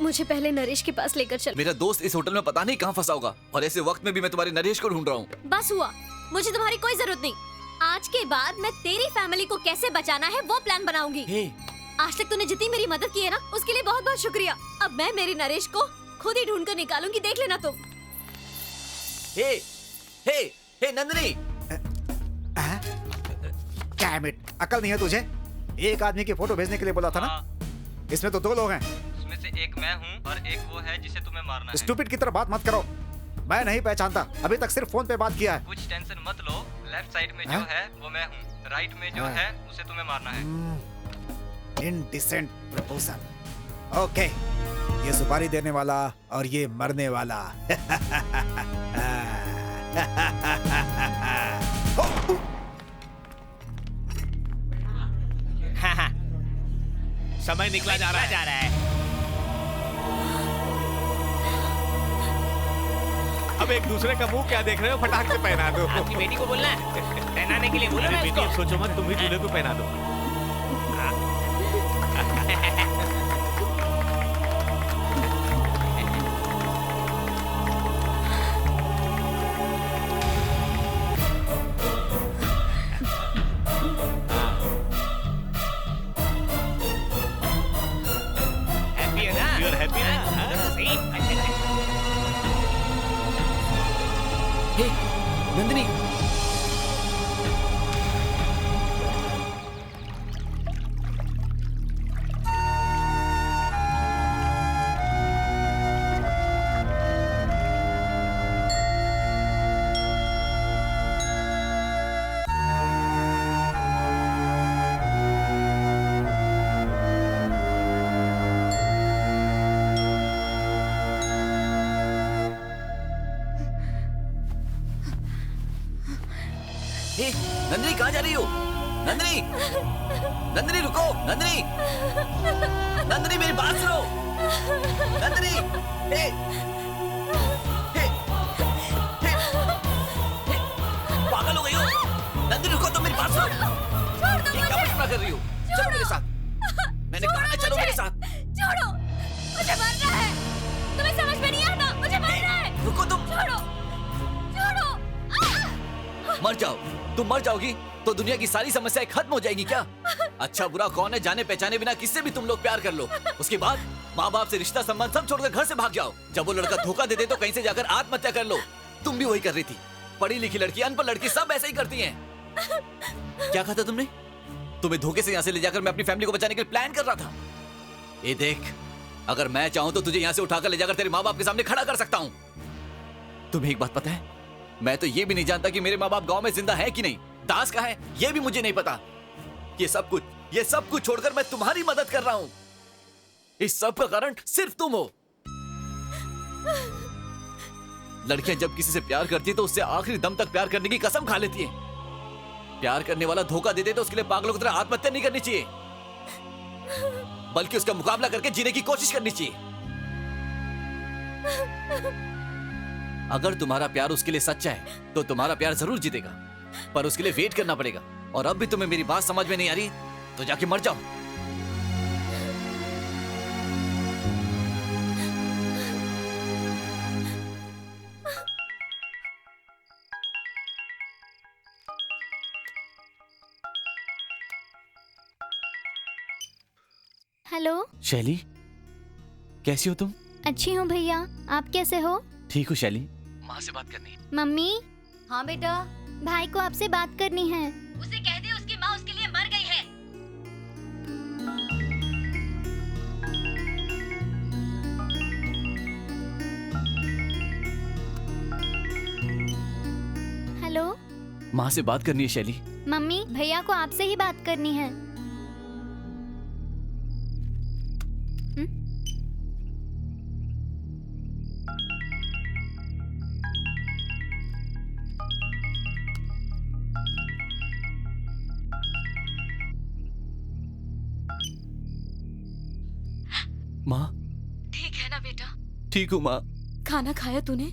मुझे पहले नरेश के पास लेकर चल। मेरा दोस्त इस होटल में पता नहीं कहाँ फंसा होगा, और ऐसे वक्त में भी मैं तुम्हारे नरेश को ढूंढ रहा हूँ। बस हुआ, मुझे तुम्हारी कोई जरूरत नहीं। आज के बाद मैं तेरी फैमिली को कैसे बचाना है वो प्लान बनाऊंगी। आज तक तूने जितनी मेरी मदद की है ना, उसके लिए बहुत बहुत शुक्रिया। अब मैं मेरी नरेश को खुद ही ढूंढ कर निकालूंगी, देख लेना तुम। हे हे हे नंदिनी, डैम इट, अकल नहीं है तुझे? एक आदमी की फोटो भेजने के लिए बोला था ना? इसमें तो 2 लोग हैं। उसमें से एक मैं हूँ और एक वो है जिसे तुम्हें मारना है। स्टूपिड की तरह बात मत करो, मैं नहीं पहचानता, अभी तक सिर्फ फोन पे बात किया है। कुछ टेंशन मत लो, लेफ्ट साइड में जो है वो मैं हूँ, राइट में जो है उसे तुम्हें मारना है। Indecent proposal. ओके, ये सुपारी देने वाला और ये मरने वाला। समय निकला जा रहा है। अब एक दूसरे का मुंह क्या देख रहे हो? फटाक से पहना दो। आपकी बेटी को बोलना है पहनाने के लिए, बोलो ना बेटी, उसको। अब सोचो मत, तुम भी दूल्हे को पहना दो। हैप्पी है ना? You are happy ना? सही। हे नंदिनी, हे नंदिनी, कहाँ जा रही हो? नंदिनी, नंदिनी रुको, नंदिनी, नंदिनी मेरी बात सुनो, नंदिनी, हे, हे, हे, हे, पागल हो गई हो? नंदिनी रुको, तुम मेरी बात सुनो। ये क्या मशवरा कर रही हो? चलो मेरे साथ, मैंने कहा ना चलो मेरे साथ। छोड़ो, मुझे मरना है। तुम्हें समझ में नहीं आता, मुझे मरना है। रुको तुम, छोड़ो, छोड़ो। मर जाओ, तुम मर जाओगी तो दुनिया की सारी समस्याएं खत्म हो जाएगी क्या? अच्छा बुरा कौन है, जाने पहचाने बिना किससे भी तुम लोग प्यार कर लो, उसके बाद माँ बाप से रिश्ता संबंध सब छोड़कर घर से भाग जाओ। जब वो लड़का धोखा दे दे तो कहीं से जाकर आत्महत्या कर लो। तुम भी वही कर रही थी। पढ़ी लिखी लड़की, अनपढ़ लड़की, सब ऐसे ही करती हैं। क्या कहा था तुमने? तुम्हें धोखे से यहाँ से ले जाकर मैं अपनी फैमिली को बचाने के लिए प्लान कर रहा था। ये देख, अगर मैं चाहूं तो तुझे यहाँ से उठाकर ले जाकर तेरे माँ बाप के सामने खड़ा कर सकता हूँ। तुम्हें एक बात पता है, मैं तो ये भी नहीं जानता कि मेरे माँ बाप गांव में जिंदा है कि नहीं, दास का है ये भी मुझे नहीं पता। ये सब कुछ छोड़कर मैं तुम्हारी मदद कर रहा हूँ। इस सब का कारण सिर्फ तुम हो। लड़कियां जब किसी से प्यार करती है तो उससे आखिरी दम तक प्यार करने की कसम खा लेती है। प्यार करने वाला धोखा दे दे तो उसके लिए पागलों की तरह आत्महत्या नहीं करनी चाहिए, बल्कि उसका मुकाबला करके जीने की कोशिश करनी चाहिए। अगर तुम्हारा प्यार उसके लिए सच्चा है तो तुम्हारा प्यार जरूर जीतेगा, पर उसके लिए वेट करना पड़ेगा। और अब भी तुम्हें मेरी बात समझ में नहीं आ रही तो जाके मर जाओ। हेलो शैली, कैसी हो तुम? अच्छी हूँ भैया, आप कैसे हो? ठीक हो शैली? माँ से बात करनी है। मम्मी, हाँ बेटा, भाई को आपसे बात करनी है। उसे कह दे उसकी माँ उसके लिए मर गई है। हेलो माँ से बात करनी है शैली। मम्मी, भैया को आपसे ही बात करनी है। माँ, ठीक है ना बेटा? ठीक हूँ माँ। खाना खाया तूने?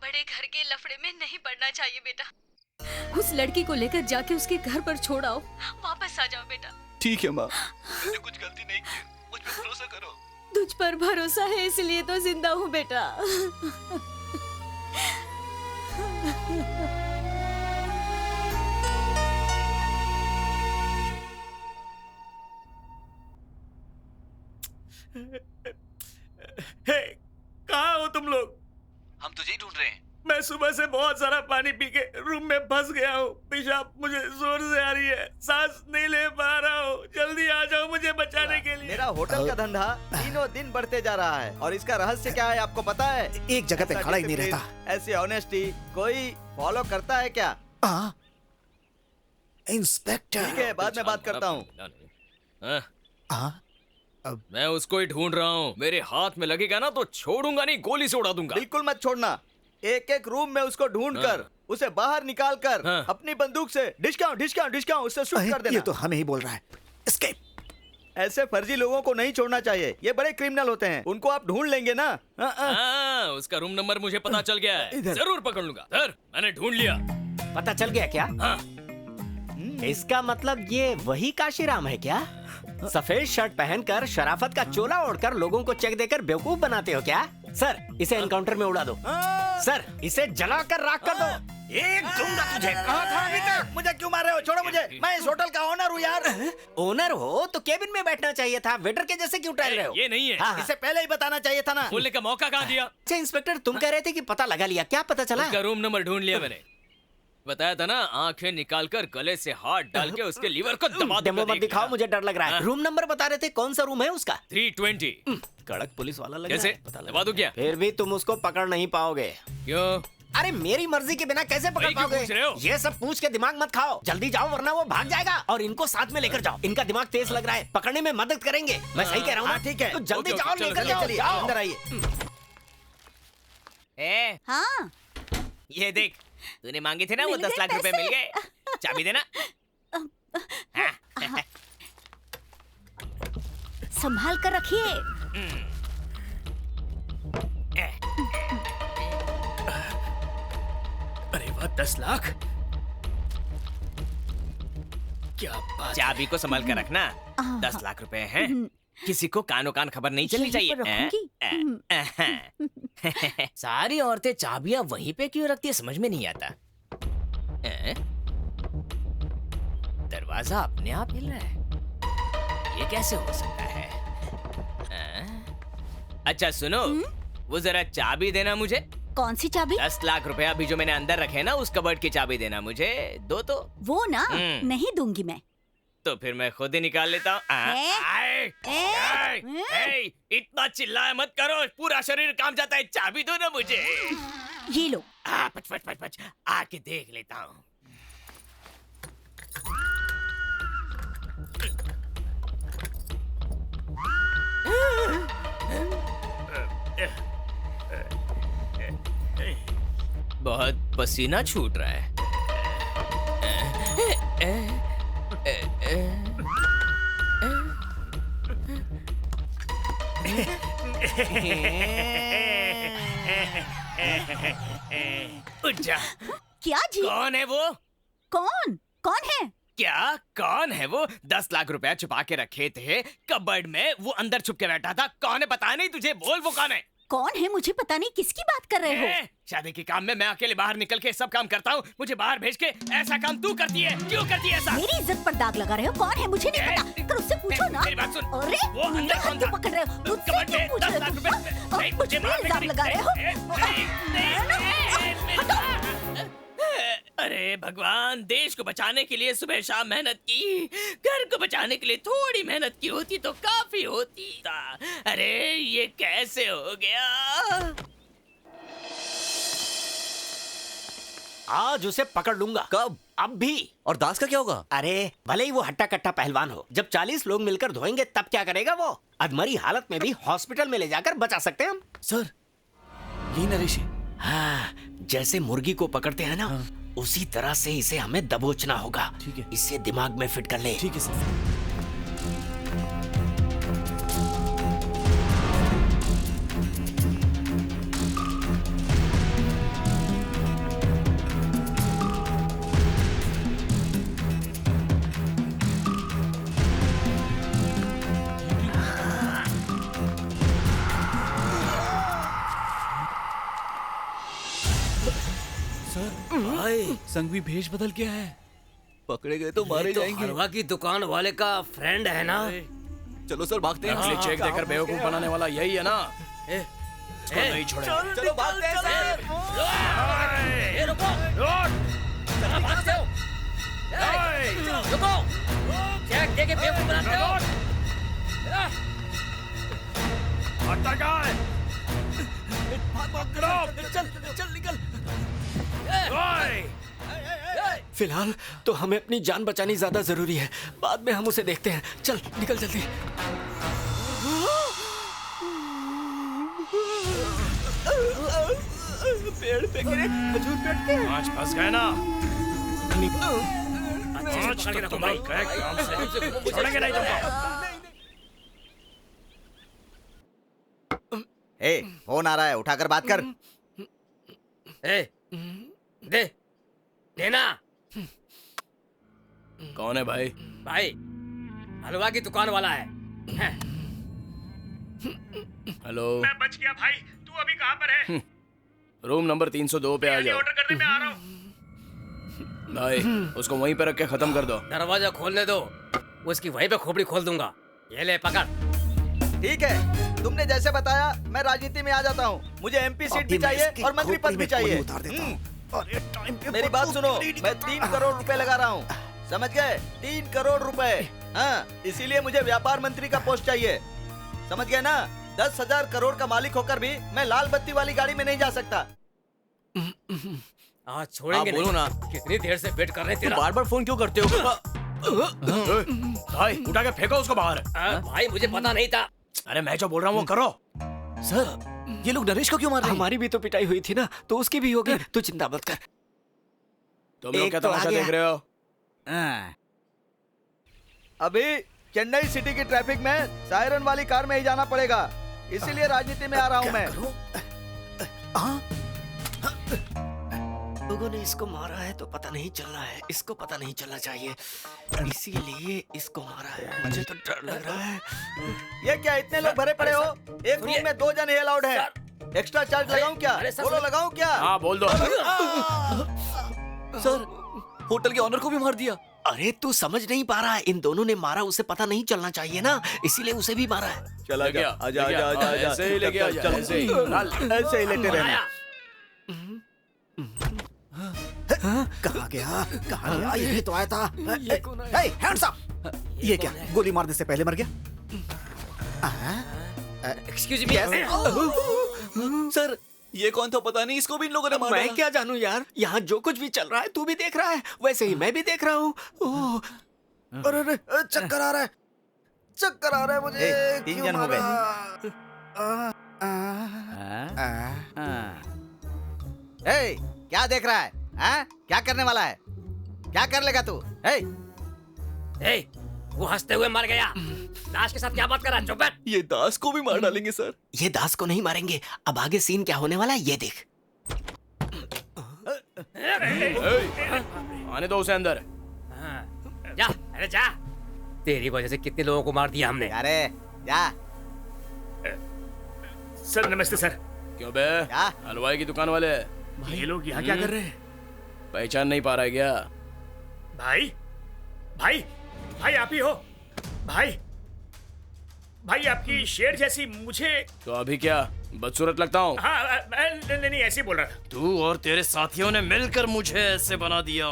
बड़े घर के लफड़े में नहीं पड़ना चाहिए बेटा। उस लड़की को लेकर जाके उसके घर पर छोड़ आओ, वापस आ जाओ बेटा। ठीक है माँ, मैंने कुछ गलती नहीं की, मुझ पर भरोसा करो। तुझ पर भरोसा है इसलिए तो जिंदा हूँ बेटा। मैं सुबह से बहुत सारा पानी पी के रूम में फंस गया हूँ। पेशाब मुझे जोर से आ रही है, सांस नहीं ले पा रहा हूँ। जल्दी आ जाओ मुझे बचाने के लिए। मेरा होटल का धंधा दिनों दिन बढ़ते जा रहा है और इसका रहस्य क्या है आपको पता है? एक जगह पे खड़ा ही नहीं रहता। ऐसी ऑनेस्टी कोई फॉलो करता है क्या? इंस्पेक्टर। ठीक है, बाद में बात करता हूँ। मैं उसको ही ढूंढ रहा हूँ। मेरे हाथ में लगेगा ना तो छोड़ूंगा नहीं, गोली से उड़ा दूंगा। बिल्कुल मत छोड़ना। एक एक रूम में उसको ढूंढकर उसे बाहर निकाल कर अपनी बंदूक से डिस्काउंट डिस्काउंट डिस्काउंट उससे शूट कर देना। ये तो हमें ही बोल रहा है। एस्केप। ऐसे फर्जी लोगों को नहीं छोड़ना चाहिए, ये बड़े क्रिमिनल होते हैं। उनको आप ढूंढ लेंगे ना? उसका रूम नंबर मुझे पता चल गया है, जरूर पकड़ लूंगा। सर मैंने ढूंढ लिया। पता चल गया क्या? इसका मतलब ये वही काशीराम है क्या? सफेद शर्ट पहनकर शराफत का चोला ओढ़कर लोगों को चेक देकर बेवकूफ बनाते हो क्या? सर इसे एनकाउंटर में उड़ा दो। सर इसे जलाकर राख कर दो। एक दूंगा तुझे। कहाँ था अभी तक? मुझे क्यों मार रहे हो? छोड़ो मुझे, मैं इस होटल का ओनर हूँ यार। ओनर हो तो केबिन में बैठना चाहिए था, वेटर के जैसे क्यों टहल रहे हो? ये नहीं है। हाँ, इसे पहले ही बताना चाहिए था ना। बोलने का मौका कहाँ दिया? अच्छा इंस्पेक्टर, तुम कह रहे थे कि पता लगा लिया, क्या पता चला? उसका रूम नंबर ढूंढ लिया मैंने। बताया था ना, आंखें निकालकर गले से हाथ डाल के उसके लीवर को दबा डेमो मत दिखाओ, मुझे डर लग रहा है। रूम नंबर बता रहे थे, कौन सा रूम है उसका? 320। कड़क पुलिस वाला लग कैसे? रहा है। दबा दूं क्या? फिर भी तुम उसको पकड़ नहीं पाओगे। क्यों? अरे मेरी मर्जी के बिना कैसे पकड़ पाओगे? पूछ रहे हो? ये सब पूछ के दिमाग मत खाओ, जल्दी जाओ वरना वो भाग जाएगा। और इनको साथ में लेकर जाओ, इनका दिमाग तेज लग रहा है, पकड़ने में मदद करेंगे। मैं सही कह रहा हूँ ना? ठीक है, तो जल्दी जाओ, लेकर जाओ। अंदर आइए। हाँ ये देख, तूने मांगे थे ना वो 10 लाख रुपए मिल गए। चाबी देना। संभाल कर रखिए। अरे वाह, 10 लाख। क्या बात। चाबी को संभाल कर रखना। 10 लाख रुपए हैं, किसी को कानो कान खबर नहीं चलनी चाहिए। सारी औरतें चाबियां वहीं पे क्यों रखती है समझ में नहीं आता। दरवाजा अपने आप हिल रहा है, ये कैसे हो सकता है? अच्छा सुनो, वो जरा चाबी देना मुझे। कौन सी चाबी? 10 लाख रुपए अभी जो मैंने अंदर रखे ना, उस कबर्ड की चाबी देना मुझे। दो तो। वो ना नहीं दूंगी मैं। तो फिर मैं खुद ही निकाल लेता हूँ। इतना चिल्लाए मत करो, पूरा शरीर काम जाता है। चाबी दो ना मुझे। ये लो। पच पच पच पच, आके देख लेता हूँ। बहुत पसीना छूट रहा है। उठ जा। क्या जी? कौन है वो? कौन है? क्या कौन है वो? 10 लाख रुपया छुपा के रखे थे कबर्ड में, वो अंदर छुप के बैठा था। कौन है पता नहीं तुझे? बोल वो कौन है? कौन है मुझे पता नहीं, किसकी बात कर रहे हो? शादी के काम में मैं अकेले बाहर निकल के सब काम करता हूँ, मुझे बाहर भेज के ऐसा काम तू करती है। क्यों करती है ऐसा? मेरी इज्जत पर दाग लगा रहे हो। कौन है मुझे नहीं पता, कर उससे पूछो ना। मेरी बात सुन। अरे वो अंदर कौन था? पकड़ रहे हो, मुझसे क्यों पूछ रहे हो? मुझे इल्जाम लगा रहे हो। अरे भगवान, देश को बचाने के लिए सुबह शाम मेहनत की, घर को बचाने के लिए थोड़ी मेहनत की होती तो काफी होती था। अरे ये कैसे हो गया? आज उसे पकड़ लूंगा। कब? अब भी। और दास का क्या होगा? अरे भले ही वो हट्टा कट्टा पहलवान हो, जब 40 लोग मिलकर धोएंगे तब क्या करेगा वो? अधमरी हालत में भी हॉस्पिटल में ले जाकर बचा सकते हैं हम। सर यही नरेश है। हाँ, जैसे मुर्गी को पकड़ते हैं ना, उसी तरह से इसे हमें दबोचना होगा। ठीक है। इसे दिमाग में फिट कर ले। ठीक है सर। संघवी भेष बदल गया है। पकड़े गए तो मारे जाएंगे। हलवा की दुकान वाले का फ्रेंड है ना? चलो सर भागते हैं। चेक देकर बेवकूफ बनाने वाला यही है ना? इसको नहीं छोड़ेंगे। चलो भागते हैं सर। रुको चला भागते हो। रुको क्या के बेवकूफ बनाते हो। चल निकल। फिलहाल तो हमें अपनी जान बचानी ज्यादा जरूरी है, बाद में हम उसे देखते हैं। चल निकल जल्दी। पेड़ पे गिरे खजूर पेड़ के। आज फंस गए ना। आज तक तुम लोग गए काम से छोड़ेंगे नहीं तुमको। ए, फोन आ रहा है, उठाकर बात कर। दे देना। कौन है भाई? भाई हलवा की दुकान वाला है। हेलो, मैं बच गया भाई, तू अभी कहाँ पर है? रूम नंबर 302 पे आ जाओ। ऑर्डर करने में आ रहा हूँ। भाई उसको वहीं पे रख के खत्म कर दो। दरवाजा खोलने दो, उसकी वहीं पे खोपड़ी खोल दूंगा। ये ले पकड़। ठीक है, तुमने जैसे बताया मैं राजनीति में आ जाता हूँ। मुझे एमपी सीट भी चाहिए और मंत्री पद भी चाहिए। मेरी बात सुनो, मैं 3 करोड़ रुपए लगा रहा हूँ, समझ गए? 3 करोड़ रुपए। हाँ, इसीलिए मुझे व्यापार मंत्री का पोस्ट चाहिए, समझ गए ना? 10,000 करोड़ का मालिक होकर भी मैं लाल बत्ती वाली गाड़ी में नहीं जा सकता। आज छोड़ेंगे बोलो ना। कितनी देर से वेट कर रहे हैं तेरा। बार बार फोन क्यों करते हो? भाई उठा के फेंको उसको बाहर। भाई मुझे पता नहीं था। अरे मैं जो बोल रहा हूँ वो करो। सर ये लोग नरेश को क्यों मार रहे हैं? हमारी भी तो पिटाई हुई थी ना, तो उसकी भी होगी। तू चिंता मत कर। तुम लोग क्या तमाशा देख रहे हो? अभी चेन्नई सिटी की ट्रैफिक में सायरन वाली कार में ही जाना पड़ेगा, इसीलिए राजनीति में आ रहा हूँ मैं। लोगों ने इसको मारा है तो पता नहीं चल रहा है, इसको पता नहीं चलना चाहिए, इसीलिए इसको मारा है। मुझे तो डर लग रहा है। ये क्या इतने लोग भरे पड़े हो? एक रूम में 2 जन ही अलाउड है। एक्स्ट्रा चार्ज लगाऊं क्या? बोलो लगाऊं क्या? हाँ बोल दो। सर होटल के ऑनर को भी मार दिया। अरे तू समझ नहीं पा रहा है, इन दोनों ने मारा, उसे पता नहीं चलना चाहिए ना, इसीलिए उसे भी मारा है। चला गया। आजा आजा आजा आजा। ऐसे ही लेके आ जा। ऐसे ही लेटे रहना। कहाँ गया? कहाँ गया? ये तो आया था। Hands up! ये क्या? गोली मारने से पहले मर गया? Excuse me. सर ये कौन था पता नहीं, इसको भी इन लोगों ने मारा। मैं क्या जानूं यार, यहाँ जो कुछ भी चल रहा है तू भी देख रहा है, वैसे ही मैं भी देख रहा हूँ। अरे चक्कर आ रहा है, चक्कर आ रहा है मुझे। 3 जन हो गए। क्या देख रहा है? क्या करने वाला है? क्या कर लेगा तू? वो हंसते हुए मर गया। दास के साथ क्या बात कर रहा है? चुप बैठ। ये दास को भी मार डालेंगे सर। ये दास को नहीं मारेंगे, अब आगे सीन क्या होने वाला है ये देख। आने दो उसे अंदर। जा, अरे जा। तेरी वजह से कितने लोगों को मार दिया हमने। अरे जा। सर नमस्ते सर। क्यों बे? हलवाई की दुकान वाले ये लोग यहाँ क्या कर रहे हैं? पहचान नहीं पा रहा है क्या? भाई भाई भाई आप ही हो? भाई भाई आपकी शेर जैसी मुझे। तो अभी क्या बदसूरत लगता हूँ? हाँ नहीं ऐसे ही बोल रहा था। तू और तेरे साथियों ने मिलकर मुझे ऐसे बना दिया।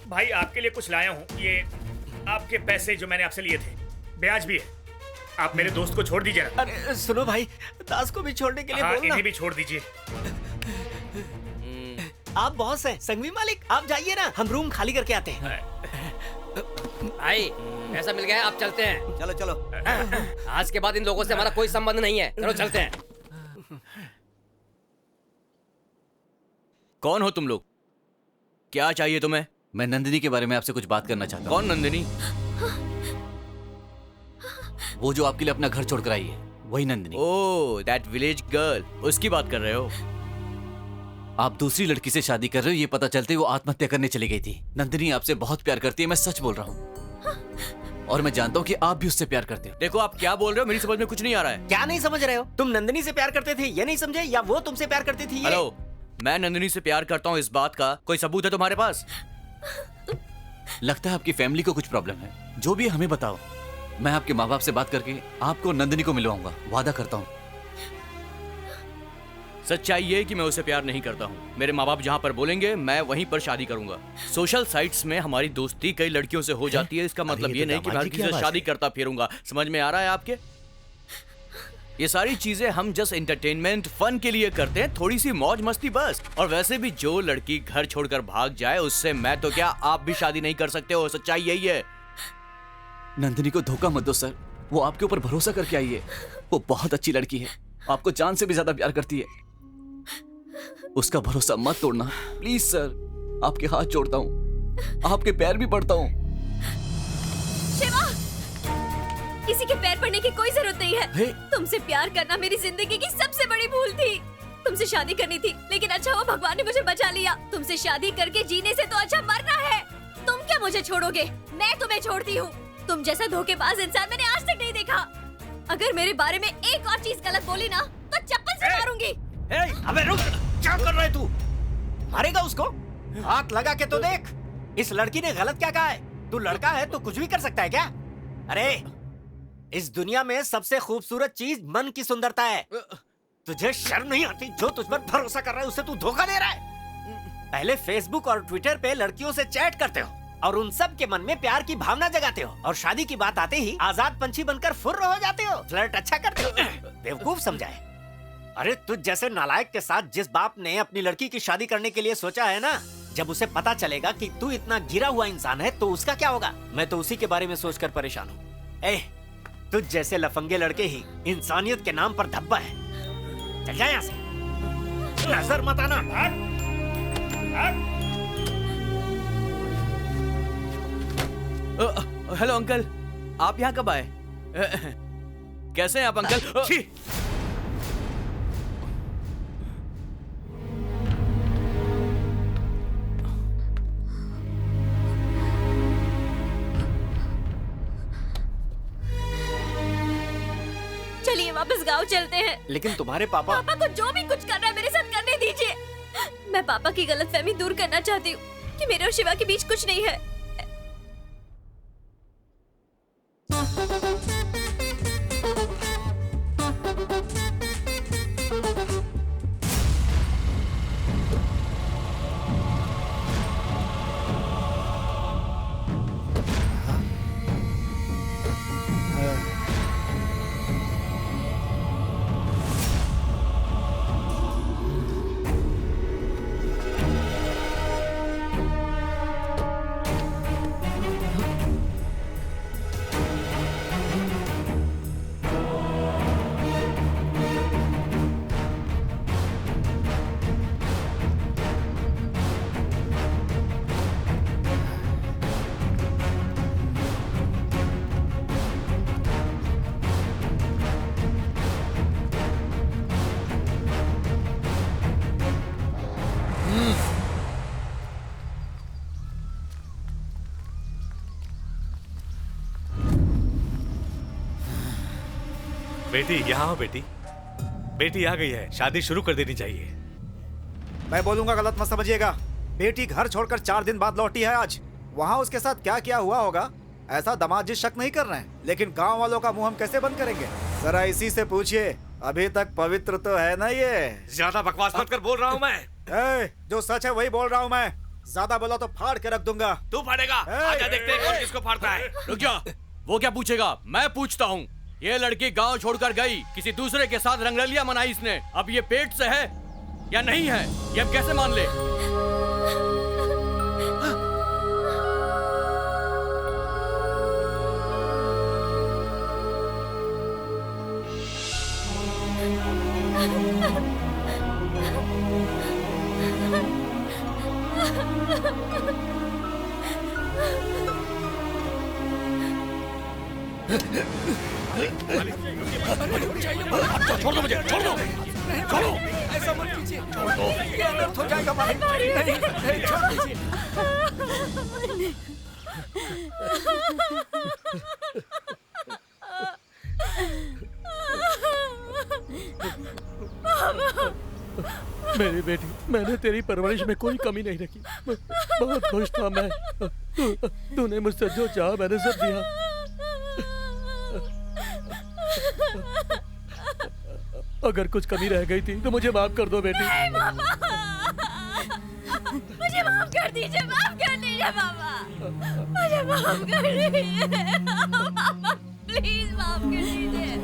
भाई आपके लिए कुछ लाया हूँ, ये आपके पैसे जो मैंने आपसे लिए थे, ब्याज भी है। आप मेरे दोस्त को छोड़ दीजिए। अरे सुनो भाई, दास को भी छोड़ने के लिए बोलना। इन्हें भी छोड़ दीजिए। आप बॉस हैं, संघवी मालिक, आप जाइए ना, हम रूम खाली करके आते हैं। भाई ऐसा मिल गया, आप चलते हैं। चलो चलो। आज के बाद इन लोगों से हमारा कोई संबंध नहीं है, चलो चलते हैं। कौन हो तुम लोग? क्या चाहिए तुम्हें? मैं नंदिनी के बारे में आपसे कुछ बात करना चाहता हूँ। कौन नंदिनी? वो जो आपके लिए अपना घर छोड़कर आई है, वही नंदिनी। ओह, दैट विलेज गर्ल, उसकी बात कर रहे हो? आप दूसरी लड़की से शादी कर रहे हो ये पता चलते वो आत्महत्या करने चली गई थी। नंदिनी आपसे बहुत प्यार करती है, मैं सच बोल रहा हूँ। और मैं जानता हूँ कि आप भी उससे प्यार करते हो। देखो आप क्या बोल रहे हो, मेरी समझ में कुछ नहीं आ रहा है। क्या नहीं समझ रहे हो? तुम नंदिनी से प्यार करते थे ये नहीं समझे, या वो तुमसे प्यार करती थी? हेलो, मैं नंदिनी से प्यार करता हूँ, इस बात का कोई सबूत है तुम्हारे पास? लगता है आपकी फैमिली को कुछ प्रॉब्लम है। जो भी हमें बताओ, मैं आपके माँ बाप से बात करके आपको नंदिनी को मिलवाऊंगा, वादा करता हूँ। सच्चाई ये है कि मैं उसे प्यार नहीं करता हूँ। मेरे माँ बाप जहाँ पर बोलेंगे मैं वहीं पर शादी करूंगा। सोशल साइट्स में हमारी दोस्ती कई लड़कियों से हो जाती है, इसका मतलब ये नहीं कि मैं हर किसी से शादी करता फिरूंगा। समझ में आ रहा है आपके? ये सारी चीजें हम जस्ट एंटरटेनमेंट फन के लिए करते हैं, थोड़ी सी मौज मस्ती बस। और वैसे भी जो लड़की घर छोड़कर भाग जाए उससे मैं तो क्या आप भी शादी नहीं कर सकते हो। सच्चाई यही है। नंदिनी को धोखा मत दो सर, वो आपके ऊपर भरोसा करके आई है। वो बहुत अच्छी लड़की है, आपको जान से भी ज्यादा प्यार करती है। उसका भरोसा मत तोड़ना प्लीज सर, आपके हाथ जोड़ता हूँ, आपके पैर भी पड़ता हूँ। शिवा, किसी के पैर पड़ने की कोई जरूरत नहीं है। तुमसे प्यार करना मेरी जिंदगी की सबसे बड़ी भूल थी। तुमसे शादी करनी थी, लेकिन अच्छा हुआ भगवान ने मुझे बचा लिया। तुमसे शादी करके जीने से तो अच्छा मरना है। तुम क्या मुझे छोड़ोगे? मैं तुम्हें छोड़ती हूँ। तुम जैसा धोखेबाज इंसान मैंने आज तक नहीं देखा। अगर मेरे बारे में एक और चीज गलत बोली ना तो चप्पल से मारूंगी। अबे रुक, क्या कर रहा है तू? मारेगा उसको? हाथ लगा के तो देख। इस लड़की ने गलत क्या कहा है? तू लड़का है तो कुछ भी कर सकता है क्या? अरे इस दुनिया में सबसे खूबसूरत चीज मन की सुंदरता है। तुझे शर्म नहीं आती? जो तुझ पर भरोसा कर रहा है उसे तू धोखा दे रहा है। पहले फेसबुक और ट्विटर पे लड़कियों से चैट करते हो और उन सब के मन में प्यार की भावना जगाते हो, और शादी की बात आते ही आजाद पंछी बनकर फुर्र हो जाते हो, फ्लर्ट अच्छा करते हो। बेवकूफ समझाए। अरे तुझ जैसे नालायक के साथ जिस बाप ने अपनी लड़की की शादी करने के लिए सोचा है ना, जब उसे पता चलेगा कि तू इतना गिरा हुआ इंसान है तो उसका क्या होगा? मैं तो उसी के बारे में सोचकर परेशान हूँ। तुझ जैसे लफंगे लड़के ही इंसानियत के नाम पर धब्बा है। चल जा यहाँ से, नजर मत आना। हेलो अंकल, आप यहाँ कब आए? कैसे हैं आप अंकल? चलिए वापस गांव चलते हैं। लेकिन तुम्हारे पापा को जो भी कुछ करना है मेरे साथ करने दीजिए। मैं पापा की गलतफहमी दूर करना चाहती हूँ कि मेरे और शिवा के बीच कुछ नहीं है। बेटी यहाँ हो। बेटी बेटी आ गई है, शादी शुरू कर देनी चाहिए। मैं बोलूंगा गलत मत समझिएगा। बेटी घर छोड़कर 4 दिन बाद लौटी है आज। वहाँ उसके साथ क्या क्या हुआ होगा ऐसा दामाद जी शक नहीं कर रहे हैं, लेकिन गांव वालों का मुंह हम कैसे बंद करेंगे? जरा इसी से पूछिए, अभी तक पवित्र तो है ना ये? ज्यादा बकवास मत कर, बोल रहा हूँ मैं। जो सच है वही बोल रहा हूँ मैं। ज्यादा बोला तो फाड़ के रख दूंगा। तू फाड़ेगा? आजा देखते हैं कौन किसको फाड़ता है। रुक जा, वो क्या पूछेगा? मैं पूछता हूँ। ये लड़की गांव छोड़कर गई, किसी दूसरे के साथ रंगरलिया मनाई इसने। अब ये पेट से है या नहीं है, ये अब कैसे मान ले? छोड़ दो मुझे, छोड़ दो, छोड़ो। ऐसा मत कीजिए, छोड़ दो। ये अनर्थ हो जाएगा मालिक। नहीं, छोड़ दीजिए। मेरी बेटी, मैंने तेरी परवरिश में कोई कमी नहीं रखी। बहुत खुश था मैं। तूने मुझसे जो चाहा मैंने सब दिया। अगर कुछ कमी रह गई थी तो मुझे माफ कर दो बेटी। नहीं पापा, मुझे माफ कर दीजिए, माफ कर दीजिए पापा, मुझे माफ कर दीजिए पापा, प्लीज माफ कर दीजिए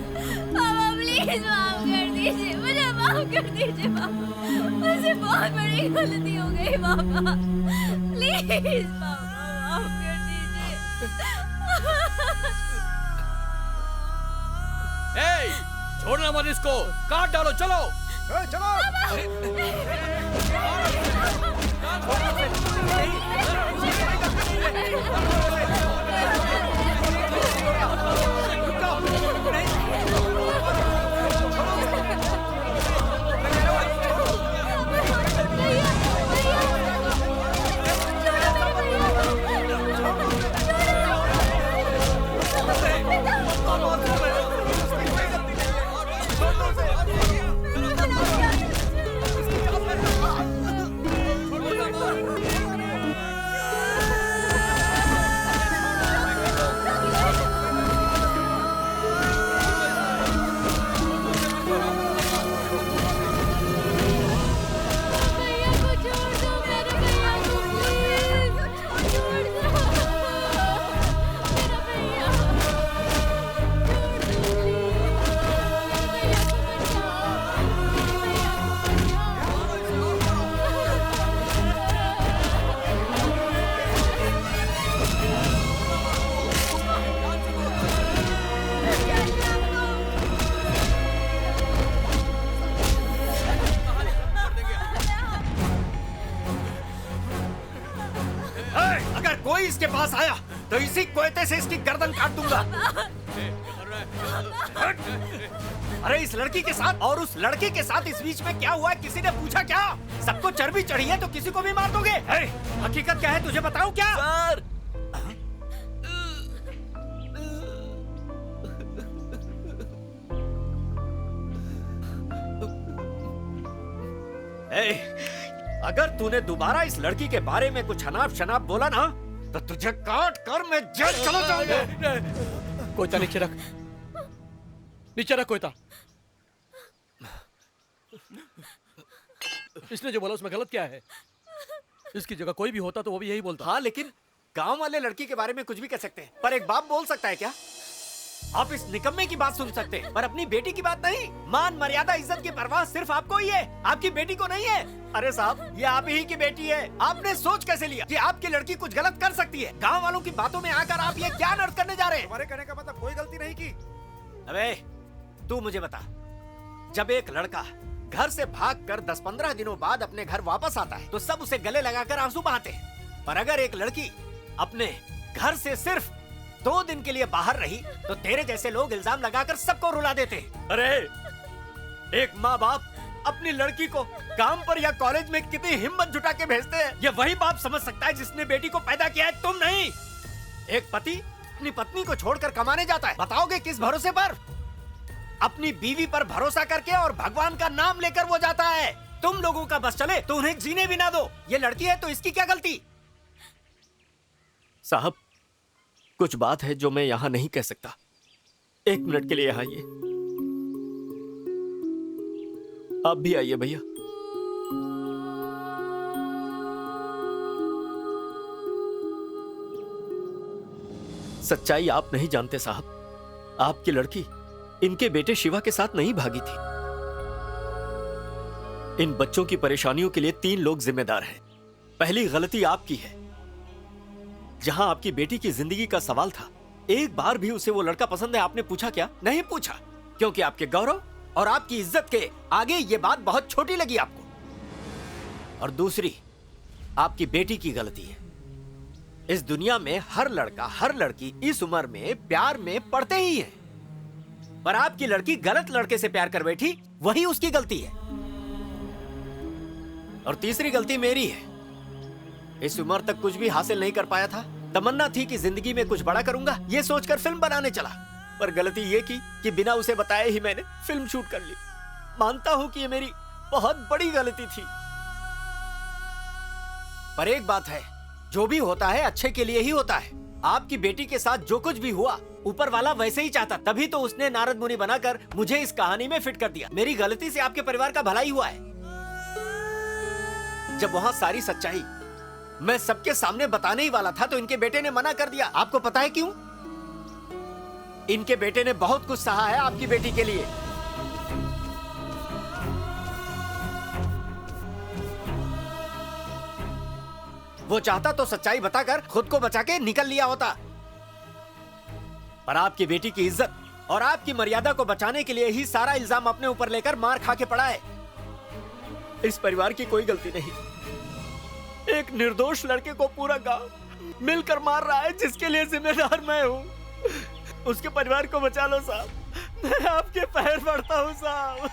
पापा, प्लीज माफ कर दीजिए, मुझे माफ कर दीजिए पापा, मुझसे बहुत बड़ी गलती हो गई पापा, प्लीज पापा माफ कर दीजिए। ए, छोड़ना मत इसको, काट डालो, चलो अगर कोई इसके पास आया तो इसी कोयते से इसकी गर्दन काट दूंगा। अरे इस लड़की के साथ और उस लड़के के साथ इस बीच में क्या हुआ है, किसी ने पूछा क्या? सबको चर्बी चढ़ी है तो किसी को भी मार दोगे? हकीकत क्या है तुझे बताऊं क्या? सर अगर तूने दोबारा इस लड़की के बारे में कुछ अनाप शनाप बोला ना तो तुझे काट कर मैं जेल चला जाऊंगा। कोयता नीचे रख, नीचे रख कोयता। इसने जो बोला उसमें गलत क्या है? इसकी जगह कोई भी होता तो वो भी यही बोलता। हाँ लेकिन गांव वाले लड़की के बारे में कुछ भी कह सकते हैं, पर एक बाप बोल सकता है क्या? आप इस निकम्मे की बात सुन सकते हैं पर अपनी बेटी की बात नहीं। मान मर्यादा इज्जत की परवाह सिर्फ आपको ही है, आपकी बेटी को नहीं है। अरे साहब ये आप ही की बेटी है, आपने सोच कैसे लिया कि आपकी लड़की कुछ गलत कर सकती है? गांव वालों की बातों में आकर आप ये क्या नर्क करने जा रहे हैं? हमारे कहने का मतलब कोई गलती नहीं की। अबे तू मुझे बता, जब एक लड़का घर से भागकर 10-15 दिनों बाद अपने घर वापस आता है तो सब उसे गले लगाकर आंसू बहाते हैं, पर अगर एक लड़की अपने घर से सिर्फ 2 दिन के लिए बाहर रही तो तेरे जैसे लोग इल्जाम लगाकर सबको रुला देते हैं। अरे एक माँ बाप अपनी लड़की को काम पर या कॉलेज में कितनी हिम्मत जुटा के भेजते हैं, ये वही बाप समझ सकता है जिसने बेटी को पैदा किया है, तुम नहीं। एक पति अपनी पत्नी को छोड़कर कमाने जाता है, बताओगे किस भरोसे पर? अपनी बीवी पर भरोसा करके और भगवान का नाम लेकर वो जाता है। तुम लोगों का बस चले तो उन्हें जीने भी ना दो। ये लड़की है तो इसकी क्या गलती? साहब कुछ बात है जो मैं यहाँ नहीं कह सकता, 1 मिनट के लिए यहाँ आइए। आप भी आइए भैया। सच्चाई आप नहीं जानते साहब, आपकी लड़की इनके बेटे शिवा के साथ नहीं भागी थी। इन बच्चों की परेशानियों के लिए 3 लोग जिम्मेदार हैं। पहली गलती आपकी है। जहां आपकी बेटी की जिंदगी का सवाल था, एक बार भी उसे वो लड़का पसंद है आपने पूछा क्या? नहीं पूछा, क्योंकि आपके गौरव और आपकी इज्जत के आगे ये बात बहुत छोटी लगी आपको। और दूसरी आपकी बेटी की गलती है। इस दुनिया में हर लड़का हर लड़की इस उम्र में प्यार में पड़ते ही है, पर आपकी लड़की गलत लड़के से प्यार कर बैठी, वही उसकी गलती है। और तीसरी गलती मेरी है। इस उम्र तक कुछ भी हासिल नहीं कर पाया था, तमन्ना थी कि जिंदगी में कुछ बड़ा करूंगा, ये सोचकर फिल्म बनाने चला, पर गलती ये की कि बिना उसे बताए ही मैंने फिल्म शूट कर ली। मानता हूं कि ये मेरी बहुत बड़ी गलती थी, पर एक बात है, जो भी होता है अच्छे के लिए ही होता है। आपकी बेटी के साथ जो कुछ भी हुआ ऊपर वाला वैसे ही चाहता, तभी तो उसने नारद मुनि बनाकर मुझे इस कहानी में फिट कर दिया। मेरी गलती से आपके परिवार का भलाई हुआ है। जब वहाँ सारी सच्चाई मैं सबके सामने बताने ही वाला था तो इनके बेटे ने मना कर दिया। आपको पता है क्यों? इनके बेटे ने बहुत कुछ सहा है आपकी बेटी के लिए। वो चाहता तो सच्चाई बताकर खुद को बचा के निकल लिया होता, पर आपकी बेटी की इज्जत और आपकी मर्यादा को बचाने के लिए ही सारा इल्जाम अपने ऊपर लेकर मार खा के पड़ा है। इस परिवार की कोई गलती नहीं। एक निर्दोष लड़के को पूरा गांव मिलकर मार रहा है, जिसके लिए जिम्मेदार मैं हूँ। उसके परिवार को बचा लो साहब, मैं आपके पैर पड़ता हूँ साहब।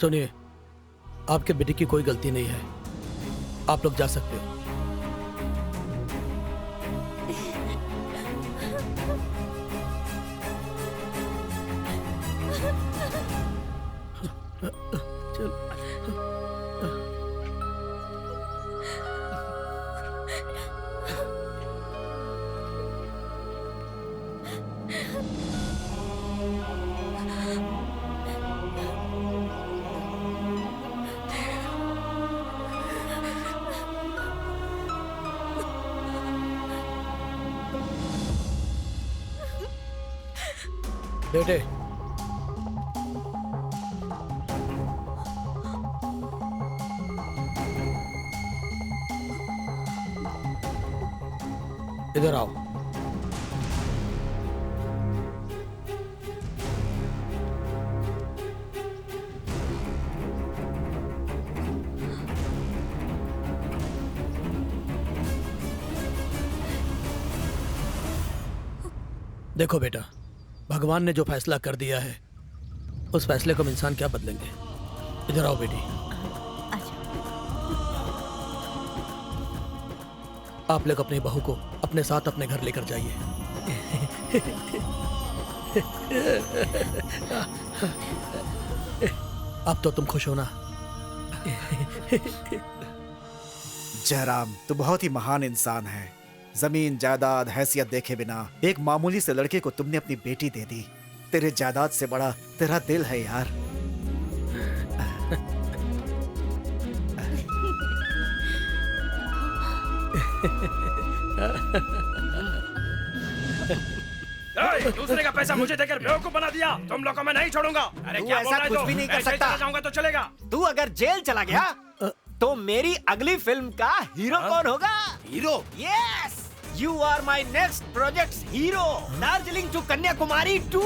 सुनिए, आपके बेटे की कोई गलती नहीं है, आप लोग जा सकते हो। बेटे, इधर आओ। देखो बेटा, भगवान ने जो फैसला कर दिया है उस फैसले को हम इंसान क्या बदलेंगे। इधर आओ बेटी। आप लोग अपनी बहू को अपने साथ अपने घर लेकर जाइए। अब तो तुम खुश हो ना? जयराम, तू बहुत ही महान इंसान है। जमीन जायदाद हैसियत देखे बिना एक मामूली से लड़के को तुमने अपनी बेटी दे दी। तेरे जायदाद से बड़ा तेरा दिल है यार। दूसरे का पैसा मुझे देकर बेवकूफ बना दिया। तुम लोगों को मैं नहीं छोड़ूंगा। अरे क्या बोल रहा है? कुछ भी नहीं कर सकता। जाऊंगा तो चलेगा। तू अगर जेल चला गया तो मेरी अगली फिल्म का हीरो कौन होगा? Hero? Yes, you are my next project hero. Darjeeling to Kanyakumari 2।